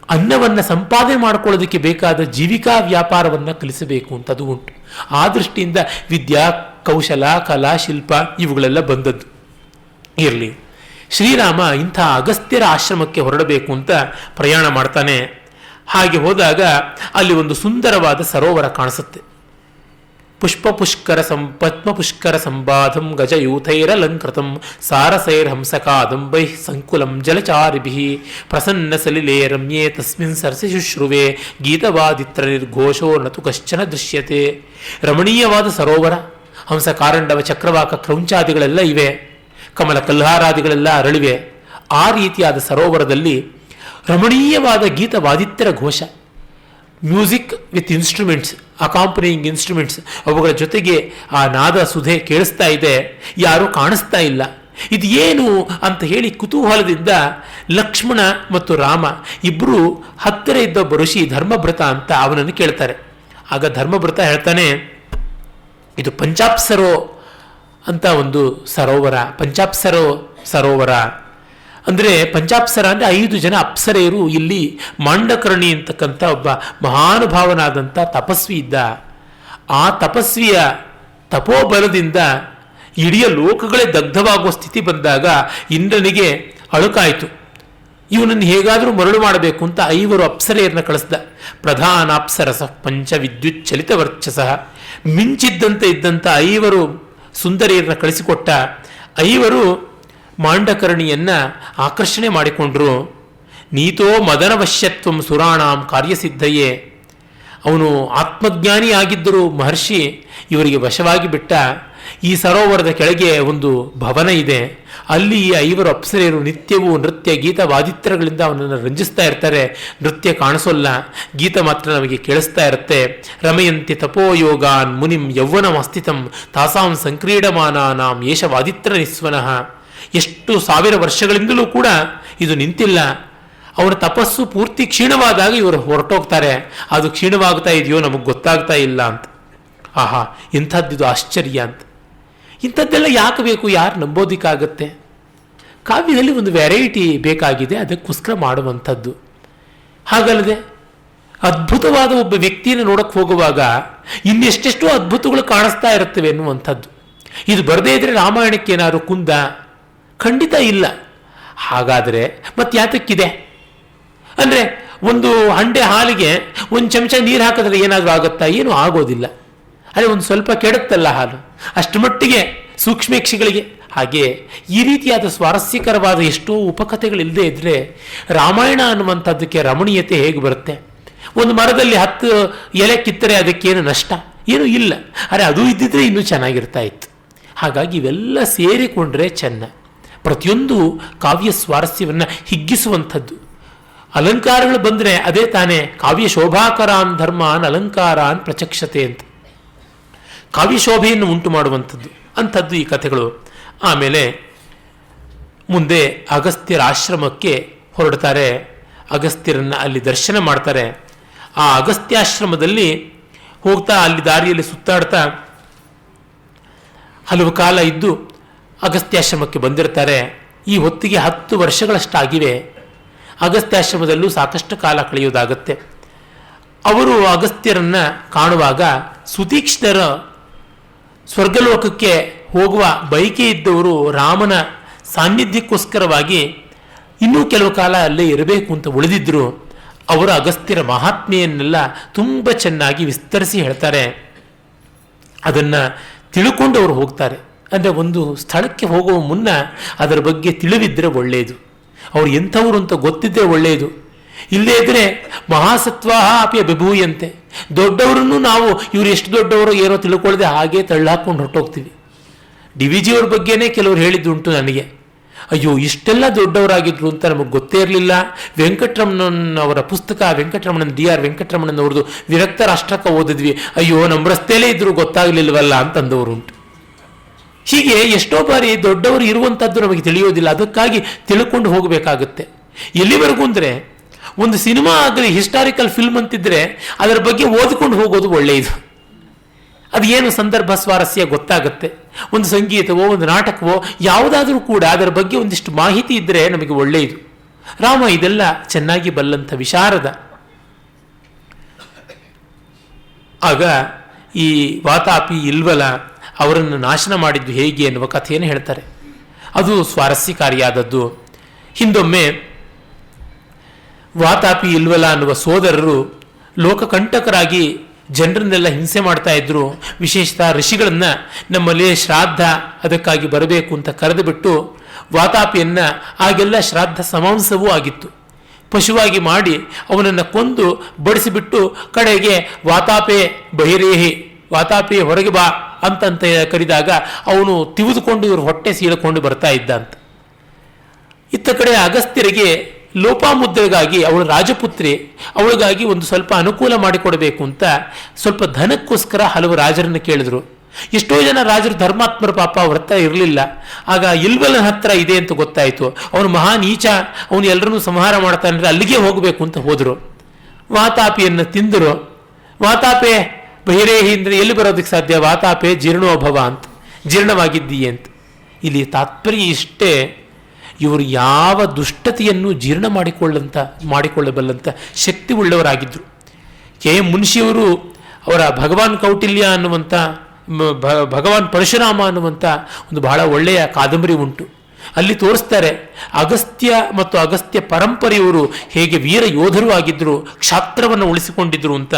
S1: ಅನ್ನವನ್ನು ಸಂಪಾದನೆ ಮಾಡ್ಕೊಳ್ಳೋದಕ್ಕೆ ಬೇಕಾದ ಜೀವಿಕಾ ವ್ಯಾಪಾರವನ್ನು ಕಲಿಸಬೇಕು ಅಂತದು ಉಂಟು. ಆ ದೃಷ್ಟಿಯಿಂದ ವಿದ್ಯಾ, ಕೌಶಲ, ಕಲಾ, ಶಿಲ್ಪ ಇವುಗಳೆಲ್ಲ ಬಂದದ್ದು. ಇರಲಿ, ಶ್ರೀರಾಮ ಇಂಥ ಅಗಸ್ತ್ಯರ ಆಶ್ರಮಕ್ಕೆ ಹೊರಡಬೇಕು ಅಂತ ಪ್ರಯಾಣ ಮಾಡ್ತಾನೆ. ಹಾಗೆ ಹೋದಾಗ ಅಲ್ಲಿ ಒಂದು ಸುಂದರವಾದ ಸರೋವರ ಕಾಣಿಸುತ್ತೆ. ಪದ್ಮ ಪುಷ್ಕರ ಸಂಬಾಧಂ ಗಜಯೂಥೈರಲಂಕೃತಂ ಸಾರಸೈರ್ಹಂಸಕಾದಂಬೈ ಸಂಕುಲಂ ಜಲಚಾರಿಭಿಃ ಪ್ರಸನ್ನ ಸಲಿಲೇ ರಮ್ಯೇ ತಸ್ಮಿನ್ ಸರಸಿ ಶುಶ್ರುವೆ ಗೀತವಾದಿತ್ರ ನಿರ್ಘೋಷೋ ನತು ಕಶ್ಚನ ದೃಶ್ಯತೆ. ರಮಣೀಯವಾದ ಸರೋವರ, ಹಂಸಕಾರಂಡವ ಚಕ್ರವಾಕ ಕ್ರೌಂಚಾದಿಗಳೆಲ್ಲ ಇವೆ, ಕಮಲ ಕಲ್ಹಾರಾದಿಗಳೆಲ್ಲ ಅರಳಿವೆ. ಆ ರೀತಿಯಾದ ಸರೋವರದಲ್ಲಿ ರಮಣೀಯವಾದ ಗೀತವಾದಿತ್ಯರ ಘೋಷ, ಮ್ಯೂಸಿಕ್ ವಿತ್ ಇನ್ಸ್ಟ್ರೂಮೆಂಟ್ಸ್, ಅಕಾಂಪನಿಯಿಂಗ್ ಇನ್ಸ್ಟ್ರೂಮೆಂಟ್ಸ್, ಅವುಗಳ ಜೊತೆಗೆ ಆ ನಾದ ಸುಧೆ ಕೇಳಿಸ್ತಾ ಇದೆ. ಯಾರೂ ಕಾಣಿಸ್ತಾ ಇಲ್ಲ. ಇದು ಏನು ಅಂತ ಹೇಳಿ ಕುತೂಹಲದಿಂದ ಲಕ್ಷ್ಮಣ ಮತ್ತು ರಾಮ ಇಬ್ಬರು ಹತ್ತಿರ ಇದ್ದೊಬ್ಬ ಋಷಿ ಧರ್ಮಭೃತ ಅಂತ ಅವನನ್ನು ಕೇಳ್ತಾರೆ. ಆಗ ಧರ್ಮಭೃತ ಹೇಳ್ತಾನೆ, ಇದು ಪಂಚಾಪ್ಸರೋ ಅಂತ ಒಂದು ಸರೋವರ. ಪಂಚಾಪ್ಸರೋ ಸರೋವರ ಅಂದರೆ, ಪಂಚಾಪ್ಸರ ಅಂದರೆ 5 ಜನ ಅಪ್ಸರೆಯರು. ಇಲ್ಲಿ ಮಾಂಡಕರ್ಣಿ ಅಂತಕ್ಕಂಥ ಒಬ್ಬ ಮಹಾನುಭಾವನಾದಂಥ ತಪಸ್ವಿ ಇದ್ದ. ಆ ತಪಸ್ವಿಯ ತಪೋಬಲದಿಂದ ಇಡೀ ಲೋಕಗಳೇ ದಗ್ಧವಾಗುವ ಸ್ಥಿತಿ ಬಂದಾಗ ಇಂದ್ರನಿಗೆ ಅಳುಕಾಯಿತು. ಇವನನ್ನು ಹೇಗಾದರೂ ಮರಳು ಮಾಡಬೇಕು ಅಂತ 5 ಅಪ್ಸರೆಯರನ್ನ ಕಳಿಸ್ದ. ಪ್ರಧಾನ ಅಪ್ಸರಸ ಪಂಚ ವಿದ್ಯುತ್ ಚಲಿತ ವರ್ಚಸ, ಮಿಂಚಿದ್ದಂತೆ ಇದ್ದಂಥ 5 ಸುಂದರಿಯರನ್ನ ಕಳಿಸಿಕೊಟ್ಟ. 5 ಮಾಂಡಕರ್ಣಿಯನ್ನ ಆಕರ್ಷಣೆ ಮಾಡಿಕೊಂಡ್ರು. ನೀತೋ ಮದನವಶ್ಯತ್ವಂ ಸುರಾಣಾಂ ಕಾರ್ಯಸಿದ್ಧಯೇ. ಅವನು ಆತ್ಮಜ್ಞಾನಿ ಆಗಿದ್ದರೂ ಮಹರ್ಷಿ ಇವರಿಗೆ ವಶವಾಗಿ ಬಿಟ್ಟ. ಈ ಸರೋವರದ ಕೆಳಗೆ ಒಂದು ಭವನ ಇದೆ. ಅಲ್ಲಿ 5 ಅಪ್ಸರೆಯರು ನಿತ್ಯವೂ ನೃತ್ಯ ಗೀತ ವಾದಿತ್ರಗಳಿಂದ ಅವನನ್ನು ರಂಜಿಸ್ತಾ ಇರ್ತಾರೆ. ನೃತ್ಯ ಕಾಣಿಸೋಲ್ಲ, ಗೀತ ಮಾತ್ರ ನಮಗೆ ಕೇಳಿಸ್ತಾ ಇರುತ್ತೆ. ರಮಯಂತಿ ತಪೋಯೋಗಾನ್ ಮುನಿಂ ಯೌವನಮಸ್ಥಿತಂ ತಾಸಾಂ ಸಂಕ್ರೀಡಮಾನಾನಾಂ ಏಷ ವಾದಿತ್ರ ನಿಸ್ವನಃ. ಎಷ್ಟು 1000 ವರ್ಷಗಳಿಂದಲೂ ಕೂಡ ಇದು ನಿಂತಿಲ್ಲ. ಅವರ ತಪಸ್ಸು ಪೂರ್ತಿ ಕ್ಷೀಣವಾದಾಗ ಇವರು ಹೊರಟೋಗ್ತಾರೆ. ಅದು ಕ್ಷೀಣವಾಗ್ತಾ ಇದೆಯೋ ನಮಗೆ ಗೊತ್ತಾಗ್ತಾ ಇಲ್ಲ ಅಂತ. ಆಹಾ, ಇಂಥದ್ದಿದು ಆಶ್ಚರ್ಯ ಅಂತ. ಇಂಥದ್ದೆಲ್ಲ ಯಾಕೆ ಬೇಕು? ಯಾರು ನಂಬೋದಕ್ಕಾಗತ್ತೆ? ಕಾವ್ಯದಲ್ಲಿ ಒಂದು ವೆರೈಟಿ ಬೇಕಾಗಿದೆ, ಅದಕ್ಕೋಸ್ಕರ ಮಾಡುವಂಥದ್ದು. ಹಾಗಲ್ಲದೆ ಅದ್ಭುತವಾದ ಒಬ್ಬ ವ್ಯಕ್ತಿಯನ್ನು ನೋಡಕ್ಕೆ ಹೋಗುವಾಗ ಇನ್ನೆಷ್ಟೆಷ್ಟೋ ಅದ್ಭುತಗಳು ಕಾಣಿಸ್ತಾ ಇರುತ್ತವೆ ಎನ್ನುವಂಥದ್ದು. ಇದು ಬರದೇ ಇದ್ರೆ ರಾಮಾಯಣಕ್ಕೆ ಏನಾದ್ರು ಕುಂದ? ಖಂಡಿತ ಇಲ್ಲ. ಹಾಗಾದರೆ ಮತ್ತೆ ಯಾತಕ್ಕಿದೆ ಅಂದರೆ, ಒಂದು ಹಂಡೆ ಹಾಲಿಗೆ ಒಂದು ಚಮಚ ನೀರು ಹಾಕಿದ್ರೆ ಏನಾದರೂ ಆಗುತ್ತಾ? ಏನೂ ಆಗೋದಿಲ್ಲ. ಅದೇ ಒಂದು ಸ್ವಲ್ಪ ಕೆಡುತ್ತಲ್ಲ ಹಾಲು, ಅಷ್ಟು ಮಟ್ಟಿಗೆ ಸೂಕ್ಷ್ಮೇಕ್ಷಿಗಳಿಗೆ. ಹಾಗೆ ಈ ರೀತಿಯಾದ ಸ್ವಾರಸ್ಯಕರವಾದ ಎಷ್ಟೋ ಉಪಕಥೆಗಳಿಲ್ಲದೆ ಇದ್ದರೆ ರಾಮಾಯಣ ಅನ್ನುವಂಥದ್ದಕ್ಕೆ ರಮಣೀಯತೆ ಹೇಗೆ ಬರುತ್ತೆ? ಒಂದು ಮರದಲ್ಲಿ 10 ಎಲೆ ಕಿತ್ತರೆ ಅದಕ್ಕೇನು ನಷ್ಟ? ಏನೂ ಇಲ್ಲ. ಅರೆ ಅದು ಇದ್ದಿದ್ರೆ ಇನ್ನೂ ಚೆನ್ನಾಗಿರ್ತಾ ಇತ್ತು. ಹಾಗಾಗಿ ಇವೆಲ್ಲ ಸೇರಿಕೊಂಡ್ರೆ ಚೆನ್ನ. ಪ್ರತಿಯೊಂದು ಕಾವ್ಯ ಸ್ವಾರಸ್ಯವನ್ನು ಹಿಗ್ಗಿಸುವಂಥದ್ದು. ಅಲಂಕಾರಗಳು ಬಂದರೆ ಅದೇ ತಾನೇ ಕಾವ್ಯ ಶೋಭಾಕರಾನ್ ಧರ್ಮಾನ್ ಅಲಂಕಾರಾನ್ ಪ್ರಚಕ್ಷತೆ ಅಂತ. ಕಾವ್ಯಶೋಭೆಯನ್ನು ಉಂಟು ಮಾಡುವಂಥದ್ದು ಅಂಥದ್ದು ಈ ಕಥೆಗಳು. ಆಮೇಲೆ ಮುಂದೆ ಅಗಸ್ತ್ಯರ ಆಶ್ರಮಕ್ಕೆ ಹೊರಡ್ತಾರೆ. ಅಗಸ್ತ್ಯರನ್ನು ಅಲ್ಲಿ ದರ್ಶನ ಮಾಡ್ತಾರೆ. ಆ ಅಗಸ್ತ್ಯಾಶ್ರಮದಲ್ಲಿ ಹೋಗ್ತಾ ಅಲ್ಲಿ ದಾರಿಯಲ್ಲಿ ಸುತ್ತಾಡ್ತಾ ಹಲವು ಕಾಲ ಇದ್ದು ಅಗಸ್ತ್ಯಾಶ್ರಮಕ್ಕೆ ಬಂದಿರ್ತಾರೆ. ಈ ಹೊತ್ತಿಗೆ 10 ವರ್ಷಗಳಷ್ಟಾಗಿವೆ. ಅಗಸ್ತ್ಯಾಶ್ರಮದಲ್ಲೂ ಸಾಕಷ್ಟು ಕಾಲ ಕಳೆಯುವುದಾಗತ್ತೆ. ಅವರು ಅಗಸ್ತ್ಯರನ್ನು ಕಾಣುವಾಗ ಸುತೀಕ್ಷ್ಣರ ಸ್ವರ್ಗಲೋಕಕ್ಕೆ ಹೋಗುವ ಬಯಕೆ ಇದ್ದವರು ರಾಮನ ಸಾನ್ನಿಧ್ಯಕ್ಕೋಸ್ಕರವಾಗಿ ಇನ್ನೂ ಕೆಲವು ಕಾಲ ಅಲ್ಲೇ ಇರಬೇಕು ಅಂತ ಉಳಿದಿದ್ದರು. ಅವರು ಅಗಸ್ತ್ಯರ ಮಹಾತ್ಮೆಯನ್ನೆಲ್ಲ ತುಂಬ ಚೆನ್ನಾಗಿ ವಿಸ್ತರಿಸಿ ಹೇಳ್ತಾರೆ. ಅದನ್ನು ತಿಳ್ಕೊಂಡು ಅವರು ಹೋಗ್ತಾರೆ. ಅಂದರೆ ಒಂದು ಸ್ಥಳಕ್ಕೆ ಹೋಗುವ ಮುನ್ನ ಅದರ ಬಗ್ಗೆ ತಿಳಿವಿದ್ದರೆ ಒಳ್ಳೆಯದು. ಅವ್ರು ಎಂಥವ್ರು ಅಂತ ಗೊತ್ತಿದ್ದರೆ ಒಳ್ಳೆಯದು. ಇಲ್ಲದೇ ಇದ್ದರೆ ಮಹಾಸತ್ವ ಅಪಿ ಅಭಿಭೂಯಂತೆ. ದೊಡ್ಡವರನ್ನು ನಾವು ಇವರು ಎಷ್ಟು ದೊಡ್ಡವರು ಏನೋ ತಿಳ್ಕೊಳ್ಳದೆ ಹಾಗೆ ತಳ್ಳಾಕೊಂಡು ಹೊರಟೋಗ್ತೀವಿ. DVG ಅವ್ರ ಬಗ್ಗೆನೇ ಕೆಲವರು ಹೇಳಿದ್ದುಂಟು ನನಗೆ. ಅಯ್ಯೋ ಇಷ್ಟೆಲ್ಲ ದೊಡ್ಡವರಾಗಿದ್ರು ಅಂತ ನಮಗೆ ಗೊತ್ತೇ ಇರಲಿಲ್ಲ. ವೆಂಕಟರಮಣನ್ ಅವರ ಪುಸ್ತಕ ವೆಂಕಟರಮಣನ್ DR ವೆಂಕಟರಮಣನ್ ಅವ್ರದ್ದು ವಿರಕ್ತ ರಾಷ್ಟ್ರಕ ಓದಿದ್ವಿ. ಅಯ್ಯೋ ನಮ್ಮ ರಸ್ತೆಯಲ್ಲೇ ಇದ್ರು ಗೊತ್ತಾಗಲಿಲ್ವಲ್ಲ ಅಂತಂದವರು ಉಂಟು. ಹೀಗೆ ಎಷ್ಟೋ ಬಾರಿ ದೊಡ್ಡವರು ಇರುವಂಥದ್ದು ನಮಗೆ ತಿಳಿಯೋದಿಲ್ಲ. ಅದಕ್ಕಾಗಿ ತಿಳ್ಕೊಂಡು ಹೋಗಬೇಕಾಗುತ್ತೆ. ಎಲ್ಲಿವರೆಗೂ ಅಂದರೆ ಒಂದು ಸಿನಿಮಾ ಆಗಲಿ ಹಿಸ್ಟಾರಿಕಲ್ ಫಿಲ್ಮ್ ಅಂತಿದ್ರೆ ಅದರ ಬಗ್ಗೆ ಓದಿಕೊಂಡು ಹೋಗೋದು ಒಳ್ಳೆಯದು. ಅದು ಏನು ಸಂದರ್ಭ ಸ್ವಾರಸ್ಯ ಗೊತ್ತಾಗುತ್ತೆ. ಒಂದು ಸಂಗೀತವೋ ಒಂದು ನಾಟಕವೋ ಯಾವುದಾದ್ರೂ ಕೂಡ ಅದರ ಬಗ್ಗೆ ಒಂದಿಷ್ಟು ಮಾಹಿತಿ ಇದ್ದರೆ ನಮಗೆ ಒಳ್ಳೆಯದು. ರಾಮ ಇದೆಲ್ಲ ಚೆನ್ನಾಗಿ ಬಲ್ಲಂಥ ವಿಶಾರದ. ಆಗ ಈ ವಾತಾಪಿ ಇಲ್ವಲ ಅವರನ್ನು ನಾಶನ ಮಾಡಿದ್ದು ಹೇಗೆ ಎನ್ನುವ ಕಥೆಯನ್ನು ಹೇಳ್ತಾರೆ. ಅದು ಸ್ವಾರಸ್ಯಕಾರಿಯಾದದ್ದು. ಹಿಂದೊಮ್ಮೆ ವಾತಾಪಿ ಇಲ್ವಲ ಅನ್ನುವ ಸೋದರರು ಲೋಕಕಂಟಕರಾಗಿ ಜನರನ್ನೆಲ್ಲ ಹಿಂಸೆ ಮಾಡ್ತಾ ಇದ್ರು. ವಿಶೇಷತಃ ಋಷಿಗಳನ್ನು ನಮ್ಮಲ್ಲಿ ಶ್ರಾದ್ದ ಅದಕ್ಕಾಗಿ ಬರಬೇಕು ಅಂತ ಕರೆದು ಬಿಟ್ಟು ವಾತಾಪಿಯನ್ನು ಆಗೆಲ್ಲ ಶ್ರಾದ್ದ ಸಮಾಂಸವೂ ಆಗಿತ್ತು. ಪಶುವಾಗಿ ಮಾಡಿ ಅವನನ್ನು ಕೊಂದು ಬಡಿಸಿಬಿಟ್ಟು ಕಡೆಗೆ ವಾತಾಪೆ ಬಹಿರೇಹಿ ವಾತಾಪೆ ಹೊರಗೆ ಬಾ ಅಂತಂತ ಕರೆದಾಗ ಅವನು ತಿವಿದುಕೊಂಡು ಇವರು ಹೊಟ್ಟೆ ಸೀಳಿಕೊಂಡು ಬರ್ತಾ ಇದ್ದ ಅಂತ. ಇತ್ತ ಕಡೆ ಅಗಸ್ತ್ಯರಿಗೆ ಲೋಪಾಮುದ್ರೆಗಾಗಿ ಅವಳು ರಾಜಪುತ್ರಿ, ಅವಳಿಗಾಗಿ ಒಂದು ಸ್ವಲ್ಪ ಅನುಕೂಲ ಮಾಡಿಕೊಡಬೇಕು ಅಂತ ಸ್ವಲ್ಪ ಧನಕ್ಕೋಸ್ಕರ ಹಲವು ರಾಜರನ್ನು ಕೇಳಿದ್ರು. ಎಷ್ಟೋ ಜನ ರಾಜರು ಧರ್ಮಾತ್ಮರ ಪಾಪ ವ್ರತ ಇರಲಿಲ್ಲ. ಆಗ ಇಲ್ವಲನ ಹತ್ರ ಇದೆ ಅಂತ ಗೊತ್ತಾಯಿತು. ಅವನು ಮಹಾ ನೀಚ, ಅವನು ಎಲ್ಲರನ್ನೂ ಸಂಹಾರ ಮಾಡ್ತಾನೆ, ಅಲ್ಲಿಗೆ ಹೋಗಬೇಕು ಅಂತ ಹೋದರು. ವಾತಾಪಿಯನ್ನು ತಿಂದರು. ವಾತಾಪೆ ಬಹಿರೇಹಿ ಅಂದರೆ ಎಲ್ಲಿ ಬರೋದಕ್ಕೆ ಸಾಧ್ಯ? ವಾತಾಪೆ ಜೀರ್ಣೋಭವ ಅಂತ, ಜೀರ್ಣವಾಗಿದ್ದೀಯೆ ಅಂತ. ಇಲ್ಲಿ ತಾತ್ಪರ್ಯ ಇಷ್ಟೇ, ಇವರು ಯಾವ ದುಷ್ಟತೆಯನ್ನು ಜೀರ್ಣ ಮಾಡಿಕೊಳ್ಳಬಲ್ಲಂಥ ಶಕ್ತಿ ಉಳ್ಳವರಾಗಿದ್ದರು. KM ಮುನ್ಷಿಯವರು ಅವರ ಭಗವಾನ್ ಕೌಟಿಲ್ಯ ಅನ್ನುವಂಥ ಭಗವಾನ್ ಪರಶುರಾಮ ಅನ್ನುವಂಥ ಒಂದು ಬಹಳ ಒಳ್ಳೆಯ ಕಾದಂಬರಿ ಉಂಟು. ಅಲ್ಲಿ ತೋರಿಸ್ತಾರೆ ಅಗಸ್ತ್ಯ ಮತ್ತು ಅಗಸ್ತ್ಯ ಪರಂಪರೆಯವರು ಹೇಗೆ ವೀರ ಯೋಧರು ಆಗಿದ್ದರು, ಕ್ಷಾತ್ರವನ್ನು ಉಳಿಸಿಕೊಂಡಿದ್ರು ಅಂತ.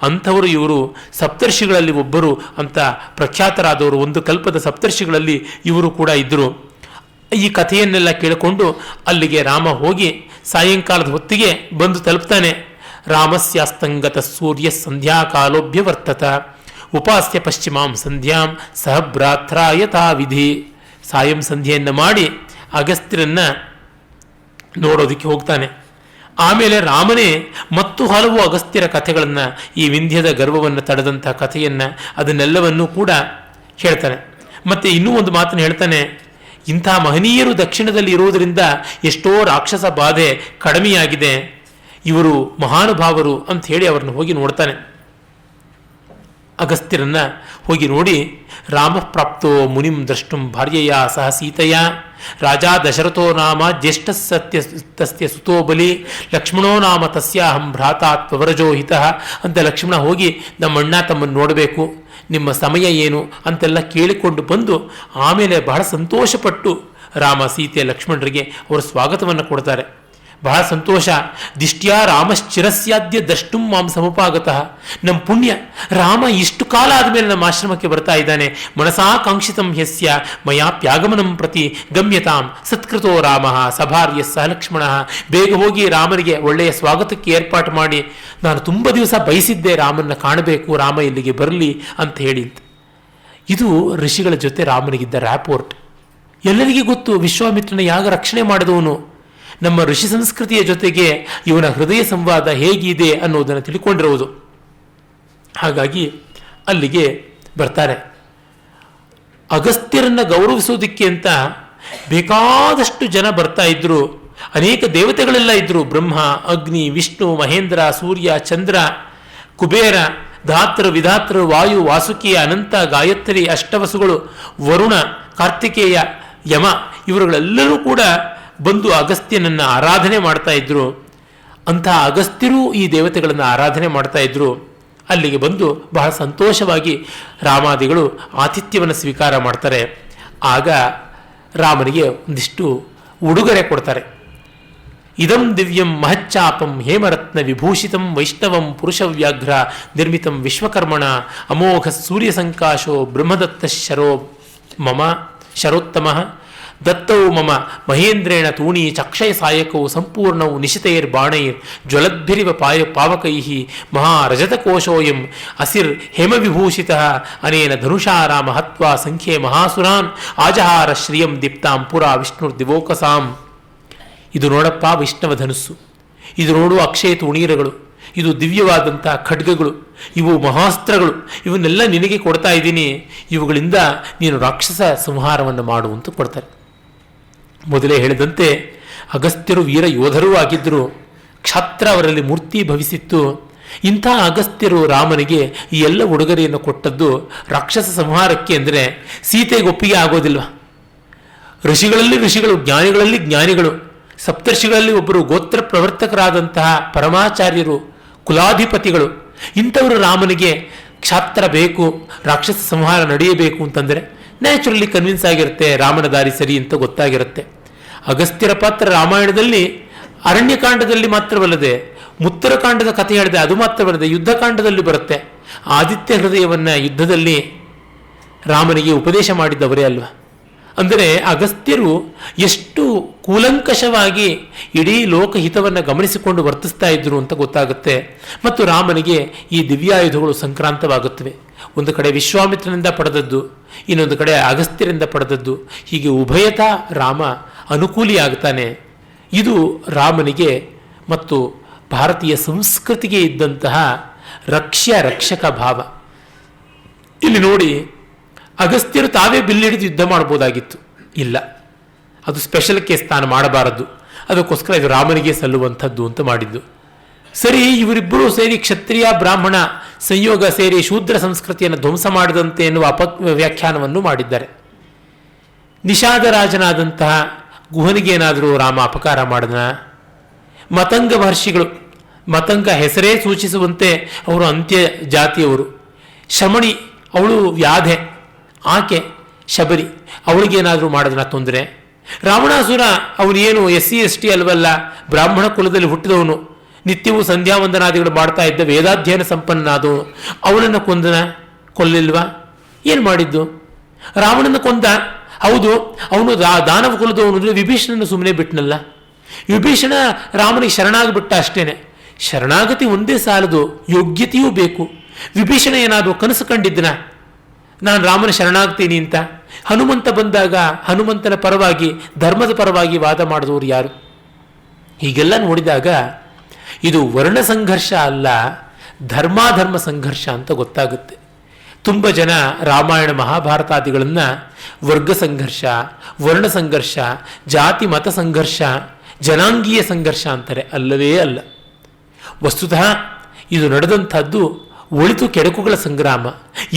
S1: ಅಂಥವರು ಇವರು ಸಪ್ತರ್ಷಿಗಳಲ್ಲಿ ಒಬ್ಬರು ಅಂತ ಪ್ರಖ್ಯಾತರಾದವರು. ಒಂದು ಕಲ್ಪದ ಸಪ್ತರ್ಷಿಗಳಲ್ಲಿ ಇವರು ಕೂಡ ಇದ್ದರು. ಈ ಕಥೆಯನ್ನೆಲ್ಲ ಕೇಳಿಕೊಂಡು ಅಲ್ಲಿಗೆ ರಾಮ ಹೋಗಿ ಸಾಯಂಕಾಲದ ಹೊತ್ತಿಗೆ ಬಂದು ತಲುಪ್ತಾನೆ. ರಾಮಸ್ಯಾಸ್ತಂಗತ ಸೂರ್ಯ ಸಂಧ್ಯಾಕಾಲೋಭ್ಯ ವರ್ತತ ಉಪಾಸ್ಯ ಪಶ್ಚಿಮಾಂ ಸಂಧ್ಯಾಂ ಸಹ ಭ್ರಾತ್ರ ಯಥಾ ವಿಧಿ. ಸಾಯಂ ಸಂಧ್ಯೆಯನ್ನು ಮಾಡಿ ಅಗಸ್ತ್ಯರನ್ನು ನೋಡೋದಕ್ಕೆ ಹೋಗ್ತಾನೆ. ಆಮೇಲೆ ರಾಮನೇ ಮತ್ತು ಹಲವು ಅಗಸ್ತ್ಯರ ಕಥೆಗಳನ್ನು, ಈ ವಿಂಧ್ಯದ ಗರ್ವವನ್ನು ತಡೆದಂಥ ಕಥೆಯನ್ನು, ಅದನ್ನೆಲ್ಲವನ್ನೂ ಕೂಡ ಹೇಳ್ತಾನೆ. ಮತ್ತು ಇನ್ನೂ ಒಂದು ಮಾತನ್ನು ಹೇಳ್ತಾನೆ, ಇಂಥ ಮಹನೀಯರು ದಕ್ಷಿಣದಲ್ಲಿ ಇರುವುದರಿಂದ ಎಷ್ಟೋ ರಾಕ್ಷಸ ಬಾಧೆ ಕಡಿಮೆಯಾಗಿದೆ, ಇವರು ಮಹಾನುಭಾವರು ಅಂತ ಹೇಳಿ ಅವರನ್ನು ಹೋಗಿ ನೋಡ್ತಾನೆ. ಅಗಸ್ತ್ಯರನ್ನ ಹೋಗಿ ನೋಡಿ, ರಾಮ ಪ್ರಾಪ್ತೋ ಮುನಿಂ ದ್ರಷ್ಟುಂ ಭಾರ್ಯೆಯ ಸಹ ಸೀತೆಯ ರಾಜ ದಶರಥೋ ನಾಮ ಜ್ಯೇಷ್ಠ ಸತ್ಯ ತಸ್ಯ ಸುತೋ ಬಲಿ ಲಕ್ಷ್ಮಣೋ ನಾಮ ತಸ್ಯಾಹಂ ಭ್ರಾತಾತ್ವರಜೋಹಿತ ಅಂತ ಲಕ್ಷ್ಮಣ ಹೋಗಿ ನಮ್ಮ ಅಣ್ಣ ತಮ್ಮನ್ನು ನೋಡಬೇಕು, ನಿಮ್ಮ ಸಮಯ ಏನು ಅಂತೆಲ್ಲ ಕೇಳಿಕೊಂಡು ಬಂದು ಆಮೇಲೆ ಬಹಳ ಸಂತೋಷಪಟ್ಟು ರಾಮ ಸೀತೆ ಲಕ್ಷ್ಮಣರಿಗೆ ಅವರು ಸ್ವಾಗತವನ್ನು ಕೊಡ್ತಾರೆ. ಬಹಳ ಸಂತೋಷ. ದಿಷ್ಟ್ಯಾ ರಾಮಶ್ಚಿರಸ್ಯಾದ್ಯ ದಷ್ಟುಂ ಮಾಂ ಸಮುಪಾಗತಃ. ನಮ್ಮ ಪುಣ್ಯ, ರಾಮ ಇಷ್ಟು ಕಾಲ ಆದಮೇಲೆ ನಮ್ಮ ಆಶ್ರಮಕ್ಕೆ ಬರ್ತಾ ಇದ್ದಾನೆ. ಮನಸಾ ಕಾಂಕ್ಷಿತಂ ಹ್ಯಸ್ಯ ಮಯಾಪ್ಯಾಗಮನಂ ಪ್ರತಿ ಗಮ್ಯತಾಂ ಸತ್ಕೃತೋ ರಾಮ ಸಭಾರ್ಯ ಸಹ ಲಕ್ಷ್ಮಣ. ಬೇಗ ಹೋಗಿ ರಾಮನಿಗೆ ಒಳ್ಳೆಯ ಸ್ವಾಗತಕ್ಕೆ ಏರ್ಪಾಟು ಮಾಡಿ, ನಾನು ತುಂಬ ದಿವಸ ಬಯಸಿದ್ದೆ ರಾಮನ ಕಾಣಬೇಕು, ರಾಮ ಇಲ್ಲಿಗೆ ಬರಲಿ ಅಂತ ಹೇಳಿ. ಇದು ಋಷಿಗಳ ಜೊತೆ ರಾಮನಿಗಿದ್ದ ರ್ಯಾಪೋರ್ಟ್. ಎಲ್ಲರಿಗೂ ಗೊತ್ತು ವಿಶ್ವಾಮಿತ್ರನ ಯಾಗ ರಕ್ಷಣೆ ಮಾಡಿದವನು. ನಮ್ಮ ಋಷಿ ಸಂಸ್ಕೃತಿಯ ಜೊತೆಗೆ ಇವನ ಹೃದಯ ಸಂವಾದ ಹೇಗಿದೆ ಅನ್ನೋದನ್ನು ತಿಳ್ಕೊಂಡಿರುವುದು. ಹಾಗಾಗಿ ಅಲ್ಲಿಗೆ ಬರ್ತಾರೆ. ಅಗಸ್ತ್ಯರನ್ನು ಗೌರವಿಸೋದಕ್ಕೆ ಅಂತ ಬೇಕಾದಷ್ಟು ಜನ ಬರ್ತಾ ಇದ್ರು. ಅನೇಕ ದೇವತೆಗಳೆಲ್ಲ ಇದ್ರು. ಬ್ರಹ್ಮ, ಅಗ್ನಿ, ವಿಷ್ಣು, ಮಹೇಂದ್ರ, ಸೂರ್ಯ, ಚಂದ್ರ, ಕುಬೇರ, ಧಾತೃ, ವಿಧಾತೃ, ವಾಯು, ವಾಸುಕಿ, ಅನಂತ, ಗಾಯತ್ರಿ, ಅಷ್ಟವಸುಗಳು, ವರುಣ, ಕಾರ್ತಿಕೇಯ, ಯಮ ಇವರುಗಳೆಲ್ಲರೂ ಕೂಡ ಬಂದು ಅಗಸ್ತ್ಯನನ್ನು ಆರಾಧನೆ ಮಾಡ್ತಾ ಇದ್ರು. ಅಂತಹ ಅಗಸ್ತ್ಯರೂ ಈ ದೇವತೆಗಳನ್ನು ಆರಾಧನೆ ಮಾಡ್ತಾ ಇದ್ರು. ಅಲ್ಲಿಗೆ ಬಂದು ಬಹಳ ಸಂತೋಷವಾಗಿ ರಾಮಾದಿಗಳು ಆತಿಥ್ಯವನ್ನು ಸ್ವೀಕಾರ ಮಾಡ್ತಾರೆ. ಆಗ ರಾಮನಿಗೆ ಒಂದಿಷ್ಟು ಉಡುಗೊರೆ ಕೊಡ್ತಾರೆ. ಇದಂ ದಿವ್ಯಂ ಮಹಚ್ಚಾಪಂ ಹೇಮರತ್ನ ವಿಭೂಷಿತಂ ವೈಷ್ಣವಂ ಪುರುಷವ್ಯಾಘ್ರ ನಿರ್ಮಿತಂ ವಿಶ್ವಕರ್ಮಣ ಅಮೋಘ ಸೂರ್ಯಸಂಕಾಶೋ ಬ್ರಹ್ಮದತ್ತ ಶರೋ ಮಮ ಶರೋತ್ತಮ ದತ್ತೌ ಮಮ ಮಹೇಂದ್ರೇಣ ತೂಣಿ ಚಕ್ಷಯ ಸಾಯಕೌ ಸಂಪೂರ್ಣೌ ನಿಶಿತೈರ್ಬಾಣೈರ್ ಜ್ವಲದ್ಭಿರಿವ ಪಾವಕೈ ಮಹಾರಜತಕೋಶೋಯಂ ಅಸಿರ್ ಹೇಮವಿಭೂಷಿತಃ ಅನೇನ ಧನುಷಾರಾಮ ಹತ್ವಾ ಸಂಖ್ಯೆ ಮಹಾಸುರಾನ್ ಆಜಹಾರ ಶ್ರಿಯಂ ದೀಪ್ತಾಂ ಪುರಾ ವಿಷ್ಣುರ್ದಿವೋಕಸಾಂ. ಇದು ನೋಡಪ್ಪ ವೈಷ್ಣವ ಧನುಸ್ಸು, ಇದು ನೋಡು ಅಕ್ಷಯ ತುಣೀರಗಳು, ಇದು ದಿವ್ಯವಾದಂಥ ಖಡ್ಗಗಳು, ಇವು ಮಹಾಸ್ತ್ರಗಳು, ಇವನ್ನೆಲ್ಲ ನಿನಗೆ ಕೊಡ್ತಾ ಇದ್ದೀನಿ. ಇವುಗಳಿಂದ ನೀನು ರಾಕ್ಷಸ ಸಂಹಾರವನ್ನು ಮಾಡು ಅಂತ ಕೊಡ್ತಾರೆ. ಮೊದಲೇ ಹೇಳಿದಂತೆ ಅಗಸ್ತ್ಯರು ವೀರ ಯೋಧರೂ ಆಗಿದ್ದರು. ಕ್ಷಾತ್ರ ಅವರಲ್ಲಿ ಮೂರ್ತಿ ಭವಿಸಿತ್ತು. ಇಂಥ ಅಗಸ್ತ್ಯರು ರಾಮನಿಗೆ ಈ ಎಲ್ಲ ಉಡುಗೊರೆಯನ್ನು ಕೊಟ್ಟದ್ದು ರಾಕ್ಷಸ ಸಂಹಾರಕ್ಕೆ. ಅಂದರೆ ಸೀತೆಗೆ ಒಪ್ಪಿಗೆ ಆಗೋದಿಲ್ವ? ಋಷಿಗಳಲ್ಲಿ ಋಷಿಗಳು, ಜ್ಞಾನಿಗಳಲ್ಲಿ ಜ್ಞಾನಿಗಳು, ಸಪ್ತರ್ಷಿಗಳಲ್ಲಿ ಒಬ್ಬರು ಗೋತ್ರ ಪ್ರವರ್ತಕರಾದಂತಹ ಪರಮಾಚಾರ್ಯರು, ಕುಲಾಧಿಪತಿಗಳು, ಇಂಥವರು ರಾಮನಿಗೆ ಕ್ಷಾತ್ರ ಬೇಕು, ರಾಕ್ಷಸ ಸಂಹಾರ ನಡೆಯಬೇಕು ಅಂತಂದರೆ ನ್ಯಾಚುರಲಿ ಕನ್ವಿನ್ಸ್ ಆಗಿರುತ್ತೆ, ರಾಮನ ದಾರಿ ಸರಿ ಅಂತ ಗೊತ್ತಾಗಿರುತ್ತೆ. ಅಗಸ್ತ್ಯರ ಪಾತ್ರ ರಾಮಾಯಣದಲ್ಲಿ ಅರಣ್ಯಕಾಂಡದಲ್ಲಿ ಮಾತ್ರವಲ್ಲದೆ ಮುತ್ತರಕಾಂಡದ ಕಥೆ ಹೇಳಿದೆ ಅದು ಮಾತ್ರವಲ್ಲದೆ ಯುದ್ಧಕಾಂಡದಲ್ಲಿ ಬರುತ್ತೆ. ಆದಿತ್ಯ ಹೃದಯವನ್ನು ಯುದ್ಧದಲ್ಲಿ ರಾಮನಿಗೆ ಉಪದೇಶ ಮಾಡಿದ್ದವರೇ ಅಲ್ವ. ಅಂದರೆ ಅಗಸ್ತ್ಯರು ಎಷ್ಟು ಕೂಲಂಕಷವಾಗಿ ಇಡೀ ಲೋಕಹಿತವನ್ನು ಗಮನಿಸಿಕೊಂಡು ವರ್ತಿಸ್ತಾ ಇದ್ರು ಅಂತ ಗೊತ್ತಾಗುತ್ತೆ. ಮತ್ತು ರಾಮನಿಗೆ ಈ ದಿವ್ಯಾಯುಧಗಳು ಸಂಕ್ರಾಂತವಾಗುತ್ತವೆ. ಒಂದು ಕಡೆ ವಿಶ್ವಾಮಿತ್ರನಿಂದ ಪಡೆದದ್ದು, ಇನ್ನೊಂದು ಕಡೆ ಅಗಸ್ತ್ಯರಿಂದ ಪಡೆದದ್ದು. ಹೀಗೆ ಉಭಯತಾ ರಾಮ ಅನುಕೂಲಿಯಾಗ್ತಾನೆ. ಇದು ರಾಮನಿಗೆ ಮತ್ತು ಭಾರತೀಯ ಸಂಸ್ಕೃತಿಗೆ ಇದ್ದಂತಹ ರಕ್ಷಕ ಭಾವ. ಇಲ್ಲಿ ನೋಡಿ, ಅಗಸ್ತ್ಯರು ತಾವೇ ಬಿಲ್ಲಿಡಿದು ಯುದ್ಧ ಮಾಡ್ಬೋದಾಗಿತ್ತು. ಇಲ್ಲ, ಅದು ಸ್ಪೆಷಲ್ ಕೇಸ್, ತಾನು ಮಾಡಬಾರದು, ಅದಕ್ಕೋಸ್ಕರ ಇದು ರಾಮನಿಗೆ ಸಲ್ಲುವಂಥದ್ದು ಅಂತ ಮಾಡಿದ್ದು. ಸರಿ, ಇವರಿಬ್ಬರೂ ಸೇರಿ ಕ್ಷತ್ರಿಯ ಬ್ರಾಹ್ಮಣ ಸಂಯೋಗ ಸೇರಿ ಶೂದ್ರ ಸಂಸ್ಕೃತಿಯನ್ನು ಧ್ವಂಸ ಮಾಡಿದಂತೆ ಎನ್ನುವ ವ್ಯಾಖ್ಯಾನವನ್ನು ಮಾಡಿದ್ದಾರೆ. ನಿಷಾದರಾಜನಾದಂತಹ ಗುಹನಿಗೇನಾದರೂ ರಾಮ ಅಪಕಾರ ಮಾಡಿದ? ಮತಂಗ ಮಹರ್ಷಿಗಳು, ಮತಂಗ ಹೆಸರೇ ಸೂಚಿಸುವಂತೆ ಅವರು ಅಂತ್ಯ ಜಾತಿಯವರು. ಶಮಣಿ, ಅವಳು ವ್ಯಾಧೆ, ಆಕೆ ಶಬರಿ, ಅವಳಿಗೇನಾದರೂ ಮಾಡಿದ್ನ ತೊಂದರೆ? ರಾವಣಾಸುರ, ಅವನೇನು SC ST ಅಲ್ವಲ್ಲ, ಬ್ರಾಹ್ಮಣ ಕುಲದಲ್ಲಿ ಹುಟ್ಟಿದವನು, ನಿತ್ಯವೂ ಸಂಧ್ಯಾವಂದನಾದಿಗಳು ಮಾಡ್ತಾ ಇದ್ದ ವೇದಾಧ್ಯಯನ ಸಂಪನ್ನನಾದವನು, ಅವನನ್ನು ಕೊಲ್ಲಿಲ್ವಾ? ಏನು ಮಾಡಿದ್ದು? ರಾವಣನ ಕೊಂದ, ಹೌದು, ಅವನು ದಾನವ ಕುಲದವನು ಅಂದರೆ ವಿಭೀಷಣನ ಸುಮ್ಮನೆ ಬಿಟ್ಟನಲ್ಲ. ವಿಭೀಷಣ ರಾಮನಿಗೆ ಶರಣಾಗಿಬಿಟ್ಟ ಅಷ್ಟೇನೆ. ಶರಣಾಗತಿ ಒಂದೇ ಸಾಲದು, ಯೋಗ್ಯತೆಯೂ ಬೇಕು. ವಿಭೀಷಣ ಏನಾದರೂ ಕನಸು ಕಂಡಿದ್ದನ ನಾನು ರಾಮನ ಶರಣಾಗ್ತೀನಿ ಅಂತ? ಹನುಮಂತ ಬಂದಾಗ ಹನುಮಂತನ ಪರವಾಗಿ, ಧರ್ಮದ ಪರವಾಗಿ ವಾದ ಮಾಡಿದವರು ಯಾರು? ಹೀಗೆಲ್ಲ ನೋಡಿದಾಗ ಇದು ವರ್ಣ ಸಂಘರ್ಷ ಅಲ್ಲ, ಧರ್ಮಾಧರ್ಮ ಸಂಘರ್ಷ ಅಂತ ಗೊತ್ತಾಗುತ್ತೆ. ತುಂಬ ಜನ ರಾಮಾಯಣ ಮಹಾಭಾರತಾದಿಗಳನ್ನು ವರ್ಗ ಸಂಘರ್ಷ, ವರ್ಣ ಸಂಘರ್ಷ, ಜಾತಿ ಮತ ಸಂಘರ್ಷ, ಜನಾಂಗೀಯ ಸಂಘರ್ಷ ಅಂತಾರೆ. ಅಲ್ಲವೇ ಅಲ್ಲ. ವಸ್ತುತಃ ಇದು ನಡೆದಂಥದ್ದು ಒಳಿತು ಕೆಡಕುಗಳ ಸಂಗ್ರಾಮ.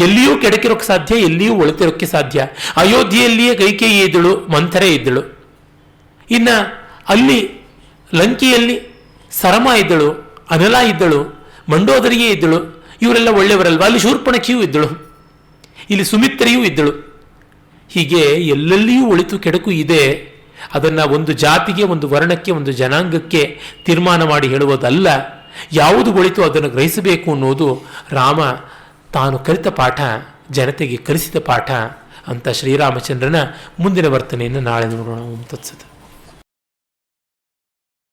S1: ಎಲ್ಲಿಯೂ ಕೆಡಕಿರೋಕ್ಕೆ ಸಾಧ್ಯ, ಎಲ್ಲಿಯೂ ಒಳಿತಿರೋಕ್ಕೆ ಸಾಧ್ಯ. ಅಯೋಧ್ಯೆಯಲ್ಲಿಯೇ ಕೈಕೇಯಿ ಇದ್ದಳು, ಮಂಥರೆ ಇದ್ದಳು. ಇನ್ನು ಅಲ್ಲಿ ಲಂಕೆಯಲ್ಲಿ ಸರಮ ಇದ್ದಳು, ಅನಲ ಇದ್ದಳು, ಮಂಡೋದರಿಯೇ ಇದ್ದಳು. ಇವರೆಲ್ಲ ಒಳ್ಳೆಯವರಲ್ವ? ಅಲ್ಲಿ ಶೂರ್ಪಣಖಿಯೂ ಇದ್ದಳು, ಇಲ್ಲಿ ಸುಮಿತ್ರೆಯೂ ಇದ್ದಳು. ಹೀಗೆ ಎಲ್ಲೆಲ್ಲಿಯೂ ಒಳಿತು ಕೆಡಕು ಇದೆ. ಅದನ್ನು ಒಂದು ಜಾತಿಗೆ, ಒಂದು ವರ್ಣಕ್ಕೆ, ಒಂದು ಜನಾಂಗಕ್ಕೆ ತೀರ್ಮಾನ ಮಾಡಿ ಹೇಳುವುದಲ್ಲ. ಯಾವುದು ಒಳಿತು ಅದನ್ನು ಗ್ರಹಿಸಬೇಕು ಅನ್ನೋದು ರಾಮ ತಾನು ಕಲಿತ ಪಾಠ, ಜನತೆಗೆ ಕಲಿಸಿದ ಪಾಠ ಅಂತ ಶ್ರೀರಾಮಚಂದ್ರನ ಮುಂದಿನ ವರ್ತನೆಯನ್ನು ನಾಳೆ ನೋಡೋಣ. ತತ್ಸತ್.